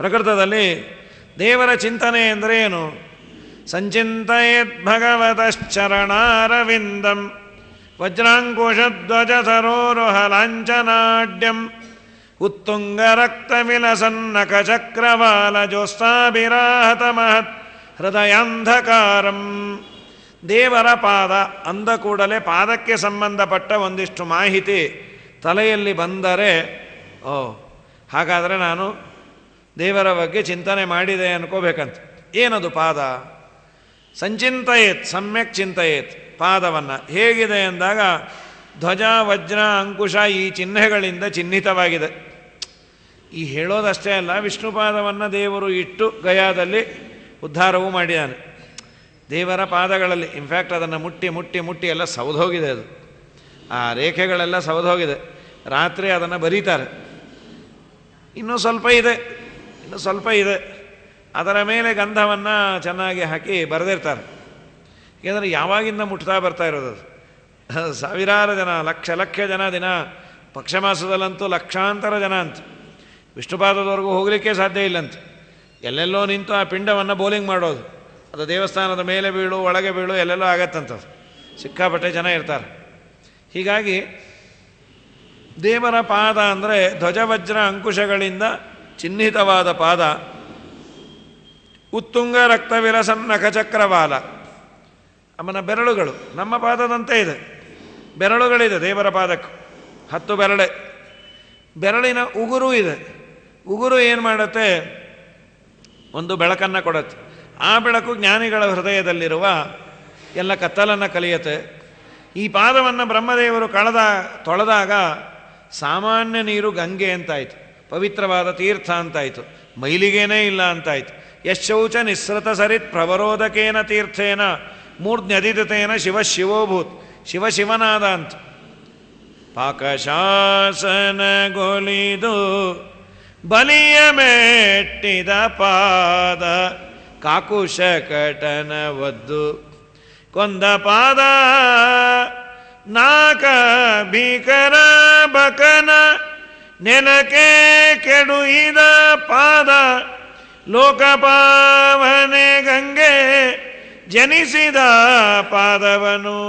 ಪ್ರಕೃತದಲ್ಲಿ ದೇವರ ಚಿಂತನೆ ಅಂದರೆ ಏನು? ಸಂಚಿಂತಯೇತ್ ಭಗವತಶ್ಚರಣಾರವಿಂದಂ ವಜ್ರಾಂಕುಶಧ್ವಜ ಸರೋರುಹ ಲಾಂಛನಾಢ್ಯಂ ಉತ್ತುಂಗರಕ್ತವಿಲಸನ್ನಕಚಕ್ರವಾಲಜೋಸ್ತಾಭಿರಾಹತ ಮಹತ್ ಹೃದಯಾಂಧಕಾರಂ. ದೇವರ ಪಾದ ಅಂದ ಕೂಡಲೇ ಪಾದಕ್ಕೆ ಸಂಬಂಧಪಟ್ಟ ಒಂದಿಷ್ಟು ಮಾಹಿತಿ ತಲೆಯಲ್ಲಿ ಬಂದರೆ, ಹಾಗಾದರೆ ನಾನು ದೇವರ ಬಗ್ಗೆ ಚಿಂತನೆ ಮಾಡಿದೆ ಅನ್ಕೋಬೇಕಂತ. ಏನದು ಪಾದ? ಸಂಚಿಂತಯೇತ್ ಸಮ್ಯಕ್ ಚಿಂತಯೇತ್. ಪಾದವನ್ನು ಹೇಗಿದೆ ಎಂದಾಗ ಧ್ವಜ ವಜ್ರ ಅಂಕುಶ ಈ ಚಿಹ್ನೆಗಳಿಂದ ಚಿಹ್ನಿತವಾಗಿದೆ. ಈ ಹೇಳೋದಷ್ಟೇ ಅಲ್ಲ, ವಿಷ್ಣುಪಾದವನ್ನು ದೇವರು ಇಟ್ಟು ಗಯಾದಲ್ಲಿ ಉದ್ಧಾರವೂ ಮಾಡಿದ್ದಾನೆ. ದೇವರ ಪಾದಗಳಲ್ಲಿ ಇನ್ಫ್ಯಾಕ್ಟ್ ಅದನ್ನು ಮುಟ್ಟಿ ಮುಟ್ಟಿ ಮುಟ್ಟಿ ಎಲ್ಲ ಸೌದೋಗಿದೆ. ಅದು ಆ ರೇಖೆಗಳೆಲ್ಲ ಸೌದೋಗಿದೆ. ರಾತ್ರಿ ಅದನ್ನು ಬರೀತಾರೆ. ಇನ್ನೂ ಸ್ವಲ್ಪ ಇದೆ. ಅದರ ಮೇಲೆ ಗಂಧವನ್ನು ಚೆನ್ನಾಗಿ ಹಾಕಿ ಬರೆದಿರ್ತಾರೆ. ಏಕೆಂದರೆ ಯಾವಾಗಿಂದ ಮುಟ್ತಾ ಬರ್ತಾ ಇರೋದು ಅದು. ಸಾವಿರಾರು ಜನ, ಲಕ್ಷ ಜನ ದಿನ ಪಕ್ಷ ಮಾಸದಲ್ಲಂತೂ ಲಕ್ಷಾಂತರ ಜನ ಅಂತ ವಿಷ್ಣುಪಾದದವರೆಗೂ ಹೋಗಲಿಕ್ಕೆ ಸಾಧ್ಯ ಇಲ್ಲಂತ. ಎಲ್ಲೆಲ್ಲೋ ನಿಂತು ಆ ಪಿಂಡವನ್ನು ಬೌಲಿಂಗ್ ಮಾಡೋದು. ಅದು ದೇವಸ್ಥಾನದ ಮೇಲೆ ಬೀಳು, ಒಳಗೆ ಬೀಳು, ಎಲ್ಲೆಲ್ಲೋ ಆಗತ್ತಂಥದ್ದು. ಸಿಕ್ಕಾಪಟ್ಟೆ ಜನ ಇರ್ತಾರೆ. ಹೀಗಾಗಿ ದೇವರ ಪಾದ ಅಂದರೆ ಧ್ವಜವಜ್ರ ಅಂಕುಶಗಳಿಂದ ಚಿಹ್ನಿತವಾದ ಪಾದ. ಉತ್ತುಂಗ ರಕ್ತವಿಲಸನ್ ನಖಚಕ್ರವಾಲ. ಅವನ ಬೆರಳುಗಳು ನಮ್ಮ ಪಾದದಂತೆ ಇದೆ. ಬೆರಳುಗಳಿದೆ ದೇವರ ಪಾದಕ್ಕೂ. 10 ಬೆರಳೆ. ಬೆರಳಿನ ಉಗುರು ಇದೆ. ಉಗುರು ಏನು ಮಾಡುತ್ತೆ? ಒಂದು ಬೆಳಕನ್ನು ಕೊಡುತ್ತೆ. ಆ ಬೆಳಕು ಜ್ಞಾನಿಗಳ ಹೃದಯದಲ್ಲಿರುವ ಎಲ್ಲ ಕತ್ತಲನ್ನು ಕಲಿಯುತ್ತೆ. ಈ ಪಾದವನ್ನು ಬ್ರಹ್ಮದೇವರು ತೊಳೆದಾಗ ಸಾಮಾನ್ಯ ನೀರು ಗಂಗೆ ಅಂತಾಯಿತು, ಪವಿತ್ರವಾದ ತೀರ್ಥ ಅಂತಾಯಿತು, ಮೈಲಿಗೇನೇ ಇಲ್ಲ ಅಂತಾಯಿತು. ಯಶೌಚ ನಿಸ್ಸೃತ ಸರಿತ್ ಪ್ರವರೋಧಕೇನ ತೀರ್ಥೇನ ಮೂರ್ಧ್ನ್ಯದಿತೇನ ಶಿವಶಿವೋಭೂತ್. ಶಿವನಾದ ಅಂತ. ಪಾಕಶಾಸನಗೊಲಿದು ಬಲಿಯ ಮೆಟ್ಟಿದ ಪಾದ, ಕಾಕುಶ ಕಟನ ಒದ್ದು ಕೊಂದ ಪಾದ, ನಾಕ ಭೀಕರ ಬಕನ ನೆಲಕ್ಕೆ ಕೆಡುಹಿದ ಪಾದ, ಲೋಕಪಾವನೆ ಗಂಗೆ ಜನಿಸಿದ ಪಾದವನು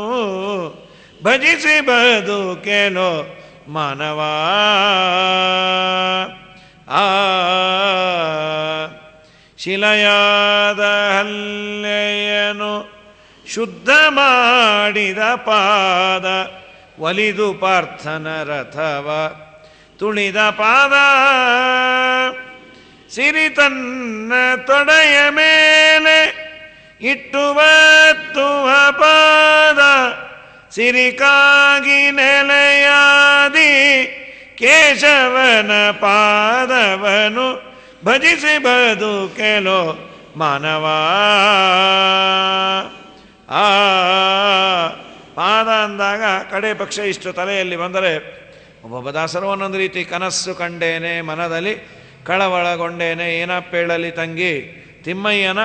ಭಜಿಸಿ ಬದುಕೆಲೋ ಮಾನವ. ಶಿಲೆಯಾದ ಹಲ್ಲೆಯನು ಶುದ್ಧ ಮಾಡಿದ ಪಾದ, ಒಲಿದು ಪಾರ್ಥನ ರಥವ ತುಳಿದ ಪಾದ, ಸಿರಿ ತನ್ನ ತೊಡೆಯ ಮೇಲೆ ಇಟ್ಟುವತ್ತುವ ಪಾದ, ಸಿರಿಕಾಗಿ ನೆಲೆಯಾದಿ ಕೇಶವನ ಪಾದವನು ಭಜಿಸಿ ಬದುಕೆಲೋ ಮಾನವ. ಪಾದ ಅಂದಾಗ ಕಡೆ ಪಕ್ಷ ಇಷ್ಟು ತಲೆಯಲ್ಲಿ ಬಂದರೆ, ಒಬ್ಬೊಬ್ಬ ದಾಸರು ಒಂದೊಂದು ರೀತಿ ಕನಸ್ಸು ಕಂಡೇನೆ, ಮನದಲ್ಲಿ ಕಳವಳಗೊಂಡೇನೆ, ಏನಪ್ಪೇಳಲಿ ತಂಗಿ ತಿಮ್ಮಯ್ಯನ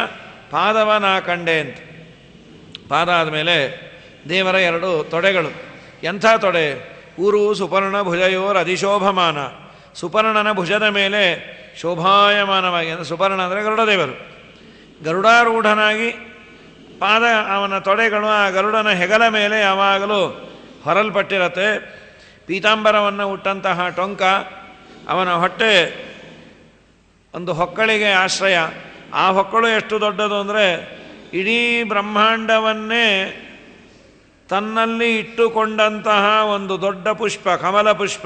ಪಾದವ ನಾ ಕಂಡೆ ಅಂತ. ಪಾದ ಆದಮೇಲೆ ದೇವರ 2 ತೊಡೆಗಳು. ಎಂಥ ತೊಡೆ? ಊರು ಸುಪರ್ಣ ಭುಜಯೋರ್ ಅಧಿಶೋಭಮಾನ. ಸುಪರ್ಣನ ಭುಜದ ಮೇಲೆ ಶೋಭಾಯಮಾನವಾಗಿ, ಅಂದರೆ ಸುಪರ್ಣ ಅಂದರೆ ಗರುಡದೇವರು. ಗರುಡಾರೂಢನಾಗಿ ಪಾದ, ಅವನ ತೊಡೆಗಳು ಆ ಗರುಡನ ಹೆಗಲ ಮೇಲೆ ಯಾವಾಗಲೂ ಹೊರಲ್ಪಟ್ಟಿರತ್ತೆ. ಪೀತಾಂಬರವನ್ನು ಉಟ್ಟಂತಹ ಟೊಂಕ. ಅವನ ಹೊಟ್ಟೆ ಒಂದು ಹೊಕ್ಕಳಿಗೆ ಆಶ್ರಯ. ಆ ಹೊಕ್ಕಳು ಎಷ್ಟು ದೊಡ್ಡದು ಅಂದರೆ ಇಡೀ ಬ್ರಹ್ಮಾಂಡವನ್ನೇ ತನ್ನಲ್ಲಿ ಇಟ್ಟುಕೊಂಡಂತಹ ಒಂದು ದೊಡ್ಡ ಪುಷ್ಪ, ಕಮಲ ಪುಷ್ಪ.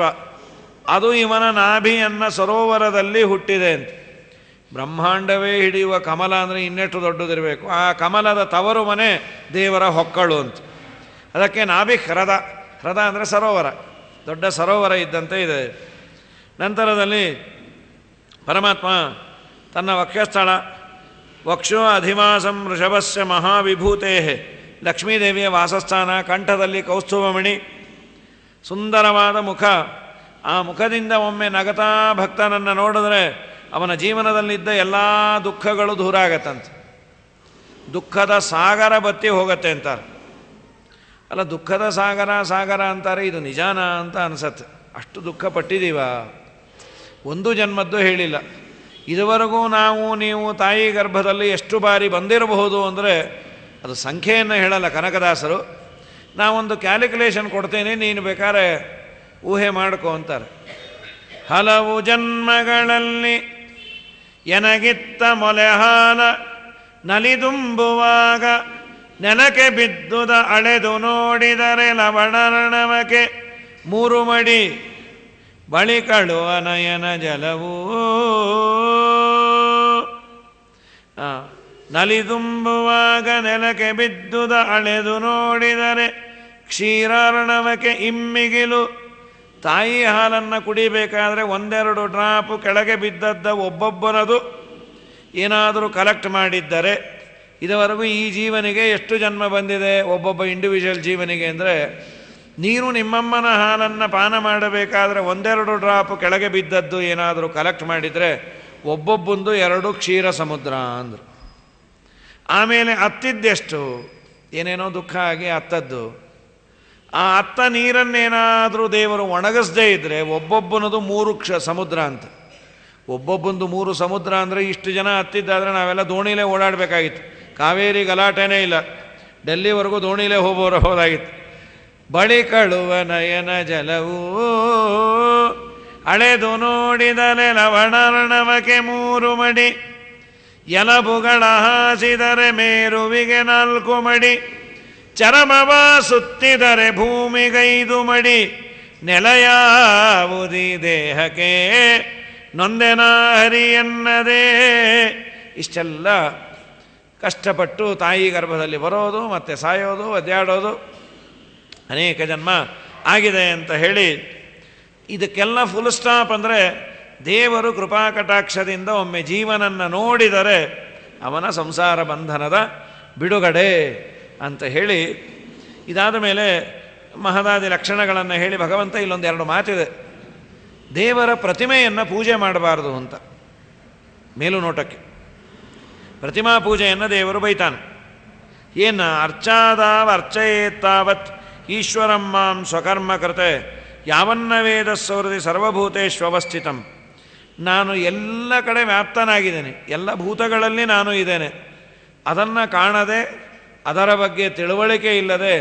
ಅದು ಇವನ ನಾಭಿಯನ್ನು ಸರೋವರದಲ್ಲಿ ಹುಟ್ಟಿದೆ ಅಂತ. ಬ್ರಹ್ಮಾಂಡವೇ ಹಿಡಿಯುವ ಕಮಲ ಅಂದರೆ ಇನ್ನೆಷ್ಟು ದೊಡ್ಡದಿರಬೇಕು. ಆ ಕಮಲದ ತವರು ಮನೆ ದೇವರ ಹೊಕ್ಕಳು ಅಂತ. ಅದಕ್ಕೆ ನಾಭಿ ಹೃದ. ಹೃದ ಅಂದರೆ ಸರೋವರ, ದೊಡ್ಡ ಸರೋವರ ಇದ್ದಂತೆ ಇದೆ. ನಂತರದಲ್ಲಿ ಪರಮಾತ್ಮ ತನ್ನ ವಕ್ಷಸ್ಥಳ, ವಕ್ಷೋ ಅಧಿವಾಸಂ ವೃಷಭಸ್ಯ ಮಹಾವಿಭೂತೇ, ಲಕ್ಷ್ಮೀದೇವಿಯ ವಾಸಸ್ಥಾನ, ಕಂಠದಲ್ಲಿ ಕೌಸ್ತುಭಮಣಿ, ಸುಂದರವಾದ ಮುಖ. ಆ ಮುಖದಿಂದ ಒಮ್ಮೆ ನಗತಾ ಭಕ್ತನನ್ನು ನೋಡಿದ್ರೆ ಅವನ ಜೀವನದಲ್ಲಿದ್ದ ಎಲ್ಲ ದುಃಖಗಳು ದೂರ ಆಗತ್ತಂತೆ. ದುಃಖದ ಸಾಗರ ಬತ್ತಿ ಹೋಗುತ್ತೆ ಅಂತಾರೆ. ಅಲ್ಲ, ದುಃಖದ ಸಾಗರ ಅಂತಾರೆ, ಇದು ನಿಜಾನ ಅಂತ ಅನಿಸತ್ತೆ. ಅಷ್ಟು ದುಃಖ ಪಟ್ಟಿದ್ದೀವ? ಒಂದು ಜನ್ಮದ್ದು ಹೇಳಿಲ್ಲ, ಇದುವರೆಗೂ ನಾವು ನೀವು ತಾಯಿ ಗರ್ಭದಲ್ಲಿ ಎಷ್ಟು ಬಾರಿ ಬಂದಿರಬಹುದು ಅಂದರೆ ಅದು ಸಂಖ್ಯೆಯನ್ನು ಹೇಳಲ್ಲ ಕನಕದಾಸರು. ನಾವೊಂದು ಕ್ಯಾಲ್ಕುಲೇಷನ್ ಕೊಡ್ತೇನೆ, ನೀನು ಬೇಕಾದ್ರೆ ಊಹೆ ಮಾಡ್ಕೊ ಅಂತಾರೆ. ಹಲವು ಜನ್ಮಗಳಲ್ಲಿ ಎನಗಿತ್ತ ಮೊಲೆಹಾಲ ನಲಿದುಂಬುವಾಗ ನೆಲಕ್ಕೆ ಬಿದ್ದುದ ಅಳೆದು ನೋಡಿದರೆ ಲವಣರ್ಣವಕ್ಕೆ 3 ಮಡಿ ಬಳಿಕಳು ಅನಯನ ಜಲವೂ ನಲಿದುಂಬುವಾಗ ನೆಲಕ್ಕೆ ಬಿದ್ದುದ ಅಳೆದು ನೋಡಿದರೆ ಕ್ಷೀರಾರ್ಣವಕ್ಕೆ ಇಮ್ಮಿಗಿಲು. ತಾಯಿ ಹಾಲನ್ನು ಕುಡಿಬೇಕಾದ್ರೆ 1-2 ಡ್ರಾಪು ಕೆಳಗೆ ಬಿದ್ದದ್ದ ಒಬ್ಬೊಬ್ಬರದು ಏನಾದರೂ ಕಲೆಕ್ಟ್ ಮಾಡಿದ್ದರೆ, ಇದುವರೆಗೂ ಈ ಜೀವನಿಗೆ ಎಷ್ಟು ಜನ್ಮ ಬಂದಿದೆ ಒಬ್ಬೊಬ್ಬ ಇಂಡಿವಿಜುವಲ್ ಜೀವನಿಗೆ ಅಂದರೆ, ನೀನು ನಿಮ್ಮಮ್ಮನ ಹಾಲನ್ನು ಪಾನ ಮಾಡಬೇಕಾದ್ರೆ 1-2 ಡ್ರಾಪು ಕೆಳಗೆ ಬಿದ್ದದ್ದು ಏನಾದರೂ ಕಲೆಕ್ಟ್ ಮಾಡಿದರೆ ಒಬ್ಬೊಬ್ಬಂದು 2 ಕ್ಷೀರ ಸಮುದ್ರ ಅಂದರು. ಆಮೇಲೆ ಅತ್ತಿದ್ದೆಷ್ಟು, ಏನೇನೋ ದುಃಖ ಆಗಿ ಅತ್ತದ್ದು, ಆ ಅತ್ತ ನೀರನ್ನೇನಾದರೂ ದೇವರು ಒಣಗಿಸದೇ ಇದ್ದರೆ ಒಬ್ಬೊಬ್ಬನದು 3 ಸಮುದ್ರ ಅಂತ. ಒಬ್ಬೊಬ್ಬಂದು 3 ಸಮುದ್ರ ಅಂದರೆ ಇಷ್ಟು ಜನ ಹತ್ತಿದ್ದಾದರೆ ನಾವೆಲ್ಲ ದೋಣಿಲೇ ಓಡಾಡಬೇಕಾಗಿತ್ತು. ಕಾವೇರಿ ಗಲಾಟೆನೇ ಇಲ್ಲ, ಡೆಲ್ಲಿವರೆಗೂ ದೋಣಿಲೇ ಹೋದಾಗಿತ್ತು. ಬಳಿಕಳುವ ನಯನ ಜಲವೂ ಅಳೆದು ನೋಡಿದರೆ ಲವಣರ್ಣವಕ್ಕೆ 3 ಮಡಿ ಎಲಬುಗಳ ಹಾಸಿದರೆ ಮೇರುವಿಗೆ 4 ಮಡಿ ಚರಮವ ಸುತ್ತಿದರೆ ಭೂಮಿಗೈದು ಮಡಿ ನೆಲೆಯಾವುದಿ ದೇಹಕ್ಕೆ ನೊಂದೆನ ಹರಿಯನ್ನದೇ. ಇಷ್ಟೆಲ್ಲ ಕಷ್ಟಪಟ್ಟು ತಾಯಿ ಗರ್ಭದಲ್ಲಿ ಬರೋದು, ಮತ್ತು ಸಾಯೋದು, ಒದ್ದಾಡೋದು, ಅನೇಕ ಜನ್ಮ ಆಗಿದೆ ಅಂತ ಹೇಳಿ ಇದಕ್ಕೆಲ್ಲ ಫುಲ್ ಸ್ಟಾಪ್ ಅಂದರೆ ದೇವರು ಕೃಪಾಕಟಾಕ್ಷದಿಂದ ಒಮ್ಮೆ ಜೀವನನ್ನು ನೋಡಿದರೆ ಅವನ ಸಂಸಾರ ಬಂಧನದ ಬಿಡುಗಡೆ ಅಂತ ಹೇಳಿ, ಇದಾದ ಮೇಲೆ ಮಹದಾದಿ ಲಕ್ಷಣಗಳನ್ನು ಹೇಳಿ ಭಗವಂತ ಇಲ್ಲೊಂದು 2 ಮಾತಿದೆ. ದೇವರ ಪ್ರತಿಮೆಯನ್ನು ಪೂಜೆ ಮಾಡಬಾರ್ದು ಅಂತ. ಮೇಲು ನೋಟಕ್ಕೆ ಪ್ರತಿಮಾ ಪೂಜೆಯನ್ನು ದೇವರು ಬೈತಾನೆ. ಏನು ಅರ್ಚಾದಾವ ಅರ್ಚಯೇತ್ತಾವತ್ ಈಶ್ವರಂ ಮಾಂ ಸ್ವಕರ್ಮ ಕೃತೆ ಯಾವನ್ನ ವೇದ ಸೌರದಿ ಸರ್ವಭೂತೇಶ್ವವಸ್ಥಿತಂ. ನಾನು ಎಲ್ಲ ಕಡೆ ವ್ಯಾಪ್ತನಾಗಿದ್ದೇನೆ, ಎಲ್ಲ ಭೂತಗಳಲ್ಲಿ ನಾನು ಇದ್ದೇನೆ. ಅದನ್ನು ಕಾಣದೆ, ಅದರ ಬಗ್ಗೆ ತಿಳುವಳಿಕೆ ಇಲ್ಲದೆ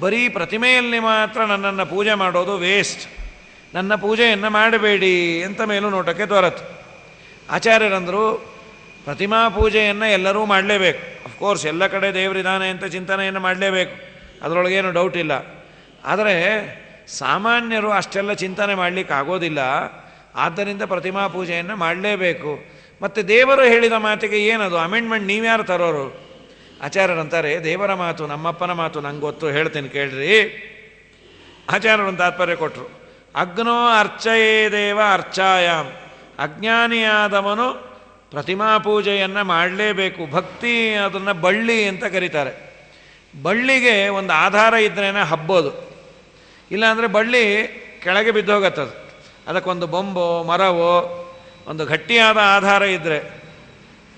ಬರೀ ಪ್ರತಿಮೆಯಲ್ಲಿ ಮಾತ್ರ ನನ್ನನ್ನು ಪೂಜೆ ಮಾಡೋದು ವೇಸ್ಟ್. ನನ್ನ ಪೂಜೆಯನ್ನು ಮಾಡಬೇಡಿ ಅಂತ ಮೇಲು ನೋಟಕ್ಕೆ ತೋರತ್ತು. ಆಚಾರ್ಯರಂದರು ಪ್ರತಿಮಾ ಪೂಜೆಯನ್ನು ಎಲ್ಲರೂ ಮಾಡಲೇಬೇಕು. ಅಫ್ಕೋರ್ಸ್ ಎಲ್ಲ ಕಡೆ ದೇವರಿದ್ದಾನೆ ಅಂತ ಚಿಂತನೆಯನ್ನು ಮಾಡಲೇಬೇಕು, ಅದರೊಳಗೇನು ಡೌಟ್ ಇಲ್ಲ. ಆದರೆ ಸಾಮಾನ್ಯರು ಅಷ್ಟೆಲ್ಲ ಚಿಂತನೆ ಮಾಡಲಿಕ್ಕೆ ಆಗೋದಿಲ್ಲ. ಆದ್ದರಿಂದ ಪ್ರತಿಮಾ ಪೂಜೆಯನ್ನು ಮಾಡಲೇಬೇಕು. ಮತ್ತು ದೇವರು ಹೇಳಿದ ಮಾತಿಗೆ ಏನದು ಅಮೆಂಡ್ಮೆಂಟ್ ನೀವ್ಯಾರು ತರೋರು? ಆಚಾರ್ಯರಂತಾರೆ, ದೇವರ ಮಾತು ನಮ್ಮಪ್ಪನ ಮಾತು ನಂಗೆ ಗೊತ್ತು, ಹೇಳ್ತೀನಿ ಕೇಳ್ರಿ. ಆಚಾರ್ಯರೊಂದು ತಾತ್ಪರ್ಯ ಕೊಟ್ಟರು. ಅಗ್ನೋ ಅರ್ಚಯೇ ದೇವ ಅರ್ಚಾಯಾಮ್. ಅಜ್ಞಾನಿಯಾದವನು ಪ್ರತಿಮಾ ಪೂಜೆಯನ್ನು ಮಾಡಲೇಬೇಕು. ಭಕ್ತಿ ಅದನ್ನು ಬಳ್ಳಿ ಅಂತ ಕರೀತಾರೆ. ಬಳ್ಳಿಗೆ ಒಂದು ಆಧಾರ ಇದ್ರೇ ಹಬ್ಬೋದು, ಇಲ್ಲಾಂದರೆ ಬಳ್ಳಿ ಕೆಳಗೆ ಬಿದ್ದೋಗತ್ತದು. ಅದಕ್ಕೊಂದು ಬೊಂಬೋ ಮರವೋ ಒಂದು ಗಟ್ಟಿಯಾದ ಆಧಾರ ಇದ್ದರೆ.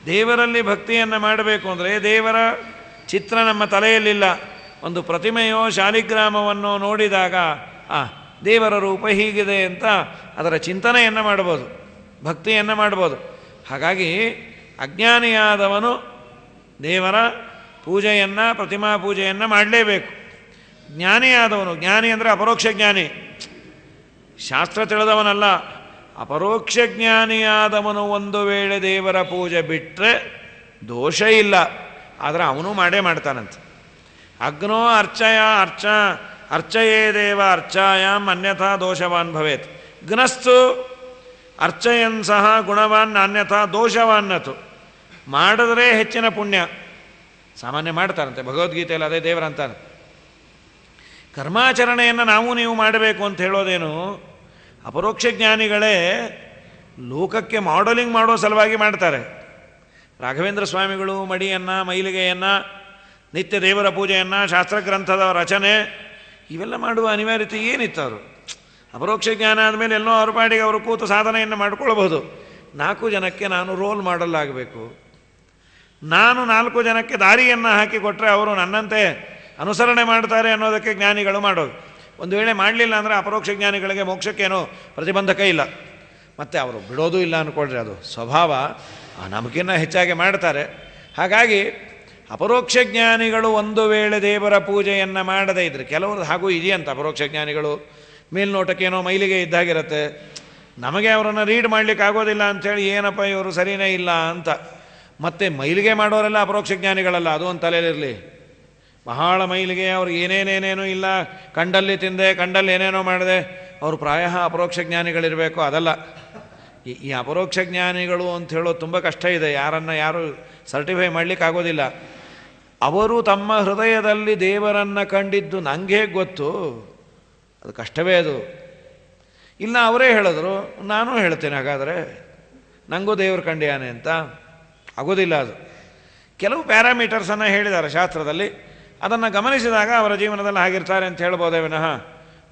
ದೇವರಲ್ಲಿ ಭಕ್ತಿಯನ್ನು ಮಾಡಬೇಕು ಅಂದರೆ ದೇವರ ಚಿತ್ರ ನಮ್ಮ ತಲೆಯಲ್ಲಿಲ್ಲ, ಒಂದು ಪ್ರತಿಮೆಯೋ ಶಾಲಿಗ್ರಾಮವನ್ನು ನೋಡಿದಾಗ ದೇವರ ರೂಪ ಹೀಗಿದೆ ಅಂತ ಅದರ ಚಿಂತನೆಯನ್ನು ಮಾಡ್ಬೋದು, ಭಕ್ತಿಯನ್ನು ಮಾಡ್ಬೋದು. ಹಾಗಾಗಿ ಅಜ್ಞಾನಿಯಾದವನು ದೇವರ ಪೂಜೆಯನ್ನು ಪ್ರತಿಮಾ ಪೂಜೆಯನ್ನು ಮಾಡಲೇಬೇಕು. ಜ್ಞಾನಿಯಾದವನು, ಜ್ಞಾನಿ ಅಂದರೆ ಅಪರೋಕ್ಷ ಜ್ಞಾನಿ, ಶಾಸ್ತ್ರ ತಿಳಿದವನಲ್ಲ, ಅಪರೋಕ್ಷ ಜ್ಞಾನಿಯಾದವನು ಒಂದು ವೇಳೆ ದೇವರ ಪೂಜೆ ಬಿಟ್ಟರೆ ದೋಷ ಇಲ್ಲ, ಆದರೆ ಅವನು ಮಾಡೇ ಮಾಡ್ತಾನಂತೆ. ಅಗ್ನೋ ಅರ್ಚಯೇ ದೇವ ಅರ್ಚಾಯಾಮ್ ಅನ್ಯಥಾ ದೋಷವಾನ್ ಭವೇತ್. ಗ್ನಸ್ತು ಅರ್ಚಯನ್ ಸಹ ಗುಣವಾನ್ ಅನ್ಯಥಾ ದೋಷವಾನ್ನತು. ಮಾಡಿದ್ರೆ ಹೆಚ್ಚಿನ ಪುಣ್ಯ. ಸಾಮಾನ್ಯ ಮಾಡ್ತಾರಂತೆ, ಭಗವದ್ಗೀತೆಯಲ್ಲಿ ಅದೇ ದೇವರಂತಾನೆ. ಕರ್ಮಾಚರಣೆಯನ್ನು ನಾವು ನೀವು ಮಾಡಬೇಕು ಅಂತ ಹೇಳೋದೇನು? ಅಪರೋಕ್ಷ ಜ್ಞಾನಿಗಳೇ ಲೋಕಕ್ಕೆ ಮಾಡೆಲಿಂಗ್ ಮಾಡೋ ಸಲುವಾಗಿ ಮಾಡ್ತಾರೆ. ರಾಘವೇಂದ್ರ ಸ್ವಾಮಿಗಳು ಮಡಿಯನ್ನು, ಮೈಲಿಗೆಯನ್ನು, ನಿತ್ಯ ದೇವರ ಪೂಜೆಯನ್ನು, ಶಾಸ್ತ್ರಗ್ರಂಥದ ರಚನೆ ಇವೆಲ್ಲ ಮಾಡುವ ಅನಿವಾರ್ಯತೆ ಏನಿತ್ತು? ಅವರು ಅಪರೋಕ್ಷ ಜ್ಞಾನ ಆದಮೇಲೆ ಎಲ್ಲೋ ಅವ್ರ ಪಾಡಿಗೆ ಅವರು ಕೂತು ಸಾಧನೆಯನ್ನು ಮಾಡ್ಕೊಳ್ಬಹುದು. 4 ಜನಕ್ಕೆ ನಾನು ರೋಲ್ ಮಾಡಲ್ ಆಗಬೇಕು, ನಾನು 4 ಜನಕ್ಕೆ ದಾರಿಯನ್ನು ಹಾಕಿಕೊಟ್ರೆ ಅವರು ನನ್ನಂತೆ ಅನುಸರಣೆ ಮಾಡ್ತಾರೆ ಅನ್ನೋದಕ್ಕೆ ಜ್ಞಾನಿಗಳು ಮಾಡೋದು. ಒಂದು ವೇಳೆ ಮಾಡಲಿಲ್ಲ ಅಂದರೆ ಅಪರೋಕ್ಷ ಜ್ಞಾನಿಗಳಿಗೆ ಮೋಕ್ಷಕ್ಕೇನೋ ಪ್ರತಿಬಂಧಕ ಇಲ್ಲ. ಮತ್ತು ಅವರು ಬಿಡೋದು ಇಲ್ಲ ಅಂದ್ಕೊಳ್ರಿ, ಅದು ಸ್ವಭಾವ, ನಮಗಿನ್ನ ಹೆಚ್ಚಾಗಿ ಮಾಡ್ತಾರೆ. ಹಾಗಾಗಿ ಅಪರೋಕ್ಷ ಜ್ಞಾನಿಗಳು ಒಂದು ವೇಳೆ ದೇವರ ಪೂಜೆಯನ್ನು ಮಾಡದೇ ಇದ್ದರೆ, ಕೆಲವರು ಹಾಗೂ ಇದೆಯಂತ ಅಪರೋಕ್ಷ ಜ್ಞಾನಿಗಳು ಮೇಲ್ನೋಟಕ್ಕೇನೋ ಮೈಲಿಗೆ ಇದ್ದಾಗಿರುತ್ತೆ, ನಮಗೆ ಅವರನ್ನು ರೀಡ್ ಮಾಡಲಿಕ್ಕೆ ಆಗೋದಿಲ್ಲ ಅಂಥೇಳಿ ಏನಪ್ಪ ಇವರು ಸರಿಯೇ ಇಲ್ಲ ಅಂತ. ಮತ್ತು ಮೈಲಿಗೆ ಮಾಡೋರೆಲ್ಲ ಅಪರೋಕ್ಷ ಜ್ಞಾನಿಗಳಲ್ಲ, ಅದು ಒಂದು ತಲೆಯಲ್ಲಿರಲಿ. ಬಹಳ ಮೈಲಿಗೆ ಅವ್ರು ಏನೇನೇನೇನೂ ಇಲ್ಲ, ಕಂಡಲ್ಲಿ ತಿಂದೆ, ಕಂಡಲ್ಲಿ ಏನೇನೋ ಮಾಡಿದೆ, ಅವರು ಪ್ರಾಯಃ ಅಪರೋಕ್ಷ ಜ್ಞಾನಿಗಳಿರಬೇಕು. ಅದಲ್ಲ, ಈ ಅಪರೋಕ್ಷ ಜ್ಞಾನಿಗಳು ಅಂತ ಹೇಳೋದು ತುಂಬ ಕಷ್ಟ ಇದೆ. ಯಾರು ಸರ್ಟಿಫೈ ಮಾಡಲಿಕ್ಕಾಗೋದಿಲ್ಲ. ಅವರು ತಮ್ಮ ಹೃದಯದಲ್ಲಿ ದೇವರನ್ನು ಕಂಡಿದ್ದು ನನಗೆ ಗೊತ್ತು, ಅದು ಕಷ್ಟವೇ ಅದು. ಇಲ್ಲ ಅವರೇ ಹೇಳಿದ್ರು, ನಾನೂ ಹೇಳ್ತೇನೆ ಹಾಗಾದರೆ ನನಗೂ ದೇವರು ಕಂಡ್ಯಾನೆ ಅಂತ. ಆಗೋದಿಲ್ಲ ಅದು. ಕೆಲವು ಪ್ಯಾರಾಮೀಟರ್ಸನ್ನು ಹೇಳಿದ್ದಾರೆ ಶಾಸ್ತ್ರದಲ್ಲಿ, ಅದನ್ನು ಗಮನಿಸಿದಾಗ ಅವರ ಜೀವನದಲ್ಲಿ ಆಗಿರ್ತಾರೆ ಅಂತ ಹೇಳ್ಬೋದೇ ವಿನಃ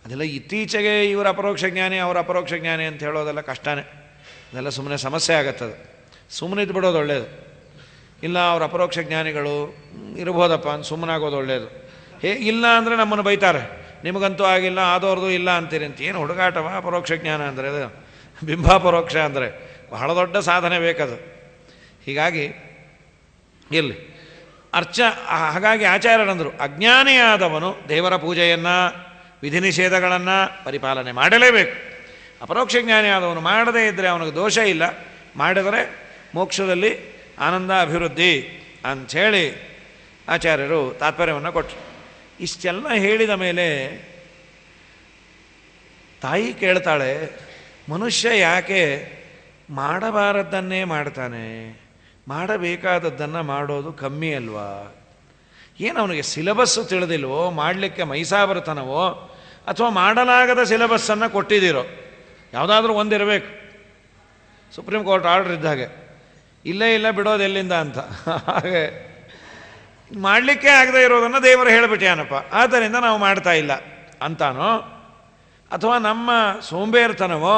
ಅದೆಲ್ಲ ಇತ್ತೀಚೆಗೆ ಇವರು ಅಪರೋಕ್ಷ ಜ್ಞಾನಿ ಅವರು ಅಪರೋಕ್ಷ ಜ್ಞಾನಿ ಅಂತ ಹೇಳೋದೆಲ್ಲ ಕಷ್ಟನೇ. ಅದೆಲ್ಲ ಸುಮ್ಮನೆ ಸಮಸ್ಯೆ ಆಗತ್ತದು. ಸುಮ್ಮನೆ ಇದ್ದು ಬಿಡೋದು ಒಳ್ಳೆಯದು. ಇಲ್ಲ ಅವ್ರ ಅಪರೋಕ್ಷ ಜ್ಞಾನಿಗಳು ಇರ್ಬೋದಪ್ಪ ಅಂತ ಸುಮ್ಮನಾಗೋದು ಒಳ್ಳೆಯದು. ಇಲ್ಲ ಅಂದರೆ ನಮ್ಮನ್ನು ಬೈತಾರೆ, ನಿಮಗಂತೂ ಆಗಿಲ್ಲ, ಆದವ್ರದ್ದು ಇಲ್ಲ ಅಂತೀರಿ ಅಂತ. ಏನು ಹುಡುಗಾಟವ ಅಪರೋಕ್ಷ ಜ್ಞಾನ ಅಂದರೆ? ಅದು ಬಿಂಬಾಪರೋಕ್ಷ ಅಂದರೆ ಬಹಳ ದೊಡ್ಡ ಸಾಧನೆ ಬೇಕದು. ಹೀಗಾಗಿ ಇಲ್ಲಿ ಹಾಗಾಗಿ ಆಚಾರ್ಯರಂದರು, ಅಜ್ಞಾನಿಯಾದವನು ದೇವರ ಪೂಜೆಯನ್ನು ವಿಧಿ ನಿಷೇಧಗಳನ್ನು ಪರಿಪಾಲನೆ ಮಾಡಲೇಬೇಕು. ಅಪರೋಕ್ಷ ಜ್ಞಾನಿಯಾದವನು ಮಾಡದೇ ಇದ್ದರೆ ಅವನಿಗೆ ದೋಷ ಇಲ್ಲ, ಮಾಡಿದರೆ ಮೋಕ್ಷದಲ್ಲಿ ಆನಂದ ಅಭಿವೃದ್ಧಿ ಅಂಥೇಳಿ ಆಚಾರ್ಯರು ತಾತ್ಪರ್ಯವನ್ನು ಕೊಟ್ಟರು. ಇಷ್ಟೆಲ್ಲ ಹೇಳಿದ ಮೇಲೆ ತಾಯಿ ಕೇಳ್ತಾಳೆ, ಮನುಷ್ಯ ಯಾಕೆ ಮಾಡಬಾರದ್ದನ್ನೇ ಮಾಡ್ತಾನೆ, ಮಾಡಬೇಕಾದದ್ದನ್ನು ಮಾಡೋದು ಕಮ್ಮಿ ಅಲ್ವಾ? ಏನು ಅವನಿಗೆ ಸಿಲೆಬಸ್ಸು ತಿಳಿದಿಲ್ವೋ, ಮಾಡಲಿಕ್ಕೆ ಮೈಸಾಬರ್ತನವೋ, ಅಥವಾ ಮಾಡಲಾಗದ ಸಿಲೆಬಸ್ಸನ್ನು ಕೊಟ್ಟಿದ್ದೀರೋ? ಯಾವುದಾದ್ರೂ ಒಂದಿರಬೇಕು. ಸುಪ್ರೀಂ ಕೋರ್ಟ್ ಆರ್ಡರ್ ಇದ್ದಾಗೆ, ಇಲ್ಲೇ ಇಲ್ಲ ಬಿಡೋದು ಎಲ್ಲಿಂದ ಅಂತ. ಹಾಗೆ ಮಾಡಲಿಕ್ಕೆ ಆಗದೆ ಇರೋದನ್ನು ದೇವರು ಹೇಳಿಬಿಟ್ಯಾನಪ್ಪ, ಆದ್ದರಿಂದ ನಾವು ಮಾಡ್ತಾ ಇಲ್ಲ ಅಂತಾನೋ, ಅಥವಾ ನಮ್ಮ ಸೋಂಬೇರ್ತನವೋ,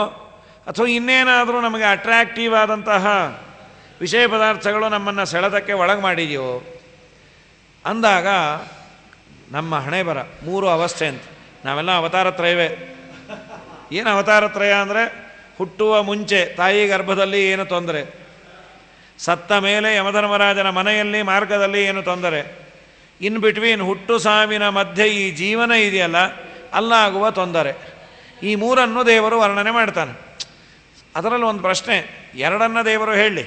ಅಥವಾ ಇನ್ನೇನಾದರೂ ನಮಗೆ ಅಟ್ರಾಕ್ಟಿವ್ ಆದಂತಹ ವಿಷಯ ಪದಾರ್ಥಗಳು ನಮ್ಮನ್ನು ಸೆಳೆದಕ್ಕೆ ಒಳಗೆ ಮಾಡಿದೆಯೋ ಅಂದಾಗ ನಮ್ಮ ಹಣೆ ಬರ 3 ಅವಸ್ಥೆ ಅಂತ. ನಾವೆಲ್ಲ ಅವತಾರತ್ರಯವೇ. ಏನು ಅವತಾರತ್ರಯ ಅಂದರೆ, ಹುಟ್ಟುವ ಮುಂಚೆ ತಾಯಿ ಗರ್ಭದಲ್ಲಿ ಏನು ತೊಂದರೆ, ಸತ್ತ ಮೇಲೆ ಯಮಧರ್ಮರಾಜನ ಮನೆಯಲ್ಲಿ ಮಾರ್ಗದಲ್ಲಿ ಏನು ತೊಂದರೆ, ಇನ್ ಬಿಟ್ವೀನ್ ಹುಟ್ಟು ಸಾವಿನ ಮಧ್ಯೆ ಈ ಜೀವನ ಇದೆಯಲ್ಲ, ಅಲ್ಲಾಗುವ ತೊಂದರೆ, ಈ 3 ದೇವರು ವರ್ಣನೆ ಮಾಡ್ತಾನೆ. ಅದರಲ್ಲಿ ಒಂದು ಪ್ರಶ್ನೆ, 2 ದೇವರು ಹೇಳಿ.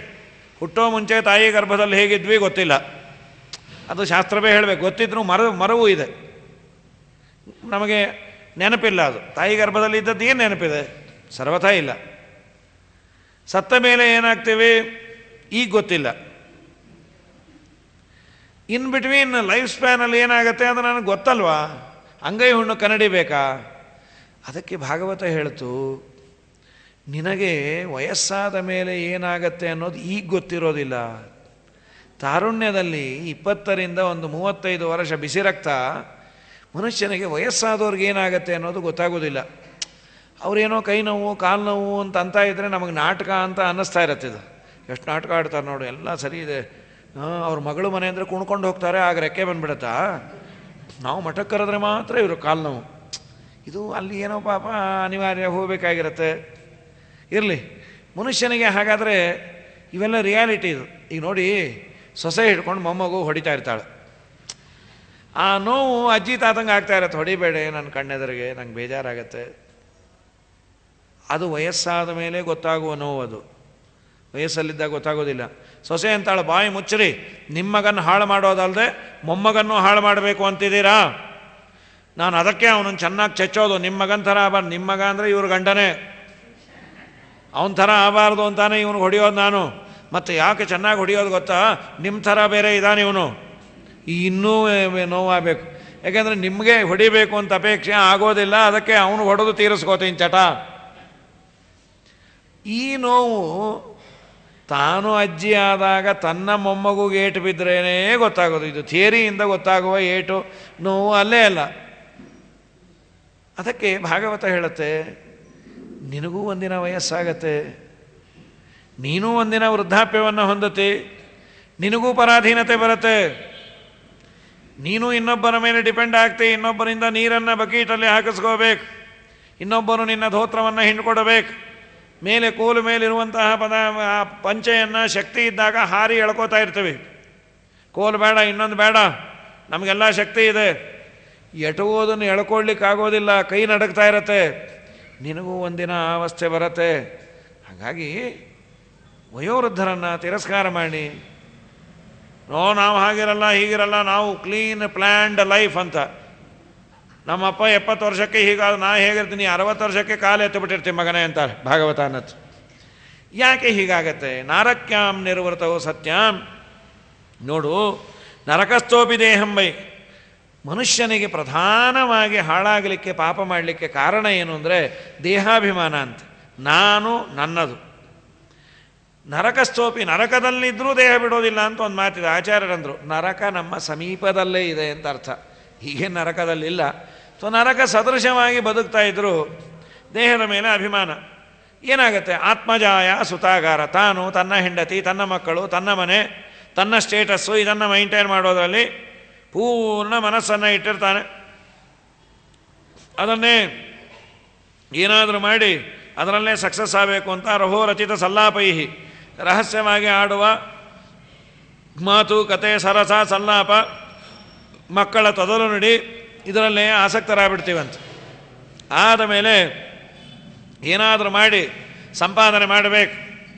ಹುಟ್ಟೋ ಮುಂಚೆ ತಾಯಿ ಗರ್ಭದಲ್ಲಿ ಹೇಗಿದ್ವಿ ಗೊತ್ತಿಲ್ಲ, ಅದು ಶಾಸ್ತ್ರವೇ ಹೇಳಬೇಕು. ಗೊತ್ತಿದ್ರೂ ಮರವೂ ಇದೆ, ನಮಗೆ ನೆನಪಿಲ್ಲ. ಅದು ತಾಯಿ ಗರ್ಭದಲ್ಲಿ ಇದ್ದದ್ದು ಏನು ನೆನಪಿದೆ? ಸರ್ವಥಾ ಇಲ್ಲ. ಸತ್ತ ಮೇಲೆ ಏನಾಗ್ತೀವಿ ಈಗ ಗೊತ್ತಿಲ್ಲ. ಇನ್ ಬಿಟ್ವೀನ್ ಲೈಫ್ ಸ್ಪ್ಯಾನಲ್ಲಿ ಏನಾಗುತ್ತೆ ಅದು ನನಗೆ ಗೊತ್ತಲ್ವಾ? ಅಂಗೈ ಹುಣ್ಣು ಕನ್ನಡಿ ಬೇಕಾ? ಅದಕ್ಕೆ ಭಾಗವತ ಹೇಳ್ತು, ನಿನಗೆ ವಯಸ್ಸಾದ ಮೇಲೆ ಏನಾಗತ್ತೆ ಅನ್ನೋದು ಈಗ ಗೊತ್ತಿರೋದಿಲ್ಲ. ತಾರುಣ್ಯದಲ್ಲಿ 20ರಿಂದ 35 ವರ್ಷ ಬಿಸಿ ರಕ್ತ ಮನುಷ್ಯನಿಗೆ ವಯಸ್ಸಾದವ್ರಿಗೆ ಏನಾಗತ್ತೆ ಅನ್ನೋದು ಗೊತ್ತಾಗೋದಿಲ್ಲ. ಅವರೇನೋ ಕೈ ನೋವು ಕಾಲು ನೋವು ಅಂತ ಇದ್ದರೆ ನಮಗೆ ನಾಟಕ ಅಂತ ಅನ್ನಿಸ್ತಾ ಇರತ್ತೆ. ಇದು ಎಷ್ಟು ನಾಟಕ ಆಡ್ತಾರೆ ನೋಡು, ಎಲ್ಲ ಸರಿ ಇದೆ. ಅವ್ರ ಮಗಳು ಮನೆ ಅಂದರೆ ಕುಣ್ಕೊಂಡು ಹೋಗ್ತಾರೆ, ಆಗ ರೆಕ್ಕೆ ಬಂದುಬಿಡತ್ತಾ? ನಾವು ಮಠಕ್ಕೆ ಕರೆದ್ರೆ ಮಾತ್ರ ಇವರು ಕಾಲು ನೋವು. ಇದು ಅಲ್ಲಿ ಏನೋ ಪಾಪ ಅನಿವಾರ್ಯ ಹೋಗಬೇಕಾಗಿರತ್ತೆ. ಇರಲಿ, ಮನುಷ್ಯನಿಗೆ ಹಾಗಾದರೆ ಇವೆಲ್ಲ ರಿಯಾಲಿಟಿ. ಇದು ಈಗ ನೋಡಿ, ಸೊಸೆ ಹಿಡ್ಕೊಂಡು ಮೊಮ್ಮಗು ಹೊಡಿತಾ ಇರ್ತಾಳೆ. ಆ ನೋವು ಅಜ್ಜಿ ತಾತಂಗೆ ಆಗ್ತಾ ಇರತ್ತೆ, ಹೊಡಿಬೇಡ ನನ್ನ ಕಣ್ಣೆದರಿಗೆ, ನಂಗೆ ಬೇಜಾರಾಗತ್ತೆ. ಅದು ವಯಸ್ಸಾದ ಮೇಲೆ ಗೊತ್ತಾಗುವ ನೋವು. ಅದು ವಯಸ್ಸಲ್ಲಿದ್ದಾಗ ಗೊತ್ತಾಗೋದಿಲ್ಲ. ಸೊಸೆ ಅಂತಾಳೆ, ಬಾಯಿ ಮುಚ್ಚರಿ, ನಿಮ್ಮ ಮಗನ್ನು ಹಾಳು ಮಾಡೋದಲ್ಲದೆ ಮೊಮ್ಮಗನ್ನು ಹಾಳು ಮಾಡಬೇಕು ಅಂತಿದ್ದೀರಾ? ನಾನು ಅದಕ್ಕೆ ಅವನನ್ನು ಚೆನ್ನಾಗಿ ಚೆಚ್ಚೋದು. ನಿಮ್ಮ ಮಗನ ಥರ ಆಗಬಾರ್ದು. ನಿಮ್ಮ ಮಗ ಅಂದರೆ ಇವ್ರ ಗಂಡನೇ, ಅವನ ಥರ ಆಗಬಾರ್ದು ಅಂತಾನೆ ಇವನು ಹೊಡೆಯೋದು ನಾನು. ಮತ್ತು ಯಾಕೆ ಚೆನ್ನಾಗಿ ಹೊಡೆಯೋದು ಗೊತ್ತಾ? ನಿಮ್ಮ ಥರ ಬೇರೆ ಇದ್ದಾನೆ ಇವನು. ಇನ್ನೂ ನೋವಾಗಬೇಕು, ಯಾಕೆಂದರೆ ನಿಮಗೆ ಹೊಡಿಬೇಕು ಅಂತ ಅಪೇಕ್ಷೆ ಆಗೋದಿಲ್ಲ, ಅದಕ್ಕೆ ಅವನು ಹೊಡೆದು ತೀರಿಸ್ಕೋತೀನಿ ಚಟ. ಈ ನೋವು ತಾನು ಅಜ್ಜಿ ಆದಾಗ ತನ್ನ ಮೊಮ್ಮಗುಗೆ ಏಟು ಬಿದ್ದರೇನೇ ಗೊತ್ತಾಗೋದು. ಇದು ಥಿಯರಿಯಿಂದ ಗೊತ್ತಾಗುವ ಏಟು ನೋವು ಅಲ್ಲೇ ಅಲ್ಲ. ಅದಕ್ಕೆ ಭಾಗವತ ಹೇಳುತ್ತೆ, ನಿನಗೂ ಒಂದಿನ ವಯಸ್ಸಾಗತ್ತೆ, ನೀನೂ ಒಂದಿನ ವೃದ್ಧಾಪ್ಯವನ್ನು ಹೊಂದತಿ, ನಿನಗೂ ಪರಾಧೀನತೆ ಬರುತ್ತೆ, ನೀನು ಇನ್ನೊಬ್ಬರ ಮೇಲೆ ಡಿಪೆಂಡ್ ಆಗ್ತಿ. ಇನ್ನೊಬ್ಬರಿಂದ ನೀರನ್ನು ಬಕೀಟಲ್ಲಿ ಹಾಕಿಸ್ಕೋಬೇಕು, ಇನ್ನೊಬ್ಬರು ನಿನ್ನ ಧೋತ್ರವನ್ನು ಹಿಂಡ್ಕೊಡಬೇಕು. ಮೇಲೆ ಕೋಲು ಮೇಲಿರುವಂತಹ ಪಂಚೆಯನ್ನು ಶಕ್ತಿ ಇದ್ದಾಗ ಹಾರಿ ಎಳ್ಕೋತಾ ಇರ್ತೀವಿ. ಕೋಲು ಬೇಡ, ಇನ್ನೊಂದು ಬೇಡ, ನಮಗೆಲ್ಲ ಶಕ್ತಿ ಇದೆ. ಎಟುವುದನ್ನು ಎಳ್ಕೊಳ್ಳಿಕ್ಕಾಗೋದಿಲ್ಲ, ಕೈ ನಡಗ್ತಾ ಇರತ್ತೆ. ನಿನಗೂ ಒಂದಿನ ಆ ಅವಸ್ಥೆ ಬರುತ್ತೆ. ಹಾಗಾಗಿ ವಯೋವೃದ್ಧರನ್ನು ತಿರಸ್ಕಾರ ಮಾಡಿ, ನಾವು ಹಾಗಿರಲ್ಲ ಹೀಗಿರಲ್ಲ, ನಾವು ಕ್ಲೀನ್ ಪ್ಲ್ಯಾಂಡ್ ಲೈಫ್ ಅಂತ. ನಮ್ಮಪ್ಪ 70 ವರ್ಷಕ್ಕೆ ಹೀಗಾದ, ನಾ ಹೇಗಿರ್ತೀನಿ 60 ವರ್ಷಕ್ಕೆ ಕಾಲು ಎತ್ತಿಬಿಟ್ಟಿರ್ತೀನಿ ಮಗನೇ ಅಂತಾರೆ ಭಾಗವತ ಅನ್ನತ್ತು. ಯಾಕೆ ಹೀಗಾಗತ್ತೆ? ನಾರಕ್ಯಾಂ ನಿರ್ವೃತವು ಸತ್ಯಾಂ. ನೋಡು, ನರಕಸ್ಥೋಪಿ ದೇಹಂಬೈ, ಮನುಷ್ಯನಿಗೆ ಪ್ರಧಾನವಾಗಿ ಹಾಳಾಗಲಿಕ್ಕೆ, ಪಾಪ ಮಾಡಲಿಕ್ಕೆ ಕಾರಣ ಏನು ಅಂದರೆ ದೇಹಾಭಿಮಾನ ಅಂತ. ನಾನು ನನ್ನದು. ನರಕಸ್ಥೋಪಿ, ನರಕದಲ್ಲಿದ್ದರೂ ದೇಹ ಬಿಡೋದಿಲ್ಲ ಅಂತ ಒಂದು ಮಾತಿದೆ. ಆಚಾರ್ಯರಂದರು ನರಕ ನಮ್ಮ ಸಮೀಪದಲ್ಲೇ ಇದೆ ಅಂತ ಅರ್ಥ. ಹೀಗೆ ನರಕದಲ್ಲಿಲ್ಲ. ಸೊ ನರಕ ಸದೃಶವಾಗಿ ಬದುಕ್ತಾ ಇದ್ದರೂ ದೇಹದ ಮೇಲೆ ಅಭಿಮಾನ ಏನಾಗುತ್ತೆ? ಆತ್ಮಜಾಯ ಸುತಾಗಾರ, ತಾನು, ತನ್ನ ಹೆಂಡತಿ, ತನ್ನ ಮಕ್ಕಳು, ತನ್ನ ಮನೆ, ತನ್ನ ಸ್ಟೇಟಸ್ಸು, ಇದನ್ನು ಮೈಂಟೈನ್ ಮಾಡೋದರಲ್ಲಿ ಪೂರ್ಣ ಮನಸ್ಸನ್ನು ಇಟ್ಟಿರ್ತಾನೆ. ಅದನ್ನೇ ಏನಾದರೂ ಮಾಡಿ ಅದರಲ್ಲೇ ಸಕ್ಸಸ್ ಆಗಬೇಕು ಅಂತ ರಹೋರಚಿತ ಸಲ್ಲಾಪೈಹಿ, ರಹಸ್ಯವಾಗಿ ಆಡುವ ಮಾತು, ಕತೆ, ಸರಸ, ಸಲ್ಲಾಪ, ಮಕ್ಕಳ ತೊದಲು ನುಡಿ, ಇದರಲ್ಲೇ ಆಸಕ್ತರಾಗ್ಬಿಡ್ತೀವಂತ. ಆದ ಮೇಲೆ ಏನಾದರೂ ಮಾಡಿ ಸಂಪಾದನೆ ಮಾಡಬೇಕು.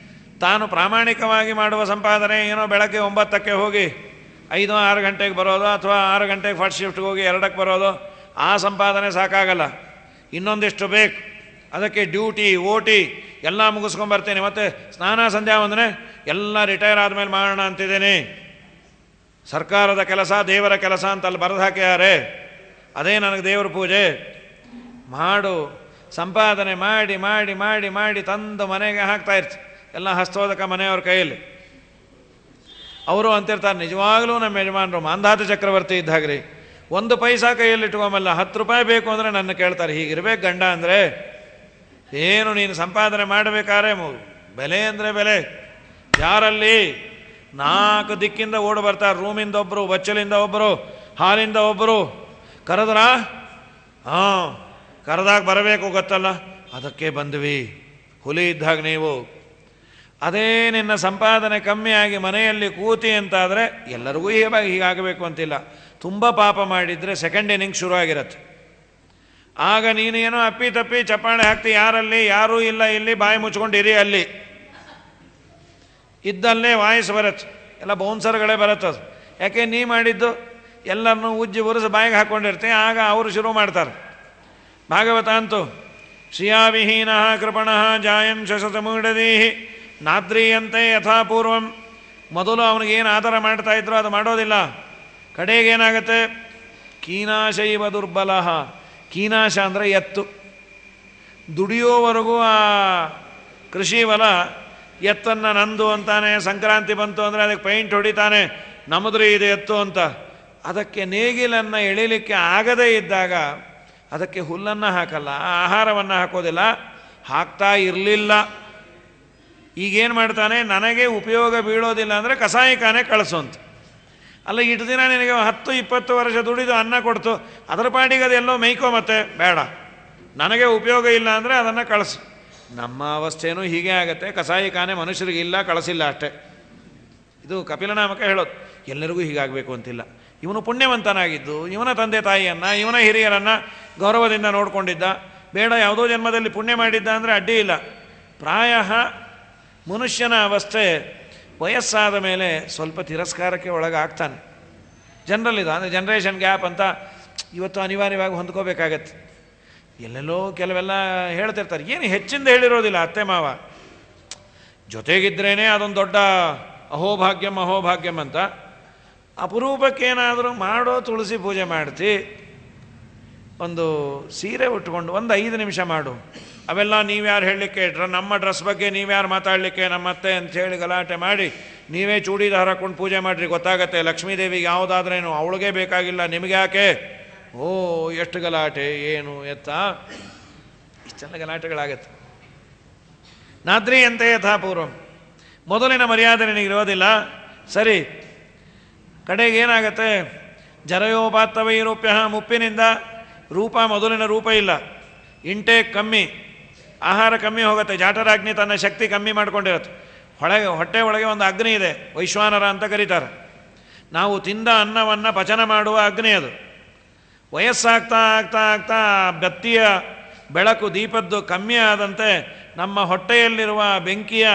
ತಾನು ಪ್ರಾಮಾಣಿಕವಾಗಿ ಮಾಡುವ ಸಂಪಾದನೆ ಏನೋ ಬೆಳಗ್ಗೆ 9ಕ್ಕೆ ಹೋಗಿ 5-6 ಗಂಟೆಗೆ ಬರೋದು, ಅಥವಾ 6 ಗಂಟೆಗೆ ಫಸ್ಟ್ ಶಿಫ್ಟ್ಗೆ ಹೋಗಿ 2ಕ್ಕೆ ಬರೋದು, ಆ ಸಂಪಾದನೆ ಸಾಕಾಗಲ್ಲ. ಇನ್ನೊಂದಿಷ್ಟು ಬೇಕು. ಅದಕ್ಕೆ ಡ್ಯೂಟಿ, ಓಟಿ ಎಲ್ಲ ಮುಗಿಸ್ಕೊಂಬರ್ತೇನೆ, ಮತ್ತು ಸ್ನಾನ ಸಂಧ್ಯಾ ವಂದನೆ ಎಲ್ಲ ರಿಟೈರ್ ಆದಮೇಲೆ ಮಾಡೋಣ ಅಂತಿದ್ದೇನೆ. ಸರ್ಕಾರದ ಕೆಲಸ ದೇವರ ಕೆಲಸ ಅಂತ ಅಲ್ಲಿ ಬರೆದು ಹಾಕ್ಯಾರೆ. ಅದೇ ನನಗೆ ದೇವರ ಪೂಜೆ ಮಾಡು. ಸಂಪಾದನೆ ಮಾಡಿ ಮಾಡಿ ಮಾಡಿ ಮಾಡಿ ತಂದು ಮನೆಗೆ ಹಾಕ್ತಾ ಇರ್ತಿ. ಎಲ್ಲ ಹಸ್ತೋದಕ ಮನೆಯವ್ರ ಕೈಯಲ್ಲಿ. ಅವರು ಅಂತಿರ್ತಾರೆ, ನಿಜವಾಗಲೂ ನಮ್ಮ ಯಜಮಾನರು ಮಾಂಧಾತ ಚಕ್ರವರ್ತಿ ಇದ್ದಾಗ್ರಿ, 1 ಪೈಸಾ ಕೈಯಲ್ಲಿ ಇಟ್ಕೊಂಬಲ್ಲ, 10 ರೂಪಾಯಿ ಬೇಕು ಅಂದರೆ ನನ್ನ ಕೇಳ್ತಾರೆ. ಹೀಗಿರ್ಬೇಕು ಗಂಡ ಅಂದರೆ. ಏನು ನೀನು ಸಂಪಾದನೆ ಮಾಡಬೇಕಾದ್ರೆ ಬೆಲೆ ಅಂದರೆ ಬೆಲೆ. ಯಾರಲ್ಲಿ 4 ದಿಕ್ಕಿಂದ ಓಡಿ ಬರ್ತಾರೆ. ರೂಮಿಂದ ಒಬ್ಬರು, ಬಚ್ಚಲಿಂದ ಒಬ್ಬರು, ಹಾಲಿಂದ ಒಬ್ಬರು. ಕರೆದ್ರ ಕರೆದಾಗ ಬರಬೇಕು ಗೊತ್ತಲ್ಲ, ಅದಕ್ಕೆ ಬಂದ್ವಿ. ಹುಲಿ ಇದ್ದಾಗ ನೀವು. ಅದೇ ನಿನ್ನ ಸಂಪಾದನೆ ಕಮ್ಮಿಯಾಗಿ ಮನೆಯಲ್ಲಿ ಕೂತಿ ಅಂತಾದರೆ, ಎಲ್ಲರಿಗೂ ಹೀಗಾಗಬೇಕು ಅಂತಿಲ್ಲ, ತುಂಬ ಪಾಪ ಮಾಡಿದರೆ ಸೆಕೆಂಡ್ ಇನ್ನಿಂಗ್ ಶುರು ಆಗಿರತ್ತೆ. ಆಗ ನೀನೇನೋ ಅಪ್ಪಿ ತಪ್ಪಿ ಚಪ್ಪಾಳೆ ಹಾಕ್ತಿ. ಯಾರಲ್ಲಿ? ಯಾರೂ ಇಲ್ಲ ಇಲ್ಲಿ, ಬಾಯಿ ಮುಚ್ಕೊಂಡಿರಿ. ಅಲ್ಲಿ ಇದ್ದಲ್ಲೇ ವಾಯ್ಸ್ ಬರುತ್ತೆ, ಎಲ್ಲ ಬೌನ್ಸರ್ಗಳೇ ಬರುತ್ತದು. ಯಾಕೆ? ನೀ ಮಾಡಿದ್ದು ಎಲ್ಲರನ್ನೂ ಉಜ್ಜಿ ಉರಿಸಿ ಬಾಯಿಗೆ ಹಾಕ್ಕೊಂಡಿರ್ತೀವಿ. ಆಗ ಅವರು ಶುರು ಮಾಡ್ತಾರೆ. ಭಾಗವತ ಅಂತೂ ಶ್ರಿಯಾವಿಹೀನ ಕೃಪಣ ಜಾಯಂ ಶಶತಮೂಢದೀಹಿ ನಾದ್ರೀಯಂತೆ ಯಥಾಪೂರ್ವಂ. ಮೊದಲು ಅವನಿಗೇನು ಆಧಾರ ಮಾಡ್ತಾಯಿದ್ರು ಅದು ಮಾಡೋದಿಲ್ಲ. ಕಡೆಗೇನಾಗುತ್ತೆ? ಕೀನಾಶೈವ ದುರ್ಬಲ. ಕೀನಾಶ ಅಂದರೆ ಎತ್ತು. ದುಡಿಯೋವರೆಗೂ ಆ ಕೃಷಿ ಹೊಲ ಎತ್ತನ್ನು ನಂದು ಅಂತಾನೆ. ಸಂಕ್ರಾಂತಿ ಬಂತು ಅಂದರೆ ಅದಕ್ಕೆ ಪೈಂಟ್ ಹೊಡಿತಾನೆ, ನಮ್ಮದ್ರಿ ಇದು ಎತ್ತು ಅಂತ. ಅದಕ್ಕೆ ನೇಗಿಲನ್ನು ಎಳಿಲಿಕ್ಕೆ ಆಗದೇ ಇದ್ದಾಗ ಅದಕ್ಕೆ ಹುಲ್ಲನ್ನು ಹಾಕಲ್ಲ, ಆಹಾರವನ್ನು ಹಾಕೋದಿಲ್ಲ, ಹಾಕ್ತಾ ಇರಲಿಲ್ಲ. ಈಗೇನು ಮಾಡ್ತಾನೆ? ನನಗೆ ಉಪಯೋಗ ಬೀಳೋದಿಲ್ಲ ಅಂದರೆ ಕಸಾಯಿಖಾನೆ ಕಳಿಸು ಅಂತ. ಅಲ್ಲ, ಇಷ್ಟು ದಿನ ನಿನಗೆ 10-20 ವರ್ಷ ದುಡಿದು ಅನ್ನ ಕೊಡ್ತು, ಅದರ ಪಾಡಿಗೆ ಅದೆಲ್ಲೋ ಮೇಯ್ಕೋ, ಮತ್ತೆ ಬೇಡ, ನನಗೆ ಉಪಯೋಗ ಇಲ್ಲ ಅಂದರೆ ಅದನ್ನು ಕಳಿಸು. ನಮ್ಮ ಅವಸ್ಥೆನೂ ಹೀಗೆ ಆಗುತ್ತೆ. ಕಸಾಯಿಖಾನೆ ಮನುಷ್ಯರಿಗಿಲ್ಲ, ಕಳಿಸಿಲ್ಲ ಅಷ್ಟೇ. ಇದು ಕಪಿಲನಾಮಕ ಹೇಳೋದು. ಎಲ್ಲರಿಗೂ ಹೀಗಾಗಬೇಕು ಅಂತಿಲ್ಲ. ಇವನು ಪುಣ್ಯವಂತನಾಗಿದ್ದು ಇವನ ತಂದೆ ತಾಯಿಯನ್ನು, ಇವನ ಹಿರಿಯರನ್ನು ಗೌರವದಿಂದ ನೋಡಿಕೊಂಡಿದ್ದ. ಬೇಡ, ಯಾವುದೋ ಜನ್ಮದಲ್ಲಿ ಪುಣ್ಯ ಮಾಡಿದ್ದ ಅಂದರೆ ಅಡ್ಡಿ ಇಲ್ಲ. ಪ್ರಾಯ ಮನುಷ್ಯನ ಅವಸ್ಥೆ ವಯಸ್ಸಾದ ಮೇಲೆ ಸ್ವಲ್ಪ ತಿರಸ್ಕಾರಕ್ಕೆ ಒಳಗಾಗ್ತಾನೆ. ಜನರಲ್ಲಿದೆ. ಅಂದರೆ ಜನ್ರೇಷನ್ ಗ್ಯಾಪ್ ಅಂತ ಇವತ್ತು ಅನಿವಾರ್ಯವಾಗಿ ಹೊಂದ್ಕೋಬೇಕಾಗತ್ತೆ. ಎಲ್ಲೆಲ್ಲೋ ಕೆಲವೆಲ್ಲ ಹೇಳ್ತಿರ್ತಾರೆ. ಏನು ಹೆಚ್ಚಿಂದ ಹೇಳಿರೋದಿಲ್ಲ ಅತ್ತೆ ಮಾವ, ಜೊತೆಗಿದ್ರೇ ಅದೊಂದು ದೊಡ್ಡ ಅಹೋಭಾಗ್ಯಂ ಅಹೋಭಾಗ್ಯಂ ಅಂತ. ಅಪರೂಪಕ್ಕೇನಾದರೂ ಮಾಡೋ ತುಳಸಿ ಪೂಜೆ ಮಾಡ್ತಿ, ಒಂದು ಸೀರೆ ಉಟ್ಕೊಂಡು ಒಂದು 5 ನಿಮಿಷ ಮಾಡು. ಅವೆಲ್ಲ ನೀವ್ಯಾರು ಹೇಳಲಿಕ್ಕೆ, ನಮ್ಮ ಡ್ರೆಸ್ ಬಗ್ಗೆ ನೀವ್ಯಾರು ಮಾತಾಡಲಿಕ್ಕೆ, ನಮ್ಮ ಅತ್ತೆ ಅಂಥೇಳಿ ಗಲಾಟೆ ಮಾಡಿ ನೀವೇ ಚೂಡಿದಾರ ಹಾಕ್ಕೊಂಡು ಪೂಜೆ ಮಾಡಿರಿ, ಗೊತ್ತಾಗತ್ತೆ. ಲಕ್ಷ್ಮೀದೇವಿಗೆ ಯಾವುದಾದ್ರೇನು, ಅವಳಿಗೆ ಬೇಕಾಗಿಲ್ಲ, ನಿಮಗೆ ಯಾಕೆ? ಓ ಎಷ್ಟು ಗಲಾಟೆ, ಏನು ಎತ್ತ, ಇಷ್ಟೆಲ್ಲ ಗಲಾಟೆಗಳಾಗತ್ತೆ. ನಾದ್ರಿಯಂತೆ ಯಥಾಪೂರ್ವಂ. ಮೊದಲಿನ ಮರ್ಯಾದೆ ನಿನಗಿರೋದಿಲ್ಲ. ಸರಿ, ಕಡೆಗೆ ಏನಾಗತ್ತೆ? ಜರಯೋಪಾತ್ತವೈರೂಪ್ಯ. ಮುಪ್ಪಿನಿಂದ ರೂಪ ಮೊದಲಿನ ರೂಪ ಇಲ್ಲ, ಇಂಟೇಕ್ ಕಮ್ಮಿ. ಆಹಾರ ಕಮ್ಮಿ ಹೋಗುತ್ತೆ. ಜಾಠರಾಗ್ನಿ ತನ್ನ ಶಕ್ತಿ ಕಮ್ಮಿ ಮಾಡ್ಕೊಂಡಿರುತ್ತೆ. ಹೊಟ್ಟೆ ಒಳಗೆ ಒಂದು ಅಗ್ನಿ ಇದೆ, ವೈಶ್ವಾನರ ಅಂತ ಕರೀತಾರೆ. ನಾವು ತಿಂದ ಅನ್ನವನ್ನು ಪಚನ ಮಾಡುವ ಅಗ್ನಿ ಅದು. ವಯಸ್ಸಾಗ್ತಾ ಆಗ್ತಾ ಆಗ್ತಾ ಬತ್ತಿಯ ಬೆಳಕು ದೀಪದ್ದು ಕಮ್ಮಿ ಆದಂತೆ ನಮ್ಮ ಹೊಟ್ಟೆಯಲ್ಲಿರುವ ಬೆಂಕಿಯ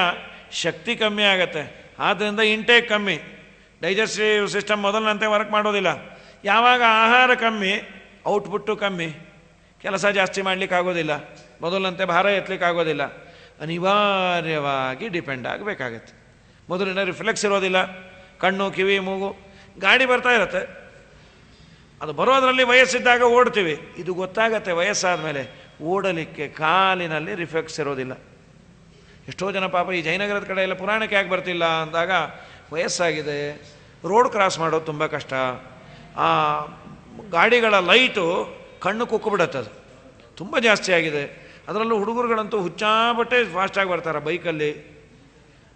ಶಕ್ತಿ ಕಮ್ಮಿ ಆಗುತ್ತೆ. ಆದ್ದರಿಂದ ಇಂಟೇಕ್ ಕಮ್ಮಿ, ಡೈಜೆಸ್ಟಿವ್ ಸಿಸ್ಟಮ್ ಮೊದಲಿನಂತೆ ವರ್ಕ್ ಮಾಡೋದಿಲ್ಲ. ಯಾವಾಗ ಆಹಾರ ಕಮ್ಮಿ, ಔಟ್ಪುಟ್ಟು ಕಮ್ಮಿ, ಕೆಲಸ ಜಾಸ್ತಿ ಮಾಡಲಿಕ್ಕಾಗೋದಿಲ್ಲ, ಮೊದಲಿನಂತೆ ಭಾರ ಎತ್ತಲಿಕ್ಕಾಗೋದಿಲ್ಲ. ಅನಿವಾರ್ಯವಾಗಿ ಡಿಪೆಂಡ್ ಆಗಬೇಕಾಗತ್ತೆ. ಮೊದಲಿನ ರಿಫ್ಲೆಕ್ಸ್ ಇರೋದಿಲ್ಲ, ಕಣ್ಣು ಕಿವಿ ಮೂಗು. ಗಾಡಿ ಬರ್ತಾ ಇರುತ್ತೆ, ಅದು ಬರೋದರಲ್ಲಿ ವಯಸ್ಸಿದ್ದಾಗ ಓಡ್ತೀವಿ, ಇದು ಗೊತ್ತಾಗತ್ತೆ ವಯಸ್ಸಾದ ಮೇಲೆ. ಓಡಲಿಕ್ಕೆ ಕಾಲಿನಲ್ಲಿ ರಿಫ್ಲೆಕ್ಸ್ ಇರೋದಿಲ್ಲ. ಎಷ್ಟೋ ಜನ ಪಾಪ ಈ ಜಯನಗರದ ಕಡೆ ಎಲ್ಲ ಪುರಾಣಕ್ಕೆ ಯಾಕೆ ಬರ್ತಿಲ್ಲ ಅಂದಾಗ ವಯಸ್ಸಾಗಿದೆ, ರೋಡ್ ಕ್ರಾಸ್ ಮಾಡೋದು ತುಂಬ ಕಷ್ಟ, ಆ ಗಾಡಿಗಳ ಲೈಟು ಕಣ್ಣು ಕುಕ್ಕಿಬಿಡತ್ತದು, ತುಂಬ ಜಾಸ್ತಿ ಆಗಿದೆ. ಅದರಲ್ಲೂ ಹುಡುಗರುಗಳಂತೂ ಹುಚ್ಚಾಬಟ್ಟೆ ಫಾಸ್ಟಾಗಿ ಬರ್ತಾರೆ ಬೈಕಲ್ಲಿ.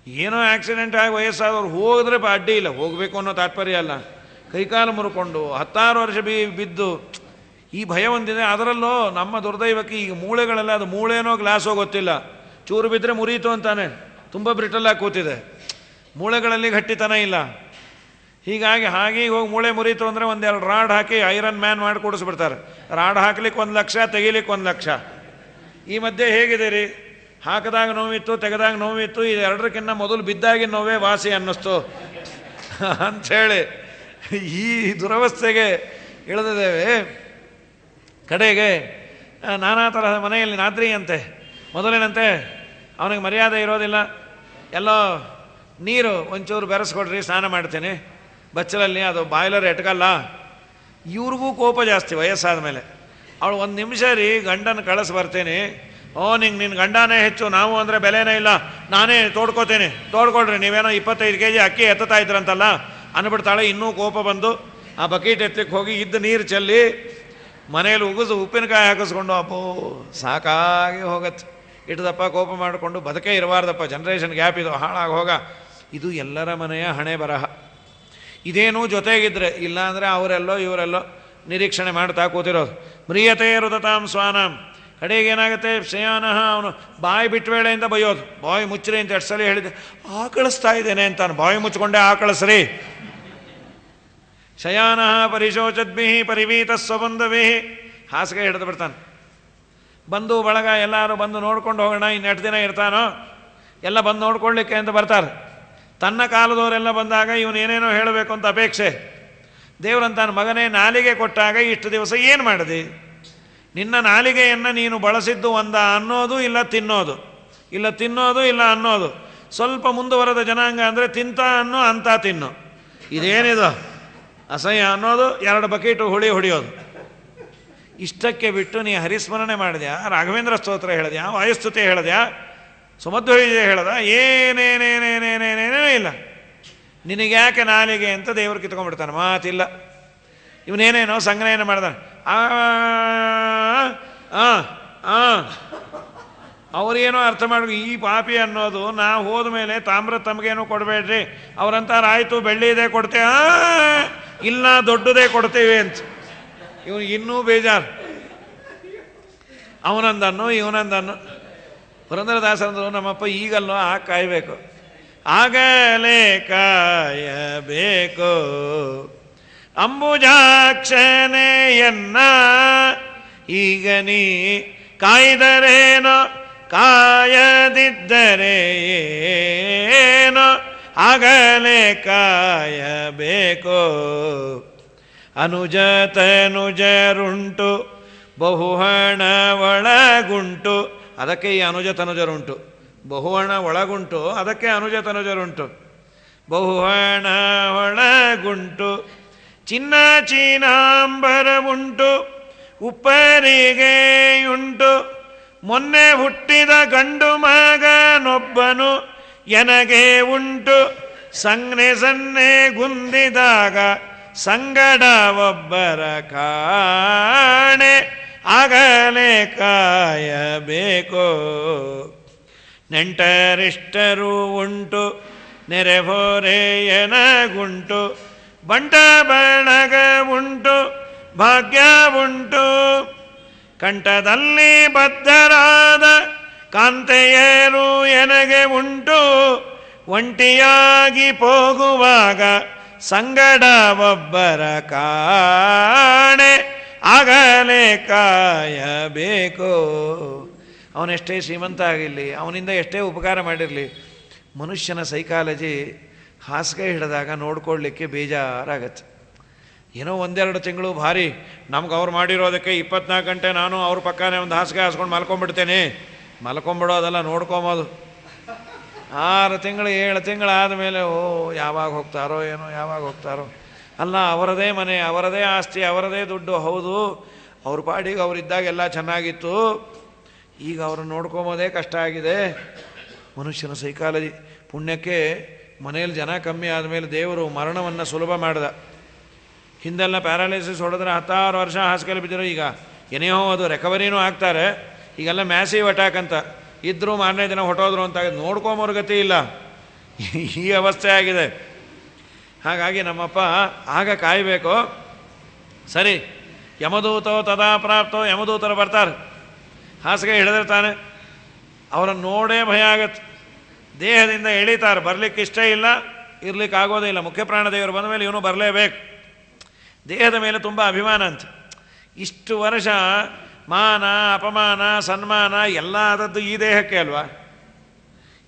ಏನೋ ಆಕ್ಸಿಡೆಂಟ್ ಆಗಿ ವಯಸ್ಸಾದವ್ರು ಹೋಗಿದ್ರೆ ಅಡ್ಡಿ ಇಲ್ಲ, ಹೋಗಬೇಕು ಅನ್ನೋ ತಾತ್ಪರ್ಯ ಅಲ್ಲ. ಕೈಕಾಲು ಮುರ್ಕೊಂಡು 16 ವರ್ಷ ಬಿದ್ದು ಈ ಭಯ ಒಂದಿದೆ. ಅದರಲ್ಲೂ ನಮ್ಮ ದುರ್ದೈವಕ್ಕೆ ಈಗ ಮೂಳೆಗಳೆಲ್ಲ, ಅದು ಮೂಳೆನೋ ಗ್ಲಾಸೋ ಗೊತ್ತಿಲ್ಲ, ಚೂರು ಬಿದ್ದರೆ ಮುರಿಯಿತು ಅಂತಾನೆ, ತುಂಬ ಬ್ರಿಟಲ್ಲಾಗಿ ಕೂತಿದೆ, ಮೂಳೆಗಳಲ್ಲಿ ಗಟ್ಟಿತನ ಇಲ್ಲ. ಹೀಗಾಗಿ ಹಾಗೆ ಹೋಗಿ ಮೂಳೆ ಮುರಿಯಿತು ಅಂದರೆ ಒಂದೆರಡು ರಾಡ್ ಹಾಕಿ ಐರನ್ ಮ್ಯಾನ್ ಮಾಡಿ ಕೂಡಿಸ್ಬಿಡ್ತಾರೆ. ರಾಡ್ ಹಾಕ್ಲಿಕ್ಕೆ 1 ಲಕ್ಷ, ತೆಗಿಲಿಕ್ಕೆ 1 ಲಕ್ಷ. ಈ ಮಧ್ಯೆ ಹೇಗಿದೆ ರೀ, ಹಾಕಿದಾಗ ನೋವಿತ್ತು, ತೆಗೆದಾಗ ನೋವಿತ್ತು, ಇದು ಎರಡಕ್ಕಿಂತ ಮೊದಲು ಬಿದ್ದಾಗಿನ ನೋವೇ ವಾಸಿ ಅನ್ನಿಸ್ತು ಅಂಥೇಳಿ ಈ ದುರವಸ್ಥೆಗೆ ಇಳಿದಿದ್ದೇವೆ. ಕಡೆಗೆ ನಾನಾ ತರಹದ ಮನೆಯಲ್ಲಿ ನಾದ್ರಿಯಂತೆ, ಮೊದಲಿನಂತೆ ಅವನಿಗೆ ಮರ್ಯಾದೆ ಇರೋದಿಲ್ಲ. ಎಲ್ಲೋ ನೀರು ಒಂಚೂರು ಬೆರೆಸ್ಕೊಡ್ರಿ, ಸ್ನಾನ ಮಾಡ್ತೀನಿ ಬಚ್ಚಲಲ್ಲಿ, ಅದು ಬಾಯ್ಲರ್ ಎಟ್ಕಲ್ಲ. ಇವ್ರಿಗೂ ಕೋಪ ಜಾಸ್ತಿ ವಯಸ್ಸಾದ ಮೇಲೆ. ಅವಳು 1 ನಿಮಿಷ ರೀ ಗಂಡನ ಕಳಿಸ್ ಬರ್ತೀನಿ, ನಿಂಗೆ ನಿನ್ನ ಗಂಡನೇ ಹೆಚ್ಚು, ನಾವು ಅಂದರೆ ಬೆಲೆನೇ ಇಲ್ಲ, ನಾನೇ ತೋಡ್ಕೋತೀನಿ, ತೋಡ್ಕೊಡ್ರಿ, ನೀವೇನೋ 25 kg ಅಕ್ಕಿ ಎತ್ತುತ್ತಾ ಇದ್ರಂತಲ್ಲ ಅಂದ್ಬಿಡ್ತಾಳೆ. ಇನ್ನೂ ಕೋಪ ಬಂದು ಆ ಬಕೀಟ್ ಎತ್ತಲಿಕ್ಕೆ ಹೋಗಿ ಇದ್ದ ನೀರು ಚೆಲ್ಲಿ ಮನೇಲಿ ಉಗಿದು ಉಪ್ಪಿನಕಾಯಿ ಹಾಕಿಸ್ಕೊಂಡು ಅಪ್ಪೋ ಸಾಕಾಗಿ ಹೋಗತ್ತೆ. ಇಟ್ಟದಪ್ಪ ಕೋಪ ಮಾಡಿಕೊಂಡು ಬದುಕೇ ಇರಬಾರ್ದಪ್ಪ, ಜನ್ರೇಷನ್ ಗ್ಯಾಪ್ ಇದು, ಹಾಳಾಗಿ ಹೋಗ. ಇದು ಎಲ್ಲರ ಮನೆಯ ಹಣೆ ಬರಹ. ಇದೇನೂ ಜೊತೆಗಿದ್ರೆ, ಇಲ್ಲಾಂದರೆ ಅವರೆಲ್ಲೋ ಇವರೆಲ್ಲೋ ನಿರೀಕ್ಷಣೆ ಮಾಡ್ತಾ ಕೂತಿರೋದು. ಮ್ರಿಯತೆ ರುದತಾಂ ಸ್ವಾನಾಂ. ಕಡೆಗೆ ಏನಾಗುತ್ತೆ, ಶಯಾನಃ ಅವನು ಬಾಯಿ ಬಿಟ್ಟ ವೇಳೆಯಿಂದ ಬೈಯೋದು, ಬಾಯಿ ಮುಚ್ಚ್ರಿ ಅಂತ 2 ಸಲ ಹೇಳಿದೆ, ಆಕಳಿಸ್ತಾ ಇದ್ದೇನೆ ಅಂತಾನೆ, ಬಾಯಿ ಮುಚ್ಕೊಂಡೆ ಆಕಳಿಸ್ರಿ. ಶಯಾನಃ ಪರಿಶೋಚದ್ಭಿ ಪರಿವೀತ ಸ್ವಬಂಧವೇ. ಹಾಸಿಗೆ ಹಿಡಿದು ಬಿಡ್ತಾನೆ. ಬಂದು ಬಳಗ ಎಲ್ಲರೂ ಬಂದು ನೋಡ್ಕೊಂಡು ಹೋಗೋಣ, ಇನ್ನು 2 ದಿನ ಇರ್ತಾನೋ, ಎಲ್ಲ ಬಂದು ನೋಡ್ಕೊಳ್ಳಿಕ್ಕೆ ಅಂತ ಬರ್ತಾರೆ. ತನ್ನ ಕಾಲದವರೆಲ್ಲ ಬಂದಾಗ ಇವನೇನೇನೋ ಹೇಳಬೇಕು ಅಂತ ಅಪೇಕ್ಷೆ. ದೇವರಂತಾನ, ಮಗನೇ ನಾಲಿಗೆ ಕೊಟ್ಟಾಗ ಇಷ್ಟು ದಿವಸ ಏನು ಮಾಡಿದೆ? ನಿನ್ನ ನಾಲಿಗೆಯನ್ನು ನೀನು ಬಳಸಿದ್ದು ಅನ್ನೋದು ಇಲ್ಲ ತಿನ್ನೋದು, ಇಲ್ಲ ತಿನ್ನೋದು ಇಲ್ಲ ಅನ್ನೋದು. ಸ್ವಲ್ಪ ಮುಂದುವರೆದ ಜನಾಂಗ ಅಂದರೆ ತಿಂತ ಅನ್ನೋ ಅಂತ ತಿನ್ನು, ಇದೇನಿದು ಅಸಹ್ಯ ಅನ್ನೋದು, 2 ಬಕೀಟು ಹುಳಿ ಹೊಡೆಯೋದು. ಇಷ್ಟಕ್ಕೆ ಬಿಟ್ಟು ನೀ ಹರಿಸ್ಮರಣೆ ಮಾಡಿದ್ಯಾ, ರಾಘವೇಂದ್ರ ಸ್ತೋತ್ರ ಹೇಳಿದ್ಯಾ, ವಾಯುಸ್ತುತಿ ಹೇಳಿದ್ಯಾ, ಸುಮಧ್ವವಿಜಯ ಹೇಳ್ದ, ಏನೇನೇನೇನೇನೇನೇನೇ ಇಲ್ಲ. ನಿನಗೆ ಯಾಕೆ ನಾಲಿಗೆ ಅಂತ ದೇವರು ಕಿತ್ಕೊಂಡ್ಬಿಡ್ತಾನೆ, ಮಾತಿಲ್ಲ. ಇವನೇನೇನೋ ಸಂಗ್ರಹಣೆ ಮಾಡ್ದಾನೆ. ಅವರೇನೋ ಅರ್ಥ ಮಾಡ್ಬೇಕು, ಈ ಪಾಪಿ ಅನ್ನೋದು ನಾವು ಹೋದ ಮೇಲೆ ತಾಮ್ರ ತಮಗೇನೋ ಕೊಡಬೇಡ್ರಿ, ಅವ್ರಂತಾರೆ ಆಯಿತು ಬೆಳ್ಳಿ ಇದೆ ಕೊಡ್ತೇವೆ, ಇಲ್ಲ ದೊಡ್ಡದೇ ಕೊಡ್ತೇವೆ ಅಂತ. ಇವನು ಇನ್ನೂ ಬೇಜಾರು. ಅವನಂದನ್ನು ಇವನಂದನ್ನು. ಪುರಂದರದಾಸರಂದರು, ನಮ್ಮಪ್ಪ ಈಗಲ್ಲೋ ಕಾಯಬೇಕು, ಆಗಲೇ ಕಾಯಬೇಕು ಅಂಬುಜಾಕ್ಷನೆಯನ್ನ, ಈಗ ನೀ ಕಾಯ್ದರೇನೋ ಕಾಯದಿದ್ದರೆ ಏನೋ, ಆಗಲೇ ಕಾಯಬೇಕು. ಅನುಜತನುಜರುಂಟು ಬಹುಹಣ ಒಳಗುಂಟು, ಅದಕ್ಕೆ ಈ ಅನುಜತನುಜರುಂಟು. ಬಹುಹಣ ಒಳಗುಂಟು, ಅದಕ್ಕೆ ಅನುಜತನುಜರುಂಟು. ಬಹುಹಣ ಒಳಗುಂಟು, ಚಿನ್ನ ಚೀನಾಂಬರವುಂಟು, ಉಪ್ಪರಿಗೆಯುಂಟು. ಮೊನ್ನೆ ಹುಟ್ಟಿದ ಗಂಡು ಮಗನೊಬ್ಬನು ಎನಗೆ ಉಂಟು, ಸಂಜ್ಞೆ ಸನ್ನೆ ಗುಂದಿದಾಗ ಸಂಗಡ ಒಬ್ಬರ ಕಾಣೆ, ಆಗಲೇ ಕಾಯಬೇಕು. ನೆಂಟರಿಷ್ಟರು ಉಂಟು, ನೆರೆಹೊರೆಯನಗುಂಟು, ಬಂಟ ಬಳಗ ಉಂಟು, ಭಾಗ್ಯ ಉಂಟು. ಕಂಠದಲ್ಲಿ ಬದ್ಧರಾದ ಕಾಂತೆಯರು ಎನಗೆ ಉಂಟು ಒಂಟಿಯಾಗಿ ಹೋಗುವಾಗ ಸಂಗಡ ಒಬ್ಬರ ಕಾಣೆ ಆಗಲೇ ಕಾಯಬೇಕು. ಅವನೆಷ್ಟೇ ಶ್ರೀಮಂತ ಆಗಿರಲಿ, ಅವನಿಂದ ಎಷ್ಟೇ ಉಪಕಾರ ಮಾಡಿರಲಿ, ಮನುಷ್ಯನ ಸೈಕಾಲಜಿ ಹಾಸಿಗೆ ಹಿಡಿದಾಗ ನೋಡ್ಕೊಳ್ಳಿಕ್ಕೆ ಬೇಜಾರಾಗತ್ತೆ. ಏನೋ ಒಂದೆರಡು ತಿಂಗಳು ಭಾರಿ ನಮ್ಗೆ ಅವ್ರು ಮಾಡಿರೋದಕ್ಕೆ 24 ಗಂಟೆ ನಾನು ಅವ್ರ ಪಕ್ಕನೇ ಒಂದು ಹಾಸಿಗೆ ಹಾಸ್ಕೊಂಡು ಮಲ್ಕೊಂಡ್ಬಿಡ್ತೇನೆ. ಮಲ್ಕೊಂಬಿಡೋದಲ್ಲ, ನೋಡ್ಕೊಂಬೋದು. 6 ತಿಂಗಳು 7 ತಿಂಗಳು ಆದಮೇಲೆ ಯಾವಾಗ ಹೋಗ್ತಾರೋ ಏನೋ, ಯಾವಾಗ ಹೋಗ್ತಾರೋ. ಅಲ್ಲ, ಅವರದೇ ಮನೆ, ಅವರದೇ ಆಸ್ತಿ, ಅವರದೇ ದುಡ್ಡು. ಹೌದು, ಅವ್ರ ಪಾಡಿಗೆ ಅವರಿದ್ದಾಗೆಲ್ಲ ಚೆನ್ನಾಗಿತ್ತು. ಈಗ ಅವ್ರನ್ನ ನೋಡ್ಕೊಂಬೋದೇ ಕಷ್ಟ ಆಗಿದೆ. ಮನುಷ್ಯನ ಸೈಕಾಲಜಿ. ಪುಣ್ಯಕ್ಕೆ ಮನೆಯಲ್ಲಿ ಜನ ಕಮ್ಮಿ ಆದಮೇಲೆ ದೇವರು ಮರಣವನ್ನು ಸುಲಭ ಮಾಡ್ದ. ಹಿಂದೆಲ್ಲ ಪ್ಯಾರಾಲೈಸಿಸ್ ಹೊಡೆದ್ರೆ 16 ವರ್ಷ ಹಾಸಿಗೆಯಲ್ಲಿ ಬಿದ್ದರು. ಈಗ ಏನೇನೋ ಅದು ರೆಕವರಿನೂ ಆಗ್ತಾರೆ. ಈಗೆಲ್ಲ ಮ್ಯಾಸಿವ್ ಅಟ್ಯಾಕ್ ಅಂತ ಇದ್ದರೂ ಮಾರನೇ ದಿನ ಹೊಟ್ಟೋದ್ರು ಅಂತ ನೋಡ್ಕೊಂಬೋರ್ ಗತಿ ಇಲ್ಲ. ಈ ಅವಸ್ಥೆ ಆಗಿದೆ. ಹಾಗಾಗಿ ನಮ್ಮಪ್ಪ ಆಗ ಕಾಯಬೇಕು. ಸರಿ, ಯಮದೂತೋ ತದಾ ಪ್ರಾಪ್ತೋ, ಯಮದೂತರು ಬರ್ತಾರೆ, ಹಾಸಿಗೆ ಹಿಡಿದಿರ್ತಾನೆ. ಅವರನ್ನು ನೋಡೇ ಭಯ ಆಗತ್ತೆ. ದೇಹದಿಂದ ಎಳಿತಾರೆ, ಬರಲಿಕ್ಕೆ ಇಷ್ಟ ಇಲ್ಲ, ಇರ್ಲಿಕ್ಕೆ ಆಗೋದೇ ಇಲ್ಲ. ಮುಖ್ಯ ಪ್ರಾಣದೇವರು ಬಂದ ಮೇಲೆ ಇವನು ಬರಲೇಬೇಕು. ದೇಹದ ಮೇಲೆ ತುಂಬ ಅಭಿಮಾನ ಅಂತ. ಇಷ್ಟು ವರ್ಷ ಮಾನ ಅಪಮಾನ ಸನ್ಮಾನ ಎಲ್ಲ ಆದದ್ದು ಈ ದೇಹಕ್ಕೆ ಅಲ್ವಾ.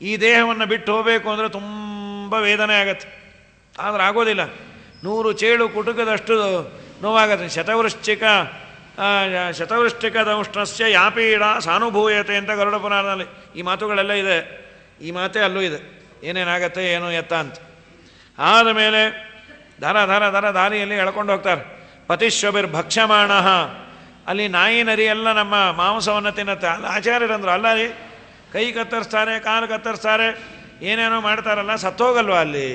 ಈ ದೇಹವನ್ನು ಬಿಟ್ಟು ಹೋಗಬೇಕು ಅಂದರೆ ತುಂಬ ವೇದನೆ ಆಗತ್ತೆ. ಆದರೆ ಆಗೋದಿಲ್ಲ. 100 ಚೇಳು ಕುಟುಕದಷ್ಟು ನೋವಾಗತ್ತೆ. ಶತವೃಷ್ಟಿಕ ದಂಷ್ಟ್ರಸ್ಯ ಯಾಪೀಡ ಸಾನುಭೂಯತೆ ಅಂತ ಗರುಡ ಪುರಾಣದಲ್ಲಿ ಈ ಮಾತುಗಳೆಲ್ಲ ಇದೆ. ಈ ಮಾತೇ ಅಲ್ಲೂ ಇದೆ, ಏನೇನಾಗತ್ತೆ ಏನೋ ಎತ್ತ ಅಂತ. ಆದಮೇಲೆ ದಾರಿಯಲ್ಲಿ ಎಳ್ಕೊಂಡು ಹೋಗ್ತಾರೆ. ಪತಿಶ್ವಬಿರ್ ಭಕ್ಷ್ಯಮಾಣ, ಅಲ್ಲಿ ನಾಯಿ ನರಿ ಎಲ್ಲ ನಮ್ಮ ಮಾಂಸವನ್ನು ತಿನ್ನುತ್ತೆ. ಅಲ್ಲಿ ಆಚಾರ್ಯರಂದ್ರು, ಅಲ್ಲ ರೀ, ಕೈ ಕತ್ತರಿಸ್ತಾರೆ, ಕಾಲು ಕತ್ತರಿಸ್ತಾರೆ, ಏನೇನೋ ಮಾಡ್ತಾರಲ್ಲ, ಸತ್ತೋಗಲ್ವ ಅಲ್ಲಿ?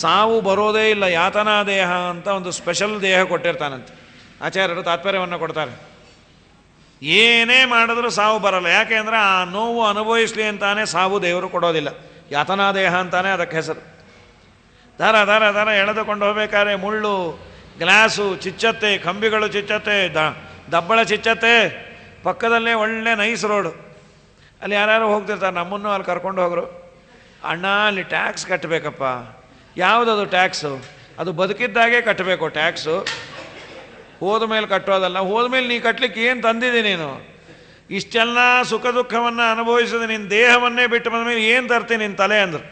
ಸಾವು ಬರೋದೇ ಇಲ್ಲ. ಯಾತನಾ ದೇಹ ಅಂತ ಒಂದು ಸ್ಪೆಷಲ್ ದೇಹ ಕೊಟ್ಟಿರ್ತಾನಂತೆ. ಆಚಾರ್ಯರು ತಾತ್ಪರ್ಯವನ್ನು ಕೊಡ್ತಾರೆ. ಏನೇ ಮಾಡಿದ್ರೂ ಸಾವು ಬರಲ್ಲ. ಯಾಕೆ ಅಂದರೆ ಆ ನೋವು ಅನುಭವಿಸ್ಲಿ ಅಂತಾನೆ ಸಾವು ದೇವರು ಕೊಡೋದಿಲ್ಲ. ಯಾತನಾ ದೇಹ ಅಂತಾನೆ ಅದಕ್ಕೆ ಹೆಸರು. ದಾರ ಎಳೆದುಕೊಂಡು ಹೋಗ್ಬೇಕಾದ್ರೆ ಮುಳ್ಳು ಗ್ಲಾಸು ಚಿಚ್ಚತ್ತೆ, ಕಂಬಿಗಳು ಚಿಚ್ಚತ್ತೆ, ದಬ್ಬಳ ಚಿಚ್ಚತ್ತೆ. ಪಕ್ಕದಲ್ಲೇ ಒಳ್ಳೆ ನೈಸ್ ರೋಡು. ಅಲ್ಲಿ ಯಾರ್ಯಾರು ಹೋಗ್ತಿರ್ತಾರೆ, ನಮ್ಮನ್ನು ಅಲ್ಲಿ ಕರ್ಕೊಂಡು ಹೋಗರು. ಅಣ್ಣ, ಅಲ್ಲಿ ಟ್ಯಾಕ್ಸ್ ಕಟ್ಟಬೇಕಪ್ಪ. ಯಾವುದದು ಟ್ಯಾಕ್ಸು? ಅದು ಬದುಕಿದ್ದಾಗೆ ಕಟ್ಟಬೇಕು ಟ್ಯಾಕ್ಸು, ಹೋದ ಮೇಲೆ ಕಟ್ಟೋದಲ್ಲ. ಹೋದ್ಮೇಲೆ ನೀ ಕಟ್ಟಲಿಕ್ಕೆ ಏನು ತಂದಿದ್ದೀನಿ ನೀನು? ಇಷ್ಟೆಲ್ಲ ಸುಖ ದುಃಖವನ್ನು ಅನುಭವಿಸಿದ ನಿನ್ನ ದೇಹವನ್ನೇ ಬಿಟ್ಟು ಬಂದ ಮೇಲೆ ಏನು ತರ್ತೀನಿ ನಿನ್ನ ತಲೆ ಅಂದರು.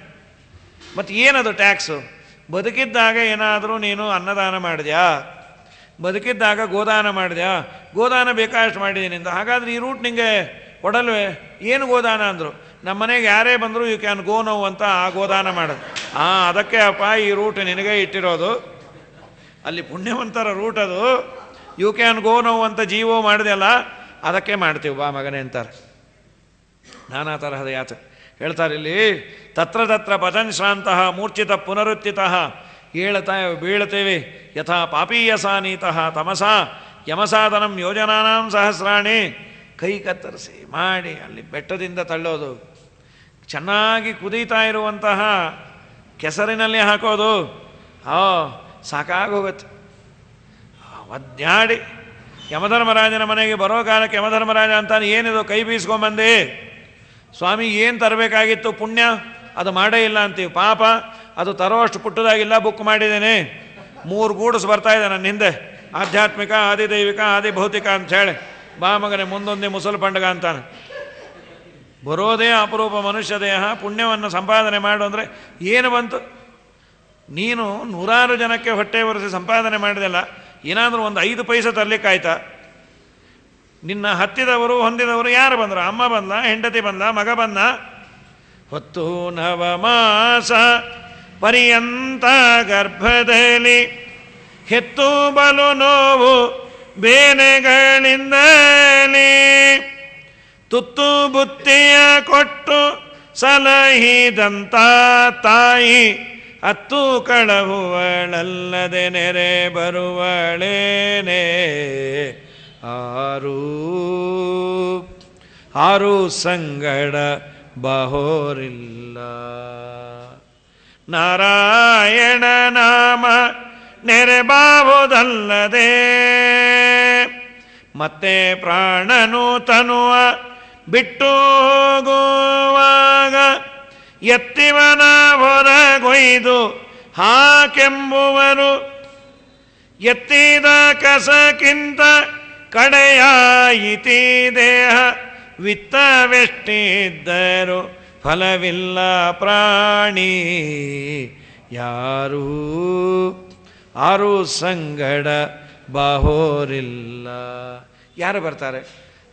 ಮತ್ತು ಏನದು ಟ್ಯಾಕ್ಸು? ಬದುಕಿದ್ದಾಗ ಏನಾದರೂ ನೀನು ಅನ್ನದಾನ ಮಾಡಿದ್ಯಾ? ಬದುಕಿದ್ದಾಗ ಗೋದಾನ ಮಾಡಿದ್ಯಾ? ಗೋದಾನ ಬೇಕಾದಷ್ಟು ಮಾಡಿದ್ದೀನಿ ಅಂತ. ಹಾಗಾದರೆ ಈ ರೂಟ್ ನಿಮಗೆ ಕೊಡಲ್ವೇ? ಏನು ಗೋದಾನ ಅಂದರು. ನಮ್ಮ ಮನೆಗೆ ಯಾರೇ ಬಂದರೂ ಯು ಕ್ಯಾನ್ ಗೋ ನೋವು ಅಂತ ಆ ಗೋದಾನ ಮಾಡೋದು. ಅದಕ್ಕೆ ಅಪ್ಪ ಈ ರೂಟ್ ನಿನಗೆ ಇಟ್ಟಿರೋದು. ಅಲ್ಲಿ ಪುಣ್ಯವಂತರ ರೂಟ್ ಅದು. ಯು ಕ್ಯಾನ್ ಗೋ ನೋವು ಅಂತ ಜೀವೋ ಮಾಡಿದೆಯಲ್ಲ, ಅದಕ್ಕೆ ಮಾಡ್ತೀವಿ ಬಾ ಮಗನೇ ಅಂತಾರೆ. ನಾನಾ ತರಹದ ಯಾತ ಹೇಳ್ತಾರೆ ಇಲ್ಲಿ. ತತ್ರ ಪತನ್ ಶ್ರಾಂತಃ ಮೂರ್ಛಿತ ಪುನರುತ್ಥಿತಃ, ಏಳ್ತಾ ಬೀಳ್ತೇವೆ. ಯಥಾ ಪಾಪೀಯಸಾನೀತಃ ತಮಸಾ ಯಮಸಾಧನಂ ಯೋಜನಾನಾಂ ಸಹಸ್ರಾಣಿ. ಕೈ ಕತ್ತರಿಸಿ ಮಾಡಿ ಅಲ್ಲಿ ಬೆಟ್ಟದಿಂದ ತಳ್ಳೋದು, ಚೆನ್ನಾಗಿ ಕುದೀತಾ ಇರುವಂತಹ ಕೆಸರಿನಲ್ಲಿ ಹಾಕೋದು, ಸಾಕಾಗೋಗುತ್ತೆ. ಒದ್ದಾಡಿ ಯಮಧರ್ಮರಾಜನ ಮನೆಗೆ ಬರೋ ಕಾಲಕ್ಕೆ ಯಮಧರ್ಮರಾಜ ಅಂತಾನೆ, ಏನಿದು ಕೈ ಬೀಸ್ಕೊಂಬಂದೆ ಸ್ವಾಮಿ, ಏನು ತರಬೇಕಾಗಿತ್ತು ಪುಣ್ಯ, ಅದು ಮಾಡೇ ಇಲ್ಲ ಅಂತೀವಿ. ಪಾಪ, ಅದು ತರೋಷ್ಟು ಪುಟ್ಟದಾಗಿಲ್ಲ, ಬುಕ್ ಮಾಡಿದ್ದೇನೆ. 3 ಗೂಡ್ಸ್ ಬರ್ತಾ ಇದೆ ನನ್ನ ಹಿಂದೆ, ಆಧ್ಯಾತ್ಮಿಕ, ಆದಿದೈವಿಕ, ಆದಿಭೌತಿಕ ಅಂಥೇಳಿ. ಬಾ ಮಗನೇ ಮುಂದೊಂದೇ ಮುಸಲ್ ಪಂಡಗ ಅಂತಾನೆ. ಬರೋದೇ ಅಪರೂಪ ಮನುಷ್ಯ ದೇಹ. ಪುಣ್ಯವನ್ನು ಸಂಪಾದನೆ ಮಾಡು ಅಂದರೆ ಏನು ಬಂತು? ನೀನು 100 ಜನಕ್ಕೆ ಹೊಟ್ಟೆ ಒರೆಸಿ ಸಂಪಾದನೆ ಮಾಡಿದೆಲ್ಲ, ಏನಾದರೂ ಒಂದು 5 ಪೈಸೆ ತರಲಿಕ್ಕಾಯ್ತಾ? ನಿನ್ನ ಹತ್ತಿದವರು ಹೊಂದಿದವರು ಯಾರು ಬಂದರು? ಅಮ್ಮ ಬಂದ, ಹೆಂಡತಿ ಬಂದ, ಮಗ ಬಂದ. ಹೊತ್ತು 9 ಮಾಸ ಪರ್ಯಂತ ಗರ್ಭದಲ್ಲಿ ಹೆತ್ತು ಬಲು ನೋವು ಬೇನೆಗಳಿಂದಲೇ ತುತ್ತು ಬುತ್ತಿಯ ಕೊಟ್ಟು ಸಲಹಿದಂತ ತಾಯಿ ಅತ್ತು ಕಳಹುವಳಲ್ಲದೆ ನೆರೆ ಬರುವಳೇನೆ. ಆರು ಸಂಗಡ ಬಹೋರಿಲ್ಲ. ನಾರಾಯಣ ನಾಮ ನೆರೆಬಾವುದಲ್ಲದೆ ಮತ್ತೆ ಪ್ರಾಣನು ತನುವ ಬಿಟ್ಟು ಹೋಗುವಾಗ ಎತ್ತಿವನ ಹೊರಗೊಯ್ದು ಹಾಕೆಂಬುವರು. ಎತ್ತಿದ ಕಸಕ್ಕಿಂತ ಕಡೆಯಾಯಿತಿ ದೇಹ, ವಿತ್ತವೆಷ್ಟಿದ್ದರು ಫಲವಿಲ್ಲ ಪ್ರಾಣಿ. ಯಾರೂ ಆರು ಸಂಗಡ ಬಾಹೋರಿಲ್ಲ. ಯಾರು ಬರ್ತಾರೆ?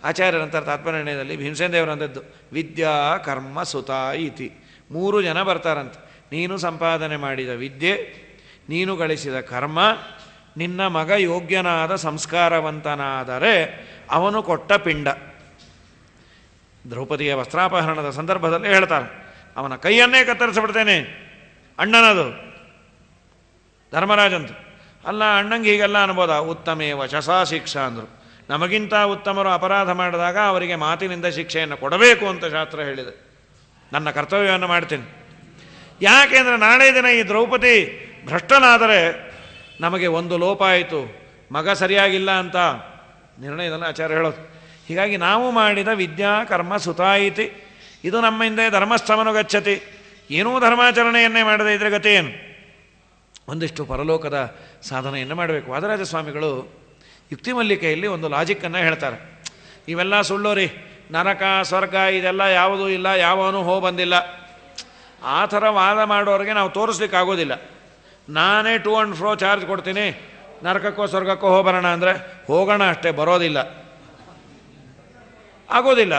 ಆಚಾರ್ಯರಂತಾರೆ ತಾತ್ಪರ್ಯದಲ್ಲಿ ಭೀಮಸೇನ ದೇವರಂಥದ್ದು ವಿದ್ಯಾ ಕರ್ಮ ಸುತ ಇತಿ. 3 ಜನ ಬರ್ತಾರಂತೆ. ನೀನು ಸಂಪಾದನೆ ಮಾಡಿದ ವಿದ್ಯೆ, ನೀನು ಗಳಿಸಿದ ಕರ್ಮ, ನಿನ್ನ ಮಗ ಯೋಗ್ಯನಾದ ಸಂಸ್ಕಾರವಂತನಾದರೆ ಅವನು ಕೊಟ್ಟ ಪಿಂಡ. ದ್ರೌಪದಿಯ ವಸ್ತ್ರಾಪಹರಣದ ಸಂದರ್ಭದಲ್ಲಿ ಹೇಳ್ತಾರೆ, ಅವನ ಕೈಯನ್ನೇ ಕತ್ತರಿಸಿಬಿಡ್ತೇನೆ ಅಣ್ಣನದು. ಧರ್ಮರಾಜಂತು ಅಲ್ಲ, ಅಣ್ಣಂಗೆ ಹೀಗೆಲ್ಲ ಅನ್ಬೋದ? ಉತ್ತಮೇ ವಚಸಾ ಶಿಕ್ಷಾ ಅಂದರು. ನಮಗಿಂತ ಉತ್ತಮರು ಅಪರಾಧ ಮಾಡಿದಾಗ ಅವರಿಗೆ ಮಾತಿನಿಂದ ಶಿಕ್ಷೆಯನ್ನು ಕೊಡಬೇಕು ಅಂತ ಶಾಸ್ತ್ರ ಹೇಳಿದೆ. ನನ್ನ ಕರ್ತವ್ಯವನ್ನು ಮಾಡ್ತೀನಿ. ಯಾಕೆಂದರೆ ನಾಳೆ ದಿನ ಈ ದ್ರೌಪದಿ ಭ್ರಷ್ಟನಾದರೆ ನಮಗೆ ಒಂದು ಲೋಪ ಆಯಿತು, ಮಗ ಸರಿಯಾಗಿಲ್ಲ ಅಂತ ನಿರ್ಣಯದಲ್ಲಿ ಆಚಾರ್ಯ ಹೇಳೋದು. ಹೀಗಾಗಿ ನಾವು ಮಾಡಿದ ವಿದ್ಯಾ ಕರ್ಮ ಸುತಾಯಿತಿ, ಇದು ನಮ್ಮ ಹಿಂದೆ ಧರ್ಮಸ್ಥಮನು ಗಚ್ಚತಿ. ಏನೂ ಧರ್ಮಾಚರಣೆಯನ್ನೇ ಮಾಡದೇ ಇದ್ದರೆ ಗತಿ ಏನು? ಒಂದಿಷ್ಟು ಪರಲೋಕದ ಸಾಧನೆಯನ್ನು ಮಾಡಬೇಕು. ವಾದರಾಜ ಸ್ವಾಮಿಗಳು ಯುಕ್ತಿ ಮಲ್ಲಿಕೆಯಲ್ಲಿ ಒಂದು ಲಾಜಿಕ್ಕನ್ನು ಹೇಳ್ತಾರೆ. ಇವೆಲ್ಲ ಸುಳ್ಳೋರಿ, ನರಕ ಸ್ವರ್ಗ ಇದೆಲ್ಲ ಯಾವುದೂ ಇಲ್ಲ, ಯಾವನೂ ಬಂದಿಲ್ಲ. ಆ ಥರ ವಾದ ಮಾಡೋರಿಗೆ ನಾವು ತೋರಿಸ್ಲಿಕ್ಕಾಗೋದಿಲ್ಲ. ನಾನೇ ಟು ಆ್ಯಂಡ್ ಫ್ರೋ ಚಾರ್ಜ್ ಕೊಡ್ತೀನಿ, ನರಕಕ್ಕೋ ಸ್ವರ್ಗಕ್ಕೋ ಹೋಗೋಣ ಅಂದರೆ ಹೋಗೋಣ ಅಷ್ಟೇ, ಬರೋದಿಲ್ಲ, ಆಗೋದಿಲ್ಲ.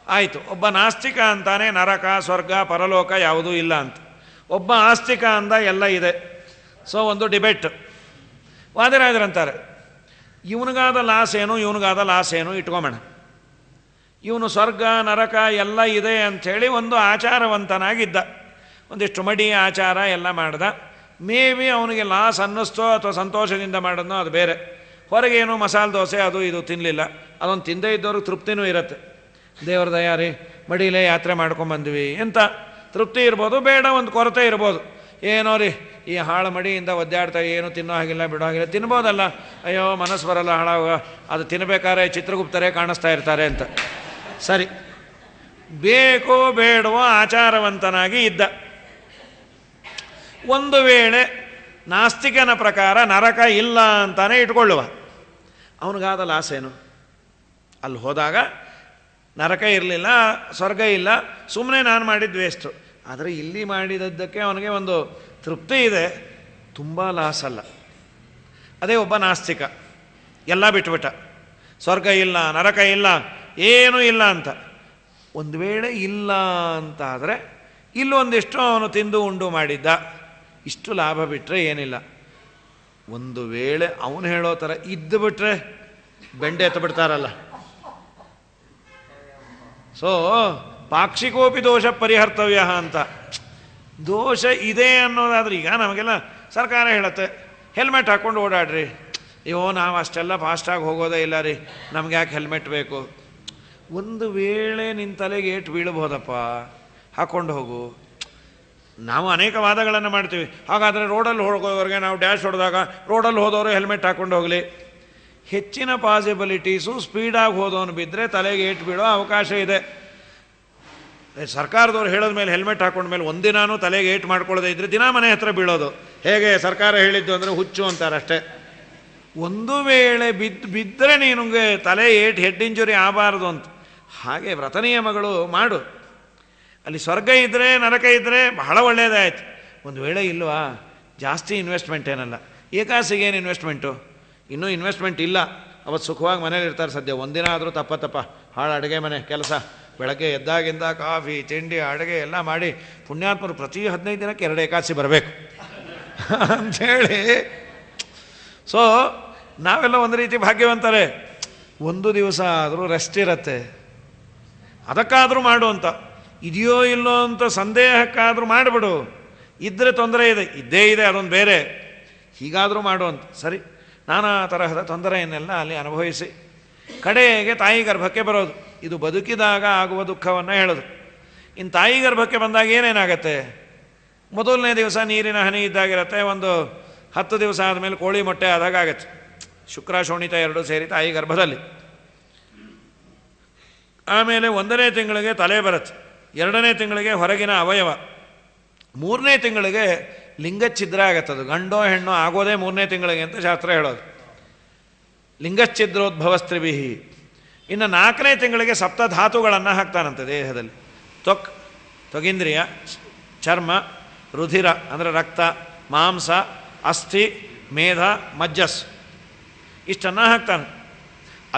ಆಯಿತು, ಒಬ್ಬ ನಾಸ್ತಿಕ ಅಂತಾನೆ ನರಕ ಸ್ವರ್ಗ ಪರಲೋಕ ಯಾವುದೂ ಇಲ್ಲ ಅಂತ. ಒಬ್ಬ ಆಸ್ತಿಕ ಅಂದ ಎಲ್ಲ ಇದೆ. ಸೊ ಒಂದು ಡಿಬೇಟ್. ವಾದಿರಾಜರಂತಾರೆ, ಇವನಿಗಾದ ಲಾಸ್ ಏನು, ಇವನಿಗಾದ ಲಾಸ್ ಏನು ಇಟ್ಕೊಂಬೋಣ. ಇವನು ಸ್ವರ್ಗ ನರಕ ಎಲ್ಲ ಇದೆ ಅಂಥೇಳಿ ಒಂದು ಆಚಾರವಂತನಾಗಿದ್ದ, ಒಂದಿಷ್ಟು ಮಡಿ ಆಚಾರ ಎಲ್ಲ ಮಾಡ್ದ. ಮೇ ಬಿ ಅವನಿಗೆ ಲಾಸ್ ಅನ್ನಿಸ್ತೋ ಅಥವಾ ಸಂತೋಷದಿಂದ ಮಾಡೋದೋ ಅದು ಬೇರೆ. ಹೊರಗೇನು ಮಸಾಲೆ ದೋಸೆ ಅದು ಇದು ತಿನ್ನಲಿಲ್ಲ, ಅದೊಂದು ತಿಂದೇ ಇದ್ದವ್ರಿಗೆ ತೃಪ್ತಿನೂ ಇರುತ್ತೆ. ದೇವ್ರ ದಯಾರಿ ಮಡಿಲೇ ಯಾತ್ರೆ ಮಾಡ್ಕೊಂಬಂದ್ವಿ ಅಂತ ತೃಪ್ತಿ ಇರ್ಬೋದು, ಬೇಡ ಒಂದು ಕೊರತೆ ಇರ್ಬೋದು. ಏನೋ ರೀ ಈ ಹಾಳು ಮಡಿಯಿಂದ ಒದ್ದಾಡ್ತಾ ಏನು ತಿನ್ನೋ ಹಾಗಿಲ್ಲ ಬಿಡೋ ಹಾಗಿಲ್ಲ, ತಿನ್ಬೋದಲ್ಲ, ಅಯ್ಯೋ ಮನಸ್ಸು ಬರಲ್ಲ ಹಾಳಾಗ, ಅದು ತಿನ್ನಬೇಕಾದ್ರೆ ಚಿತ್ರಗುಪ್ತರೇ ಕಾಣಿಸ್ತಾ ಇರ್ತಾರೆ ಅಂತ. ಸರಿ, ಬೇಕೋ ಬೇಡವೋ ಆಚಾರವಂತನಾಗಿ ಇದ್ದ. ಒಂದು ವೇಳೆ ನಾಸ್ತಿಕನ ಪ್ರಕಾರ ನರಕ ಇಲ್ಲ ಅಂತಾನೆ ಇಟ್ಕೊಳ್ಳುವ, ಅವನಿಗಾದ ಲಾಸ್ ಏನು? ಅಲ್ಲಿ ಹೋದಾಗ ನರಕ ಇರಲಿಲ್ಲ, ಸ್ವರ್ಗ ಇಲ್ಲ, ಸುಮ್ಮನೆ ನಾನು ಮಾಡಿದ್ದು ವೇಸ್ಟು. ಆದರೆ ಇಲ್ಲಿ ಮಾಡಿದ್ದಕ್ಕೆ ಅವನಿಗೆ ಒಂದು ತೃಪ್ತಿ ಇದೆ, ತುಂಬ ಲಾಸ್ ಅಲ್ಲ. ಅದೇ ಒಬ್ಬ ನಾಸ್ತಿಕ ಎಲ್ಲ ಬಿಟ್ಬಿಟ್ಟ, ಸ್ವರ್ಗ ಇಲ್ಲ ನರಕ ಇಲ್ಲ ಏನೂ ಇಲ್ಲ ಅಂತ. ಒಂದು ವೇಳೆ ಇಲ್ಲ ಅಂತಾದರೆ ಇಲ್ಲೊಂದಿಷ್ಟು ಅವನು ತಿಂದು ಉಂಡು ಮಾಡಿದ್ದ, ಇಷ್ಟು ಲಾಭ ಬಿಟ್ಟರೆ ಏನಿಲ್ಲ. ಒಂದು ವೇಳೆ ಅವನು ಹೇಳೋ ಥರ ಇದ್ದು ಬಿಟ್ರೆ ಬೆಂಡೆ ಎತ್ತಬಿಡ್ತಾರಲ್ಲ. ಸೊ ಪಾಕ್ಷಿಕೋಪಿ ದೋಷ ಪರಿಹರ್ತವ್ಯ ಅಂತ. ದೋಷ ಇದೆ ಅನ್ನೋದಾದ್ರೆ, ಈಗ ನಮಗೆಲ್ಲ ಸರ್ಕಾರ ಹೇಳುತ್ತೆ ಹೆಲ್ಮೆಟ್ ಹಾಕ್ಕೊಂಡು ಓಡಾಡ್ರಿ. ಅಯ್ಯೋ ನಾವು ಅಷ್ಟೆಲ್ಲ ಫಾಸ್ಟಾಗಿ ಹೋಗೋದೇ ಇಲ್ಲ ರೀ, ನಮ್ಗೆ ಯಾಕೆ ಹೆಲ್ಮೆಟ್ ಬೇಕು? ಒಂದು ವೇಳೆ ನಿನ್ನ ತಲೆಗೆ ಏಟು ಬೀಳ್ಬೋದಪ್ಪ, ಹಾಕ್ಕೊಂಡು ಹೋಗು. ನಾವು ಅನೇಕ ವಾದಗಳನ್ನು ಮಾಡ್ತೀವಿ. ಹಾಗಾದರೆ ರೋಡಲ್ಲಿ ಹೋಗೋವ್ರಿಗೆ ನಾವು ಡ್ಯಾಶ್ ಹೊಡೆದಾಗ ರೋಡಲ್ಲಿ ಹೋದವರು ಹೆಲ್ಮೆಟ್ ಹಾಕ್ಕೊಂಡು ಹೋಗಲಿ. ಹೆಚ್ಚಿನ ಪಾಸಿಬಿಲಿಟೀಸು ಸ್ಪೀಡಾಗಿ ಹೋದವನು ಬಿದ್ದರೆ ತಲೆಗೆ ಏಟು ಬೀಳೋ ಅವಕಾಶ ಇದೆ. ಸರ್ಕಾರದವ್ರು ಹೇಳಿದ ಮೇಲೆ ಹೆಲ್ಮೆಟ್ ಹಾಕೊಂಡ್ಮೇಲೆ ಒಂದಿನಾನು ತಲೆಗೆ ಏಟು ಮಾಡ್ಕೊಳ್ಳೋದೇ ಇದ್ದರೆ ದಿನ ಮನೆ ಹತ್ರ ಬೀಳೋದು. ಹೇಗೆ ಸರ್ಕಾರ ಹೇಳಿದ್ದು ಅಂದರೆ ಹುಚ್ಚು ಅಂತಾರೆ ಅಷ್ಟೇ. ಒಂದು ವೇಳೆ ಬಿದ್ದರೆ ನಿನಗೆ ತಲೆ ಏಟು ಹೆಡ್ ಇಂಜುರಿ ಆಗಬಾರ್ದು ಅಂತ. ಹಾಗೆ ವ್ರತ ನಿಯಮಗಳು ಮಾಡು. ಅಲ್ಲಿ ಸ್ವರ್ಗ ಇದ್ದರೆ ನರಕ ಇದ್ದರೆ ಬಹಳ ಒಳ್ಳೆಯದಾಯ್ತು. ಒಂದು ವೇಳೆ ಇಲ್ವಾ, ಜಾಸ್ತಿ ಇನ್ವೆಸ್ಟ್ಮೆಂಟ್ ಏನಲ್ಲ. ಏಕಾಸಿಗೆ ಏನು ಇನ್ವೆಸ್ಟ್ಮೆಂಟು? ಇನ್ನೂ ಇನ್ವೆಸ್ಟ್ಮೆಂಟ್ ಇಲ್ಲ. ಅವತ್ತು ಸುಖವಾಗಿ ಮನೇಲಿ ಇರ್ತಾರೆ. ಸದ್ಯ ಒಂದಿನ ಆದರೂ ತಪ್ಪ ಹಾಳು ಅಡುಗೆ ಮನೆ ಕೆಲಸ, ಬೆಳಗ್ಗೆ ಎದ್ದಾಗಿಂದ ಕಾಫಿ ತಿಂಡಿ ಅಡುಗೆ ಎಲ್ಲ ಮಾಡಿ ಪುಣ್ಯಾತ್ಮರು ಪ್ರತಿ 15 ದಿನಕ್ಕೆ 2 ಏಕಾದಶಿ ಬರಬೇಕು ಅಂಥೇಳಿ. ಸೊ ನಾವೆಲ್ಲ ಒಂದು ರೀತಿ ಭಾಗ್ಯವಂತಾರೆ. ಒಂದು ದಿವಸ ಆದರೂ ರೆಸ್ಟ್ ಇರತ್ತೆ, ಅದಕ್ಕಾದರೂ ಮಾಡು ಅಂತ. ಇದೆಯೋ ಇಲ್ಲೋ ಅಂತ ಸಂದೇಹಕ್ಕಾದರೂ ಮಾಡಿಬಿಡು. ಇದ್ದರೆ ತೊಂದರೆ ಇದೆ, ಇದ್ದೇ ಇದೆ, ಅದೊಂದು ಬೇರೆ. ಹೀಗಾದರೂ ಮಾಡು ಅಂತ. ಸರಿ, ನಾನಾ ತರಹದ ತೊಂದರೆಯನ್ನೆಲ್ಲ ಅಲ್ಲಿ ಅನುಭವಿಸಿ ಕಡೆಗೆ ತಾಯಿ ಗರ್ಭಕ್ಕೆ ಬರೋದು. ಇದು ಬದುಕಿದಾಗ ಆಗುವ ದುಃಖವನ್ನು ಹೇಳೋದು. ಇನ್ನು ತಾಯಿ ಗರ್ಭಕ್ಕೆ ಬಂದಾಗ ಏನೇನಾಗತ್ತೆ? ಮೊದಲನೇ ದಿವಸ ನೀರಿನ ಹನಿ ಇದ್ದಾಗಿರುತ್ತೆ. ಒಂದು 10 ದಿವಸ ಆದಮೇಲೆ ಕೋಳಿ ಮೊಟ್ಟೆ ಆದಾಗ ಆಗತ್ತೆ. ಶುಕ್ರ ಶೋಣಿತ 2 ಸೇರಿ ತಾಯಿ ಗರ್ಭದಲ್ಲಿ. ಆಮೇಲೆ 1ನೇ ತಿಂಗಳಿಗೆ ತಲೆ ಬರುತ್ತೆ, 2ನೇ ತಿಂಗಳಿಗೆ ಹೊರಗಿನ ಅವಯವ, 3ನೇ ತಿಂಗಳಿಗೆ ಲಿಂಗಚ್ಛಿದ್ರ ಆಗತ್ತದು. ಗಂಡೋ ಹೆಣ್ಣೋ ಆಗೋದೇ 3ನೇ ತಿಂಗಳಿಗೆ ಅಂತ ಶಾಸ್ತ್ರ ಹೇಳೋದು. ಲಿಂಗಚ್ಛಿದ್ರೋದ್ಭವಸ್ತ್ರಿಭಿ. ಇನ್ನು 4ನೇ ತಿಂಗಳಿಗೆ ಸಪ್ತಧಾತುಗಳನ್ನು ಹಾಕ್ತಾನಂತೆ ದೇಹದಲ್ಲಿ. ತ್ವಗಿಂದ್ರಿಯ, ಚರ್ಮ, ರುಧಿರ ಅಂದರೆ ರಕ್ತ, ಮಾಂಸ, ಅಸ್ಥಿ, ಮೇಧ, ಮಜ್ಜಸ್ ಇಷ್ಟನ್ನು ಹಾಕ್ತಾನೆ.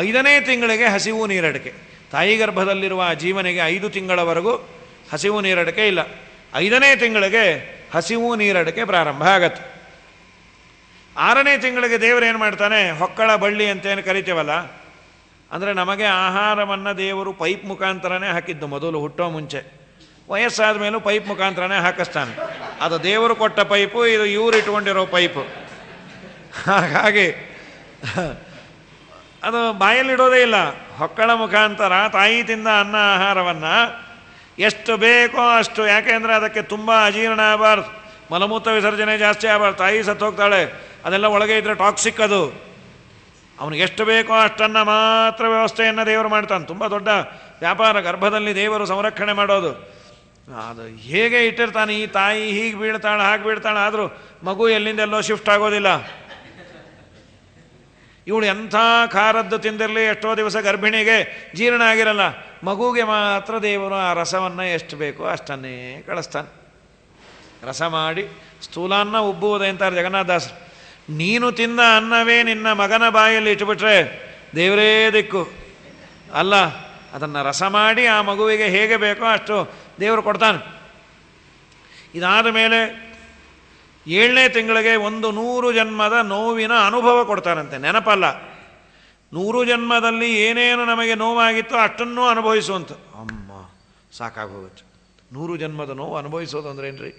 5ನೇ ತಿಂಗಳಿಗೆ ಹಸಿವು ನೀರಡಿಕೆ. ತಾಯಿ ಗರ್ಭದಲ್ಲಿರುವ ಜೀವನಿಗೆ 5 ತಿಂಗಳವರೆಗೂ ಹಸಿವು ನೀರಡಿಕೆ ಇಲ್ಲ. 5ನೇ ತಿಂಗಳಿಗೆ ಹಸಿವು ನೀರಡಿಕೆ ಪ್ರಾರಂಭ ಆಗತ್ತೆ. 6ನೇ ತಿಂಗಳಿಗೆ ದೇವರು ಏನು ಮಾಡ್ತಾನೆ, ಹೊಕ್ಕಳ ಬಳ್ಳಿ ಅಂತೇನು ಕರಿತೀವಲ್ಲ, ಅಂದರೆ ನಮಗೆ ಆಹಾರವನ್ನು ದೇವರು ಪೈಪ್ ಮುಖಾಂತರನೇ ಹಾಕಿದ್ದು. ಮೊದಲು ಹುಟ್ಟೋ ಮುಂಚೆ, ವಯಸ್ಸಾದ ಮೇಲೂ ಪೈಪ್ ಮುಖಾಂತರನೇ ಹಾಕಿಸ್ತಾನೆ. ಅದು ದೇವರು ಕೊಟ್ಟ ಪೈಪು, ಇದು ಇವ್ರು ಇಟ್ಕೊಂಡಿರೋ ಪೈಪು. ಹಾಗಾಗಿ ಅದು ಬಾಯಲ್ಲಿಡೋದೇ ಇಲ್ಲ, ಹೊಕ್ಕಳ ಮುಖಾಂತರ ತಾಯಿ ತಿಂದ ಅನ್ನ ಆಹಾರವನ್ನು ಎಷ್ಟು ಬೇಕೋ ಅಷ್ಟು. ಯಾಕೆಂದರೆ ಅದಕ್ಕೆ ತುಂಬ ಅಜೀರ್ಣ ಆಗಬಾರ್ದು, ಮಲಮೂತ್ರ ವಿಸರ್ಜನೆ ಜಾಸ್ತಿ ಆಗಬಾರ್ದು. ತಾಯಿ ಸತ್ತು ಹೋಗ್ತಾಳೆ, ಅದೆಲ್ಲ ಒಳಗೆ ಇದ್ದರೆ ಟಾಕ್ಸಿಕ್ ಅದು. ಅವನಿಗೆ ಎಷ್ಟು ಬೇಕೋ ಅಷ್ಟನ್ನು ಮಾತ್ರ ವ್ಯವಸ್ಥೆಯನ್ನು ದೇವರು ಮಾಡ್ತಾನೆ. ತುಂಬ ದೊಡ್ಡ ವ್ಯಾಪಾರ ಗರ್ಭದಲ್ಲಿ ದೇವರು ಸಂರಕ್ಷಣೆ ಮಾಡೋದು. ಅದು ಹೇಗೆ ಇಟ್ಟಿರ್ತಾನೆ, ಈ ತಾಯಿ ಹೀಗೆ ಬೀಳ್ತಾಳೆ ಹಾಗೆ ಬೀಳ್ತಾಳೆ, ಆದರೂ ಮಗು ಎಲ್ಲಿಂದೆಲ್ಲೋ ಶಿಫ್ಟ್ ಆಗೋದಿಲ್ಲ. ಇವಳು ಎಂಥ ಖಾರದ್ದು ತಿಂದಿರಲಿ, ಎಷ್ಟೋ ದಿವಸ ಗರ್ಭಿಣಿಗೆ ಜೀರ್ಣ ಆಗಿರಲ್ಲ, ಮಗುಗೆ ಮಾತ್ರ ದೇವರು ಆ ರಸವನ್ನು ಎಷ್ಟು ಬೇಕೋ ಅಷ್ಟನ್ನೇ ಕಳಿಸ್ತಾನೆ. ರಸ ಮಾಡಿ ಸ್ಥೂಲಾನ್ನ ಉಬ್ಬುವುದೇ ಅಂತಾರೆ ಜಗನ್ನಾಥದಾಸರು. ನೀನು ತಿಂದ ಅನ್ನವೇ ನಿನ್ನ ಮಗನ ಬಾಯಲ್ಲಿ ಇಟ್ಟುಬಿಟ್ರೆ ದೇವರೇ ದಿಕ್ಕು ಅಲ್ಲ. ಅದನ್ನು ರಸ ಮಾಡಿ ಆ ಮಗುವಿಗೆ ಹೇಗೆ ಬೇಕೋ ಅಷ್ಟು ದೇವರು ಕೊಡ್ತಾನೆ. ಇದಾದ ಮೇಲೆ 7ನೇ ತಿಂಗಳಿಗೆ 100 ಜನ್ಮದ ನೋವಿನ ಅನುಭವ ಕೊಡ್ತಾರಂತೆ. ನೆನಪಲ್ಲ, 100 ಜನ್ಮದಲ್ಲಿ ಏನೇನು ನಮಗೆ ನೋವಾಗಿತ್ತೋ ಅಷ್ಟನ್ನೂ ಅನುಭವಿಸುವಂಥ. ಅಮ್ಮ ಸಾಕಾಗೋಗುತ್ತೆ. 100 ಜನ್ಮದ ನೋವು ಅನುಭವಿಸೋದು ಅಂದ್ರೆ ಏನ್ರಿ?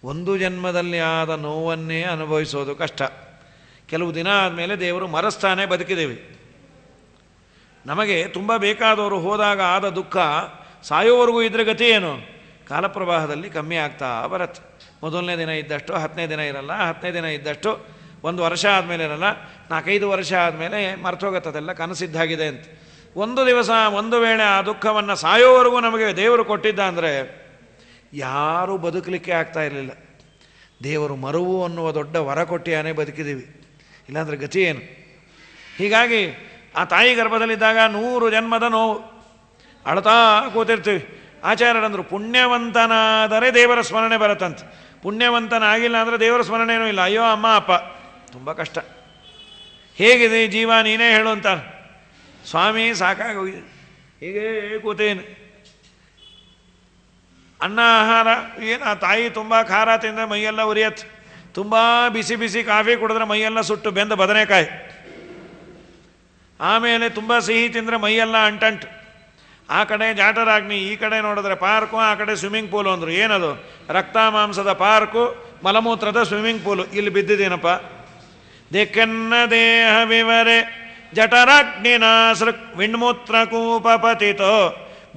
1 ಜನ್ಮದಲ್ಲಿ ಆದ ನೋವನ್ನೇ ಅನುಭವಿಸೋದು ಕಷ್ಟ. ಕೆಲವು ದಿನ ಆದಮೇಲೆ ದೇವರು ಮರೆಸ್ತಾನೆ, ಬದುಕಿದ್ದೇವೆ. ನಮಗೆ ತುಂಬ ಬೇಕಾದವರು ಹೋದಾಗ ಆದ ದುಃಖ ಸಾಯೋವರೆಗೂ ಇದ್ರೆ ಗತಿ ಏನು? ಕಾಲಪ್ರವಾಹದಲ್ಲಿ ಕಮ್ಮಿ ಆಗ್ತಾ ಬರುತ್ತೆ. ಮೊದಲನೇ ದಿನ ಇದ್ದಷ್ಟು 10ನೇ ದಿನ ಇರಲ್ಲ, 10ನೇ ದಿನ ಇದ್ದಷ್ಟು 1 ವರ್ಷ ಆದಮೇಲೆ ಇರಲ್ಲ, 4-5 ವರ್ಷ ಆದಮೇಲೆ ಮರ್ತೋಗತ್ತದೆಲ್ಲ ಕನಸಿದ್ದಾಗಿದೆ ಅಂತ. ಒಂದು ದಿವಸ ಒಂದು ವೇಳೆ ಆ ದುಃಖವನ್ನು ಸಾಯೋವರೆಗೂ ನಮಗೆ ದೇವರು ಕೊಟ್ಟಿದ್ದ ಅಂದರೆ ಯಾರೂ ಬದುಕಲಿಕ್ಕೆ ಆಗ್ತಾ ಇರಲಿಲ್ಲ. ದೇವರು ಮರುವು ಅನ್ನುವ ದೊಡ್ಡ ವರ ಕೊಟ್ಟಿಯಾನೇ ಬದುಕಿದ್ದೀವಿ, ಇಲ್ಲಾಂದರೆ ಗತಿ ಏನು? ಹೀಗಾಗಿ ಆ ತಾಯಿ ಗರ್ಭದಲ್ಲಿದ್ದಾಗ 100 ಜನ್ಮದ ನೋವು ಅಳ್ತಾ ಕೂತಿರ್ತೀವಿ. ಆಚಾರ್ಯರಂದರು ಪುಣ್ಯವಂತನಾದರೆ ದೇವರ ಸ್ಮರಣೆ ಬರುತ್ತಂತೆ, ಪುಣ್ಯವಂತನಾಗಿಲ್ಲ ಅಂದರೆ ದೇವರ ಸ್ಮರಣೆಯೂ ಇಲ್ಲ. ಅಯ್ಯೋ ಅಮ್ಮ ಅಪ್ಪ ತುಂಬ ಕಷ್ಟ. ಹೇಗಿದೆ ಜೀವ ನೀನೇ ಹೇಳು ಅಂತ. ಸ್ವಾಮಿ ಸಾಕಾಗೋಗಿದೆ, ಹೀಗೇ ಕೂತೇನು. ಅನ್ನ ಆಹಾರ ಏನು, ಆ ತಾಯಿ ತುಂಬ ಖಾರ ತಿಂದರೆ ಮೈಯೆಲ್ಲ ಉರಿಯತ್ತೆ, ತುಂಬ ಬಿಸಿ ಬಿಸಿ ಕಾಫಿ ಕುಡಿದ್ರೆ ಮೈಯೆಲ್ಲ ಸುಟ್ಟು ಬೆಂದ ಬದನೆಕಾಯಿ, ಆಮೇಲೆ ತುಂಬ ಸಿಹಿ ತಿಂದರೆ ಮೈಯೆಲ್ಲ ಅಂಟಂಟು. ಆ ಕಡೆ ಜಾಟರಾಗ್ನಿ, ಈ ಕಡೆ ನೋಡಿದ್ರೆ ಪಾರ್ಕು, ಆ ಕಡೆ ಸ್ವಿಮ್ಮಿಂಗ್ ಪೂಲು ಅಂದರು. ಏನದು? ರಕ್ತ ಮಾಂಸದ ಪಾರ್ಕು, ಮಲಮೂತ್ರದ ಸ್ವಿಮ್ಮಿಂಗ್ ಪೂಲು. ಇಲ್ಲಿ ಬಿದ್ದಿದ್ದೀನಪ್ಪ. ದಿಕ್ಕೆನ್ನ ದೇಹ ವಿವರೆ ಜಠರಾಗ್ನಿನಾಸೃಕ್ ವಿಣ್ಮೂತ್ರಕೂಪಪತಿತೋ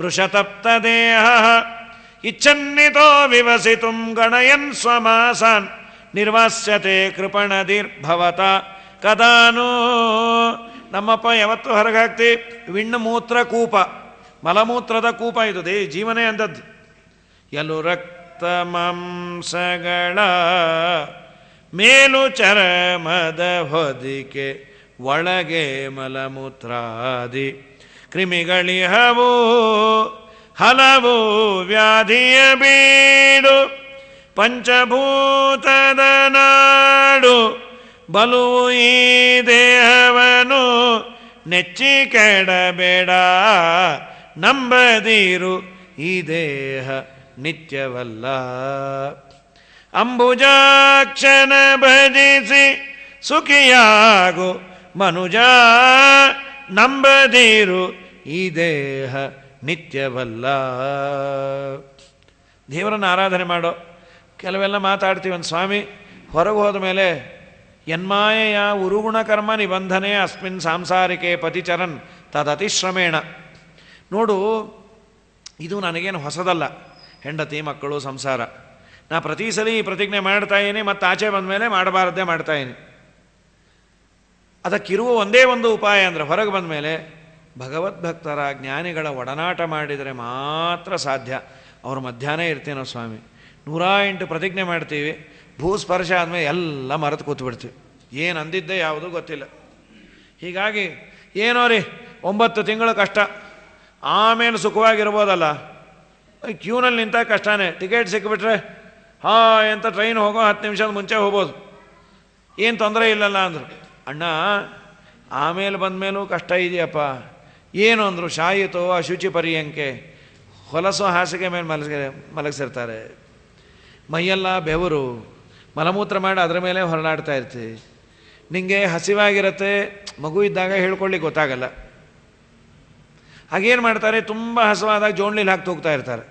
ಭೃಷತಪ್ತ ದೇಹ ಇಚ್ಛನ್ನಿತೋ ವಿವಸಿತು ಗಣಯನ್ ಸ್ವಮಾಸಾನ್ ನಿರ್ವಾಸ್ಯತೆ ಕೃಪಣದಿರ್ಭವತ ಕದಾನೋ. ನಮ್ಮಪ್ಪ ಯಾವತ್ತೂ ಹೊರಗಾಗ್ತಿ ವಿಣ್ಮೂತ್ರ ಕೂಪ, ಮಲಮೂತ್ರದ ಕೂಪ. ಇದು ಜೀವನೇ ಅಂದದ್ದು. ಎಲು ರಕ್ತ ಮಾಂಸಗಳ ಮೇಲು ಚರಮದ ಹೊದಿಕೆ, ಒಳಗೆ ಮಲಮೂತ್ರಾದಿ ಕ್ರಿಮಿಗಳಿಹವು ಹಲವು ವ್ಯಾಧಿಯ ಬೀಡು, ಪಂಚಭೂತದ ನಾಡು ಬಲು ಈ ದೇಹವನು ನೆಚ್ಚಿ ಕೆಡಬೇಡ, ನಂಬದಿರು ಈ ದೇಹ ನಿತ್ಯವಲ್ಲ. ಅಂಬುಜಾಕ್ಷನ ಭಜಿಸಿ ಸುಖಿಯಾಗು ಮನುಜ, ನಂಬದಿರು ಈ ದೇಹ ನಿತ್ಯವಲ್ಲ. ದೇವರನ್ನು ಆರಾಧನೆ ಮಾಡೋ. ಕೆಲವೆಲ್ಲ ಮಾತಾಡ್ತೀವಿ. ಒಂದು ಸ್ವಾಮಿ ಹೊರಗೆ ಹೋದ ಮೇಲೆ ಯನ್ಮಾಯೆಯ ಉರುಗುಣಕರ್ಮ ನಿಬಂಧನೆ ಅಸ್ಮಿನ್ ಸಾಂಸಾರಿಕೆ ಪತಿಚರನ್ ತದತಿಶ್ರಮೇಣ. ನೋಡು, ಇದು ನನಗೇನು ಹೊಸದಲ್ಲ. ಹೆಂಡತಿ ಮಕ್ಕಳು ಸಂಸಾರ, ನಾ ಪ್ರತಿ ಸಲ ಈ ಪ್ರತಿಜ್ಞೆ ಮಾಡ್ತಾಯಿನಿ, ಮತ್ತು ಆಚೆ ಬಂದ ಮೇಲೆ ಮಾಡಬಾರದ್ದೇ ಮಾಡ್ತಾಯಿನಿ. ಅದಕ್ಕಿರುವ ಒಂದೇ ಒಂದು ಉಪಾಯ ಅಂದರೆ ಹೊರಗೆ ಬಂದ ಮೇಲೆ ಭಗವದ್ಭಕ್ತರ ಜ್ಞಾನಿಗಳ ಒಡನಾಟ ಮಾಡಿದರೆ ಮಾತ್ರ ಸಾಧ್ಯ. ಅವರು ಮಧ್ಯಾಹ್ನ ಇರ್ತೀನೋ ಸ್ವಾಮಿ, 108 ಪ್ರತಿಜ್ಞೆ ಮಾಡ್ತೀವಿ, ಭೂಸ್ಪರ್ಶ ಆದಮೇಲೆ ಎಲ್ಲ ಮರೆತು ಕೂತ್ಬಿಡ್ತೀವಿ, ಏನು ಅಂದಿದ್ದೆ ಯಾವುದೂ ಗೊತ್ತಿಲ್ಲ. ಹೀಗಾಗಿ ಏನೋ ರೀ 9 ತಿಂಗಳು ಕಷ್ಟ, ಆಮೇಲೆ ಸುಖವಾಗಿರ್ಬೋದಲ್ಲ. ಕ್ಯೂನಲ್ಲಿ ನಿಂತಾಗ ಕಷ್ಟನೇ, ಟಿಕೆಟ್ ಸಿಕ್ಕಿಬಿಟ್ರೆ ಅಂತ ಟ್ರೈನ್ ಹೋಗೋ 10 ನಿಮಿಷದ ಮುಂಚೆ ಹೋಗ್ಬೋದು, ಏನು ತೊಂದರೆ ಇಲ್ಲಲ್ಲ ಅಂದರು. ಅಣ್ಣ ಆಮೇಲೆ ಬಂದಮೇಲೂ ಕಷ್ಟ ಇದೆಯಪ್ಪ. ಏನು ಅಂದರು? ಶಾಯಿತೋ ಅಶುಚಿ ಪರ್ಯಂಕೆ, ಹೊಲಸು ಹಾಸಿಗೆ ಮೇಲೆ ಮಲಗಿಸಿರ್ತಾರೆ, ಮೈಯೆಲ್ಲ ಬೆವರು, ಮಲಮೂತ್ರ ಮಾಡಿ ಅದರ ಮೇಲೆ ಹೊರನಾಡ್ತಾ ಇರ್ತೀವಿ, ನಿಮಗೆ ಹಸಿವಾಗಿರುತ್ತೆ, ಮಗು ಇದ್ದಾಗ ಹೇಳ್ಕೊಳ್ಳಿಕ್ಕೆ ಗೊತ್ತಾಗಲ್ಲ. ಹಾಗೇನು ಮಾಡ್ತಾರೆ, ತುಂಬ ಹಸುವಾದಾಗ ಜೋಣ್ಲಿಲಿ ಹಾಕಿ ತೂಗ್ತಾ ಇರ್ತಾರೆ,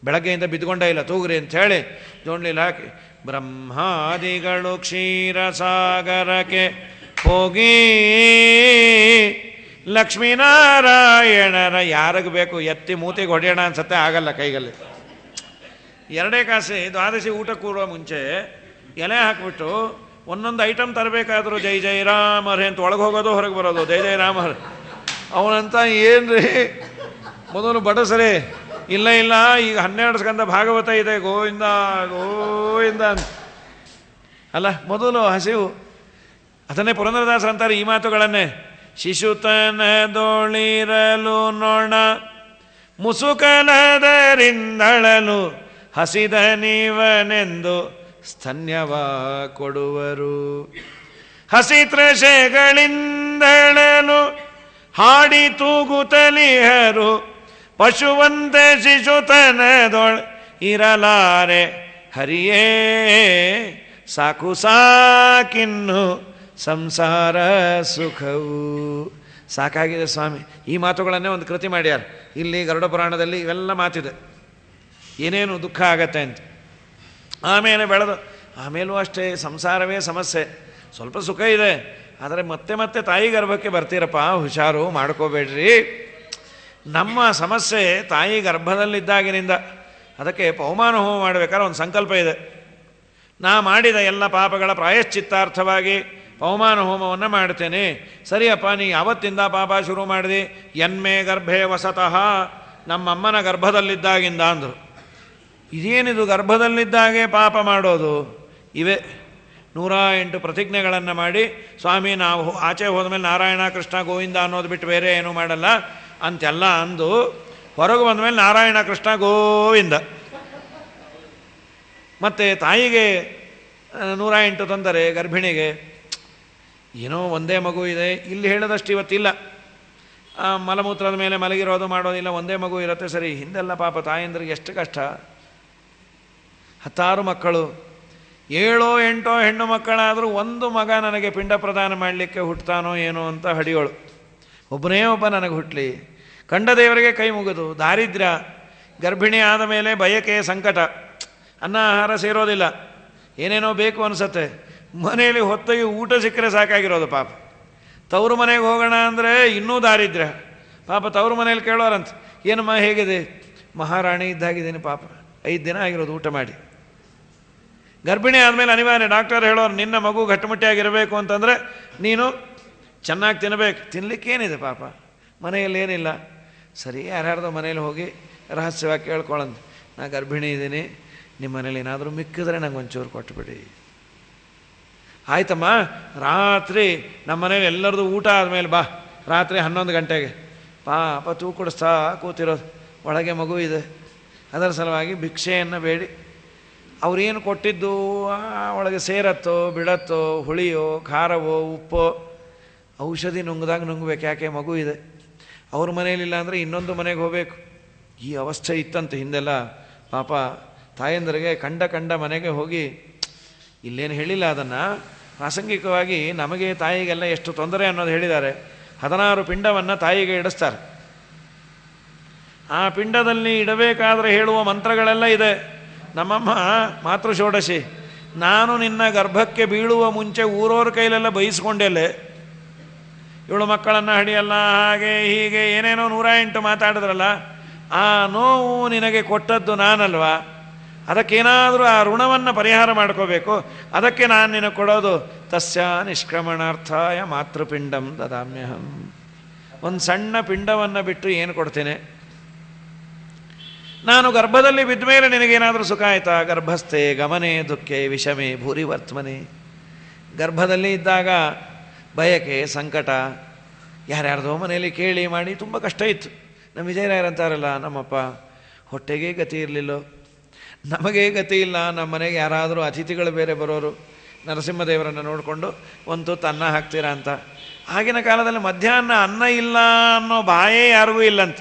ಬೆಳಗ್ಗೆಯಿಂದ ಬಿದ್ದುಕೊಂಡೇ ಇಲ್ಲ, ತೂಗ್ರಿ ಅಂಥೇಳಿ ಜೋಣ್ಲಿಲಿ ಹಾಕಿ, ಬ್ರಹ್ಮಾದಿಗಳು ಕ್ಷೀರಸಾಗರಕ್ಕೆ ಹೋಗಿ ಲಕ್ಷ್ಮೀನಾರಾಯಣರ ಯಾರಿಗೆ ಬೇಕು ಎತ್ತಿ ಮೂತಿಗೆ ಹೊಡೆಯೋಣ ಅನ್ಸತ್ತೆ, ಆಗಲ್ಲ ಕೈಗಲ್ಲಿ. 2 ಕಾಸೆ ದ್ವಾದಶಿ ಊಟ ಕೂರುವ ಮುಂಚೆ ಎಲೆ ಹಾಕಿಬಿಟ್ಟು ಒಂದೊಂದು ಐಟಮ್ ತರಬೇಕಾದ್ರು ಜೈ ಜೈ ರಾಮ್ ಹರೇ ಅಂತ ಒಳಗೆ ಹೋಗೋದು ಹೊರಗೆ ಬರೋದು, ಜೈ ಜೈ ರಾಮ್ ಹರೇ. ಅವನಂತ ಏನ್ರಿ ಮೊದಲು ಬಡಸರಿ, ಇಲ್ಲ ಈಗ 12 ಸ್ಕಂದ ಭಾಗವತ ಇದೆ, ಗೋವಿಂದ ಗೋವಿಂದ ಅಲ್ಲ, ಮೊದಲು ಹಸಿವು. ಅದನ್ನೇ ಪುರಂದರದಾಸರು ಅಂತಾರೆ ಈ ಮಾತುಗಳನ್ನೇ, ಶಿಶುತನದೊಳಿರಲು ನೊಣ ಮುಸುಕಲದರಿಂದಳಲು ಹಸಿದ ನೀವನೆಂದು ಸ್ತನ್ಯವ ಕೊಡುವರು, ಹಸಿತ್ರಶೆಗಳಿಂದಳಲು ಹಾಡಿ ತೂಗುತ್ತಲಿಹರು, ಪಶುವಂತೆ ಶಿಶುತನದೊಳ್ ಇರಲಾರೆ ಹರಿಯೇ ಸಾಕು ಸಾಕಿನ್ನು ಸಂಸಾರ ಸುಖವು. ಸಾಕಾಗಿದೆ ಸ್ವಾಮಿ. ಈ ಮಾತುಗಳನ್ನೇ ಒಂದು ಕೃತಿ ಮಾಡ್ಯಾರ ಇಲ್ಲಿ ಗರುಡ ಪುರಾಣದಲ್ಲಿ. ಇವೆಲ್ಲ ಮಾತಿದೆ, ಏನೇನು ದುಃಖ ಆಗತ್ತೆ ಅಂತ. ಆಮೇಲೆ ಬೆಳೆದು ಆಮೇಲೂ ಅಷ್ಟೇ ಸಂಸಾರವೇ ಸಮಸ್ಯೆ. ಸ್ವಲ್ಪ ಸುಖ ಇದೆ, ಆದರೆ ಮತ್ತೆ ಮತ್ತೆ ತಾಯಿ ಗರ್ಭಕ್ಕೆ ಬರ್ತೀರಪ್ಪ, ಹುಷಾರು ಮಾಡ್ಕೋಬೇಡ್ರಿ. ನಮ್ಮ ಸಮಸ್ಯೆ ತಾಯಿ ಗರ್ಭದಲ್ಲಿದ್ದಾಗಿನಿಂದ. ಅದಕ್ಕೆ ಪವಮಾನ ಹೋಮ ಮಾಡಬೇಕಾದ್ರೆ ಒಂದು ಸಂಕಲ್ಪ ಇದೆ, ನಾ ಮಾಡಿದ ಎಲ್ಲ ಪಾಪಗಳ ಪ್ರಾಯಶ್ಚಿತ್ತಾರ್ಥವಾಗಿ ಪವಮಾನ ಹೋಮವನ್ನು ಮಾಡ್ತೇನೆ. ಸರಿಯಪ್ಪ, ನೀ ಯಾವತ್ತಿಂದ ಪಾಪ ಶುರು ಮಾಡಿದೆ? ಎನ್ಮೇ ಗರ್ಭೇ ವಸತಃ, ನಮ್ಮಮ್ಮನ ಗರ್ಭದಲ್ಲಿದ್ದಾಗಿಂದ ಅಂದರು. ಇದೇನಿದು ಗರ್ಭದಲ್ಲಿದ್ದಾಗೆ ಪಾಪ ಮಾಡೋದು? ಇವೆ 108 ಪ್ರತಿಜ್ಞೆಗಳನ್ನು ಮಾಡಿ, ಸ್ವಾಮಿ ನಾವು ಆಚೆ ಹೋದ್ಮೇಲೆ ನಾರಾಯಣ ಕೃಷ್ಣ ಗೋವಿಂದ ಅನ್ನೋದು ಬಿಟ್ಟು ಬೇರೆ ಏನೂ ಮಾಡಲ್ಲ ಅಂತೆಲ್ಲ ಅಂದು ಹೊರಗೆ ಬಂದಮೇಲೆ ನಾರಾಯಣ ಕೃಷ್ಣ ಗೋವಿಂದ. ಮತ್ತು ತಾಯಿಗೆ 108 ತಂದರೆ ಗರ್ಭಿಣಿಗೆ ಏನೋ ಒಂದೇ ಮಗು ಇದೆ, ಇಲ್ಲಿ ಹೇಳೋದಷ್ಟು ಇವತ್ತಿಲ್ಲ. ಮಲಮೂತ್ರದ ಮೇಲೆ ಮಲಗಿರೋದು ಮಾಡೋದಿಲ್ಲ, ಒಂದೇ ಮಗು ಇರುತ್ತೆ. ಸರಿ, ಹಿಂದೆಲ್ಲ ಪಾಪ ತಾಯಂದ್ರಿಗೆ ಎಷ್ಟು ಕಷ್ಟ. 10 ಮಕ್ಕಳು, 7 8 ಹೆಣ್ಣು ಮಕ್ಕಳಾದರೂ ಒಂದು ಮಗ ನನಗೆ ಪಿಂಡ ಪ್ರದಾನ ಮಾಡಲಿಕ್ಕೆ ಹುಟ್ಟುತ್ತಾನೋ ಏನೋ ಅಂತ ಹಡಿಯೋಳು. ಒಬ್ಬನೇ ಒಬ್ಬ ನನಗೆ ಹುಟ್ಟಲಿ, ಕಂಡ ದೇವರಿಗೆ ಕೈ ಮುಗಿದು. ದಾರಿದ್ರ್ಯ, ಗರ್ಭಿಣಿ ಆದ ಮೇಲೆ ಬಯಕೆ, ಸಂಕಟ, ಅನ್ನ ಆಹಾರ ಸೇರೋದಿಲ್ಲ, ಏನೇನೋ ಬೇಕು ಅನಿಸತ್ತೆ. ಮನೆಯಲ್ಲಿ ಹೊತ್ತಿಗೆ ಊಟ ಸಿಕ್ಕರೆ ಸಾಕಾಗಿರೋದು ಪಾಪ. ತವರು ಮನೆಗೆ ಹೋಗೋಣ ಅಂದರೆ ಇನ್ನೂ ದಾರಿದ್ರ್ಯ ಪಾಪ. ತವರು ಮನೇಲಿ ಕೇಳೋರಂತ, ಏನಮ್ಮ ಹೇಗಿದೆ? ಮಹಾರಾಣಿ ಇದ್ದಾಗಿದ್ದೀನಿ ಪಾಪ, 5 ದಿನ ಆಗಿರೋದು ಊಟ ಮಾಡಿ. ಗರ್ಭಿಣಿ ಆದಮೇಲೆ ಅನಿವಾರ್ಯ, ಡಾಕ್ಟರ್ ಹೇಳೋರು, ನಿನ್ನ ಮಗು ಗಟ್ಟಿಮುಟ್ಟಿಯಾಗಿರಬೇಕು ಅಂತಂದರೆ ನೀನು ಚೆನ್ನಾಗಿ ತಿನ್ನಬೇಕು. ತಿನ್ನಲಿಕ್ಕೇನಿದೆ ಪಾಪ, ಮನೆಯಲ್ಲಿ ಏನಿಲ್ಲ. ಸರಿ, ಯಾರ್ಯಾರ್ದೋ ಮನೇಲಿ ಹೋಗಿ ರಹಸ್ಯವಾಗಿ ಕೇಳ್ಕೊಳ್ಳಂತ, ನಾ ಗರ್ಭಿಣಿ ಇದ್ದೀನಿ, ನಿಮ್ಮ ಮನೇಲಿ ಏನಾದರೂ ಮಿಕ್ಕಿದ್ರೆ ನಂಗೆ ಒಂಚೂರು ಕೊಟ್ಟುಬಿಡಿ. ಆಯ್ತಮ್ಮ, ರಾತ್ರಿ ನಮ್ಮ ಮನೇಲಿ ಎಲ್ಲರದು ಊಟ ಆದಮೇಲೆ ಬಾ, ರಾತ್ರಿ 11 ಗಂಟೆಗೆ. ಪಾಪ ತೂ ಕುಡಿಸ್ತಾ ಕೂತಿರೋದು, ಒಳಗೆ ಮಗು ಇದೆ. ಅದರ ಸಲುವಾಗಿ ಭಿಕ್ಷೆಯನ್ನು ಬೇಡಿ ಅವ್ರೇನು ಕೊಟ್ಟಿದ್ದು ಒಳಗೆ ಸೇರತ್ತೋ ಬಿಡತ್ತೋ, ಹುಳಿಯೋ ಖಾರವೋ ಉಪ್ಪೋ, ಔಷಧಿ ನುಂಗ್ದಾಗ ನುಂಗ್ಬೇಕು. ಯಾಕೆ? ಮಗು ಇದೆ. ಅವ್ರ ಮನೇಲಿಲ್ಲ ಅಂದರೆ ಇನ್ನೊಂದು ಮನೆಗೆ ಹೋಗಬೇಕು. ಈ ಅವಸ್ಥೆ ಇತ್ತಂತೆ ಹಿಂದೆಲ್ಲ. ಪಾಪ ತಾಯಂದರಿಗೆ ಕಂಡ ಮನೆಗೆ ಹೋಗಿ, ಇಲ್ಲೇನು ಹೇಳಿಲ್ಲ ಅದನ್ನು, ಪ್ರಾಸಂಗಿಕವಾಗಿ ನಮಗೆ ತಾಯಿಗೆಲ್ಲ ಎಷ್ಟು ತೊಂದರೆ ಅನ್ನೋದು ಹೇಳಿದ್ದಾರೆ. 16 ಪಿಂಡವನ್ನು ತಾಯಿಗೆ ಇಡಿಸ್ತಾರೆ. ಆ ಪಿಂಡದಲ್ಲಿ ಇಡಬೇಕಾದ್ರೆ ಹೇಳುವ ಮಂತ್ರಗಳೆಲ್ಲ ಇದೆ. ನಮ್ಮಮ್ಮ ಮಾತೃಷೋಡಶಿ, ನಾನು ನಿನ್ನ ಗರ್ಭಕ್ಕೆ ಬೀಳುವ ಮುಂಚೆ ಊರವ್ರ ಕೈಲೆಲ್ಲ ಬೈಸ್ಕೊಂಡೆಲೆ, ಇವಳು ಮಕ್ಕಳನ್ನು ಹಡಿಯಲ್ಲ, ಹಾಗೆ ಹೀಗೆ ಏನೇನೋ 108 ಮಾತಾಡಿದ್ರಲ್ಲ, ಆ ನೋವು ನಿನಗೆ ಕೊಟ್ಟದ್ದು ನಾನಲ್ವಾ? ಅದಕ್ಕೇನಾದರೂ ಆ ಋಣವನ್ನು ಪರಿಹಾರ ಮಾಡ್ಕೋಬೇಕು. ಅದಕ್ಕೆ ನಾನು ನಿನಗೆ ಕೊಡೋದು ತಸ್ಯ ನಿಷ್ಕ್ರಮಣಾರ್ಥಾಯ ಮಾತೃಪಿಂಡಂ ದದಾಮ್ಯಹಂ. ಒಂದು ಸಣ್ಣ ಪಿಂಡವನ್ನು ಬಿಟ್ಟು ಏನು ಕೊಡ್ತೇನೆ? ನಾನು ಗರ್ಭದಲ್ಲಿ ಬಿದ್ದ ಮೇಲೆ ನಿನಗೇನಾದರೂ ಸುಖ ಆಯಿತಾ? ಗರ್ಭಸ್ಥೆ ಗಮನೆ ದುಃಖೆ ವಿಷಮೆ ಭೂರಿ ವರ್ತಮನೆ. ಗರ್ಭದಲ್ಲಿ ಇದ್ದಾಗ ಬಯಕೆ ಸಂಕಟ ಯಾರ್ಯಾರ್ದೋ ಮನೆಯಲ್ಲಿ ಕೇಳಿ ಮಾಡಿ ತುಂಬ ಕಷ್ಟ ಇತ್ತು. ನಮ್ಮ ವಿಜಯರಾಯರಂತಾರಲ್ಲ, ನಮ್ಮಪ್ಪ ಹೊಟ್ಟೆಗೆ ಗತಿ ಇರಲಿಲ್ಲೋ, ನಮಗೆ ಗತಿ ಇಲ್ಲ, ನಮ್ಮ ಮನೆಗೆ ಯಾರಾದರೂ ಅತಿಥಿಗಳು ಬೇರೆ ಬರೋರು, ನರಸಿಂಹದೇವರನ್ನು ನೋಡಿಕೊಂಡು ಒಂದು ತುತ್ತು ಅನ್ನ ಹಾಕ್ತೀರಾ ಅಂತ. ಆಗಿನ ಕಾಲದಲ್ಲಿ ಮಧ್ಯಾಹ್ನ ಅನ್ನ ಇಲ್ಲ ಅನ್ನೋ ಬಾಯೇ ಯಾರಿಗೂ ಇಲ್ಲಂತ.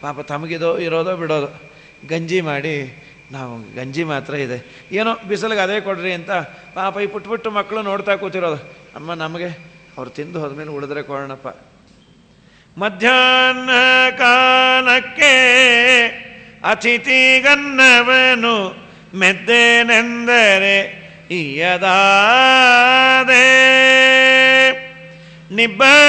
ಪಾಪ ತಮಗಿದೋ ಇರೋದೋ ಬಿಡೋದು, ಗಂಜಿ ಮಾಡಿ, ನಾವು ಗಂಜಿ ಮಾತ್ರ ಇದೆ, ಏನೋ ಬಿಸಿಲಿಗೆ ಅದೇ ಕೊಡ್ರಿ ಅಂತ ಪಾಪ ಈ ಪುಟ್ಟು ಮಕ್ಕಳು ನೋಡ್ತಾ ಕೂತಿರೋದು. ಅಮ್ಮ ನಮಗೆ ಅವ್ರು ತಿಂದು ಹೋದ್ಮೇಲೆ ಉಳಿದ್ರೆ ಕೊಡೋಣಪ್ಪ. ಮಧ್ಯಾಹ್ನ ಕಾಲಕ್ಕೆ ಅತಿಥಿಗನ್ನವನು ಮೆದ್ದೆನೆಂದರೆ ಇಯದಾದೆ, ನಿಬ್ಬರದಿಂದಲೇ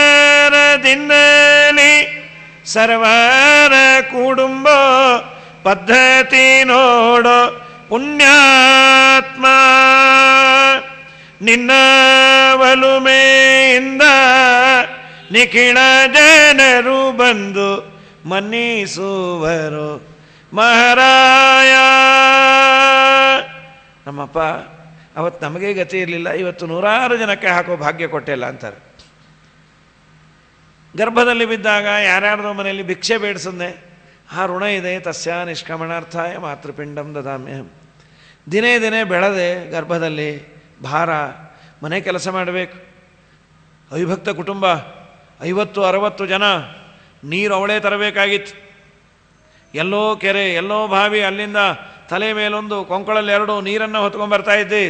ಸರ್ವರ ಕುಟುಂಬ ಪದ್ಧತಿ ನೋಡೋ ಪುಣ್ಯಾತ್ಮ, ನಿನ್ನ ಒಲುಮೆಯಿಂದ ನಿಖಿಳ ಜನರು ಬಂದು ಮನ್ನಿಸುವರು ಮಹಾರಾಯ. ನಮ್ಮಪ್ಪ ಅವತ್ತು ನಮಗೆ ಗತಿ ಇರಲಿಲ್ಲ, ಇವತ್ತು 100 ಜನಕ್ಕೆ ಹಾಕೋ ಭಾಗ್ಯ ಕೊಟ್ಟಿಲ್ಲ ಅಂತಾರೆ. ಗರ್ಭದಲ್ಲಿ ಬಿದ್ದಾಗ ಯಾರ್ಯಾರ್ದೋ ಮನೆಯಲ್ಲಿ ಭಿಕ್ಷೆ ಬೇಡಿಸನ್ನೇ, ಆ ಋಣ ಇದೆ. ತಸ್ಯ ನಿಷ್ಕ್ರಮಣಾರ್ಥಾಯ ಮಾತೃಪಿಂಡಂ ದದಾಮ್ಯಹಂ. ದಿನೇ ದಿನೇ ಬೆಳೆದೆ ಗರ್ಭದಲ್ಲಿ ಭಾರ, ಮನೆ ಕೆಲಸ ಮಾಡಬೇಕು. ಅವಿಭಕ್ತ ಕುಟುಂಬ, 50-60 ಜನ, ನೀರು ಅವಳೇ ತರಬೇಕಾಗಿತ್ತು. ಎಲ್ಲೋ ಕೆರೆ ಎಲ್ಲೋ ಬಾವಿ, ಅಲ್ಲಿಂದ ತಲೆ ಮೇಲೊಂದು ಕೊಂಕಳಲ್ಲಿ 2 ನೀರನ್ನು ಹೊತ್ಕೊಂಡ್ಬರ್ತಾ ಇದ್ದೆ.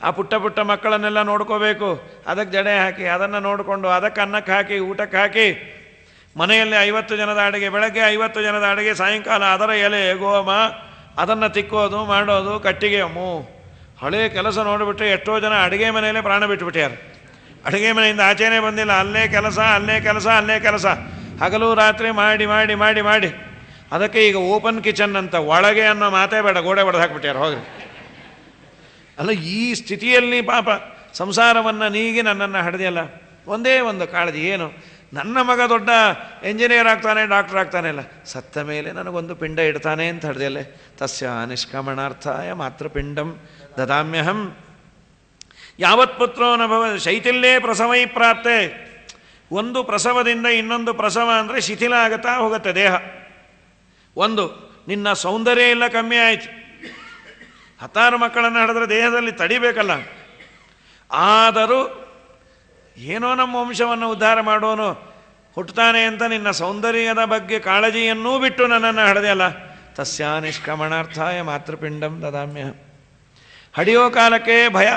ಆ ಪುಟ್ಟ ಮಕ್ಕಳನ್ನೆಲ್ಲ ನೋಡ್ಕೋಬೇಕು, ಅದಕ್ಕೆ ಜಡೆ ಹಾಕಿ ಅದನ್ನು ನೋಡಿಕೊಂಡು ಅದಕ್ಕೆ ಅನ್ನಕ್ಕೆ ಹಾಕಿ ಊಟಕ್ಕೆ ಹಾಕಿ, ಮನೆಯಲ್ಲಿ 50 ಜನದ ಅಡುಗೆ, ಬೆಳಗ್ಗೆ 50 ಜನದ ಅಡುಗೆ, ಸಾಯಂಕಾಲ ಅದರ ಎಲೆ ಗೋಮ ಅದನ್ನು ತಿಕ್ಕೋದು ಮಾಡೋದು, ಕಟ್ಟಿಗೆ. ಹಳೆ ಕೆಲಸ ನೋಡಿಬಿಟ್ರೆ ಎಷ್ಟೋ ಜನ ಅಡುಗೆ ಮನೆಯಲ್ಲೇ ಪ್ರಾಣ ಬಿಟ್ಟುಬಿಟ್ಟಾರೆ. ಅಡುಗೆ ಮನೆಯಿಂದ ಆಚೆನೇ ಬಂದಿಲ್ಲ, ಅಲ್ಲೇ ಕೆಲಸ ಅಲ್ಲೇ ಕೆಲಸ ಅಲ್ಲೇ ಕೆಲಸ, ಹಗಲು ರಾತ್ರಿ ಮಾಡಿ ಮಾಡಿ ಮಾಡಿ ಮಾಡಿ. ಅದಕ್ಕೆ ಈಗ ಓಪನ್ ಕಿಚನ್ ಅಂತ, ಒಳಗೆ ಅನ್ನೋ ಮಾತೇ ಬೇಡ, ಗೋಡೆ ಹೊಡೆದು ಹಾಕ್ಬಿಟ್ಟಾರೆ ಹೋಗ್ರಿ. ಅಲ್ಲ, ಈ ಸ್ಥಿತಿಯಲ್ಲಿ ಪಾಪ ಸಂಸಾರವನ್ನು ನೀಗಿ ನನ್ನನ್ನು ಹಡೆದಿಲ್ಲ. ಒಂದೇ ಒಂದು ಕಾಳಜಿ, ಏನು ನನ್ನ ಮಗ ದೊಡ್ಡ ಎಂಜಿನಿಯರ್ ಆಗ್ತಾನೆ, ಡಾಕ್ಟರ್ ಆಗ್ತಾನೆ, ಇಲ್ಲ ಸತ್ತ ಮೇಲೆ ನನಗೊಂದು ಪಿಂಡ ಇಡ್ತಾನೆ ಅಂತ ಹಡ್ದಿಯಲ್ಲೇ. ತಸ್ಯ ನಿಷ್ಕ್ರಮಣಾರ್ಥಾಯ ಮಾತೃಪಿಂಡಂ ದದಾಮ್ಯಹಂ. ಯಾವತ್ ಪುತ್ರೋ ನ ಭವ ಶೈಥಿಲ್ಯೇ ಪ್ರಸವೈ ಪ್ರಾಪ್ತೆ. ಒಂದು ಪ್ರಸವದಿಂದ ಇನ್ನೊಂದು ಪ್ರಸವ ಅಂದರೆ ಶಿಥಿಲ ಆಗುತ್ತಾ ಹೋಗುತ್ತೆ ದೇಹ. ಒಂದು ನಿನ್ನ ಸೌಂದರ್ಯ ಎಲ್ಲ ಕಮ್ಮಿ ಆಯಿತು. 10 ಮಕ್ಕಳನ್ನು ಹಡಿದ್ರೆ ದೇಹದಲ್ಲಿ ತಡಿಬೇಕಲ್ಲ. ಆದರೂ ಏನೋ ನಮ್ಮ ವಂಶವನ್ನು ಉದ್ಧಾರ ಮಾಡೋನು ಹುಟ್ಟುತ್ತಾನೆ ಅಂತ ನಿನ್ನ ಸೌಂದರ್ಯದ ಬಗ್ಗೆ ಕಾಳಜಿಯನ್ನೂ ಬಿಟ್ಟು ನನ್ನನ್ನು ಹಡೆದೆಯಲ್ಲ. ತಸ್ಯ ನಿಷ್ಕ್ರಮಣಾರ್ಥಾಯ ಮಾತೃಪಿಂಡಂ ದದಾಮ್ಯ. ಹಡಿಯೋ ಕಾಲಕ್ಕೆ ಭಯ,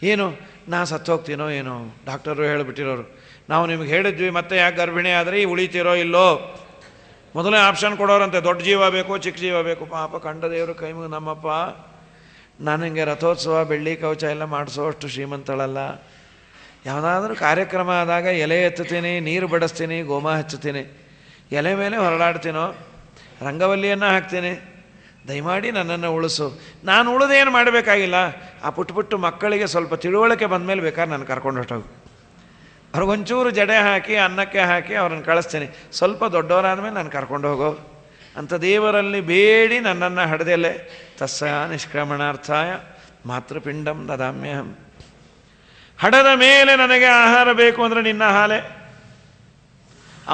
ಏನು ನಾ ಸತ್ತೋಗ್ತೀನೋ ಏನೋ. ಡಾಕ್ಟರು ಹೇಳಿಬಿಟ್ಟಿರೋರು, ನಾವು ನಿಮಗೆ ಹೇಳಿದ್ವಿ, ಮತ್ತೆ ಯಾಕೆ ಗರ್ಭಿಣಿ ಆದರೆ ಉಳಿತೀರೋ ಇಲ್ಲೋ. ಮೊದಲೇ ಆಪ್ಷನ್ ಕೊಡೋರಂತೆ, ದೊಡ್ಡ ಜೀವ ಬೇಕು ಚಿಕ್ಕ ಜೀವ ಬೇಕು. ಪಾಪ ಕಂಡ ದೇವರು ಕೈ ಮುಗಿ, ನಮ್ಮಪ್ಪ ನನಗೆ ರಥೋತ್ಸವ ಬೆಳ್ಳಿ ಕವಚ ಎಲ್ಲ ಮಾಡಿಸೋ ಅಷ್ಟು ಶ್ರೀಮಂತಳಲ್ಲ. ಯಾವುದಾದ್ರೂ ಕಾರ್ಯಕ್ರಮ ಆದಾಗ ಎಲೆ ಎತ್ತುತ್ತೀನಿ, ನೀರು ಬಡಿಸ್ತೀನಿ, ಗೋಮ ಹಚ್ಚುತ್ತೀನಿ, ಎಲೆ ಮೇಲೆ ಹೊರಳಾಡ್ತೀನೋ, ರಂಗವಲ್ಲಿಯನ್ನು ಹಾಕ್ತೀನಿ, ದಯಮಾಡಿ ನನ್ನನ್ನು ಉಳಿಸು. ನಾನು ಉಳಿದೇನು ಮಾಡಬೇಕಾಗಿಲ್ಲ. ಆ ಪುಟ್ಟ ಮಕ್ಕಳಿಗೆ ಸ್ವಲ್ಪ ತಿಳುವಳಿಕೆ ಬಂದಮೇಲೆ ಬೇಕಾದ್ರೆ ನಾನು ಕರ್ಕೊಂಡು ಹೊರಟೋಗು. ಅವ್ರಿಗೊಂಚೂರು ಜಡೆ ಹಾಕಿ ಅನ್ನಕ್ಕೆ ಹಾಕಿ ಅವ್ರನ್ನ ಕಳಿಸ್ತೀನಿ. ಸ್ವಲ್ಪ ದೊಡ್ಡವರಾದ್ಮೇಲೆ ನಾನು ಕರ್ಕೊಂಡು ಹೋಗೋ ಅಂತ ದೇವರಲ್ಲಿ ಬೇಡಿ ನನ್ನನ್ನು ಹಡೆದೆಲೆ. ತಸ್ಯ ನಿಷ್ಕ್ರಮಣಾರ್ಥಾಯ ಮಾತೃಪಿಂಡಂ ದದಾಮ್ಯಹಂ. ಹಡದ ಮೇಲೆ ನನಗೆ ಆಹಾರ ಬೇಕು ಅಂದರೆ ನಿನ್ನ ಹಾಲೆ.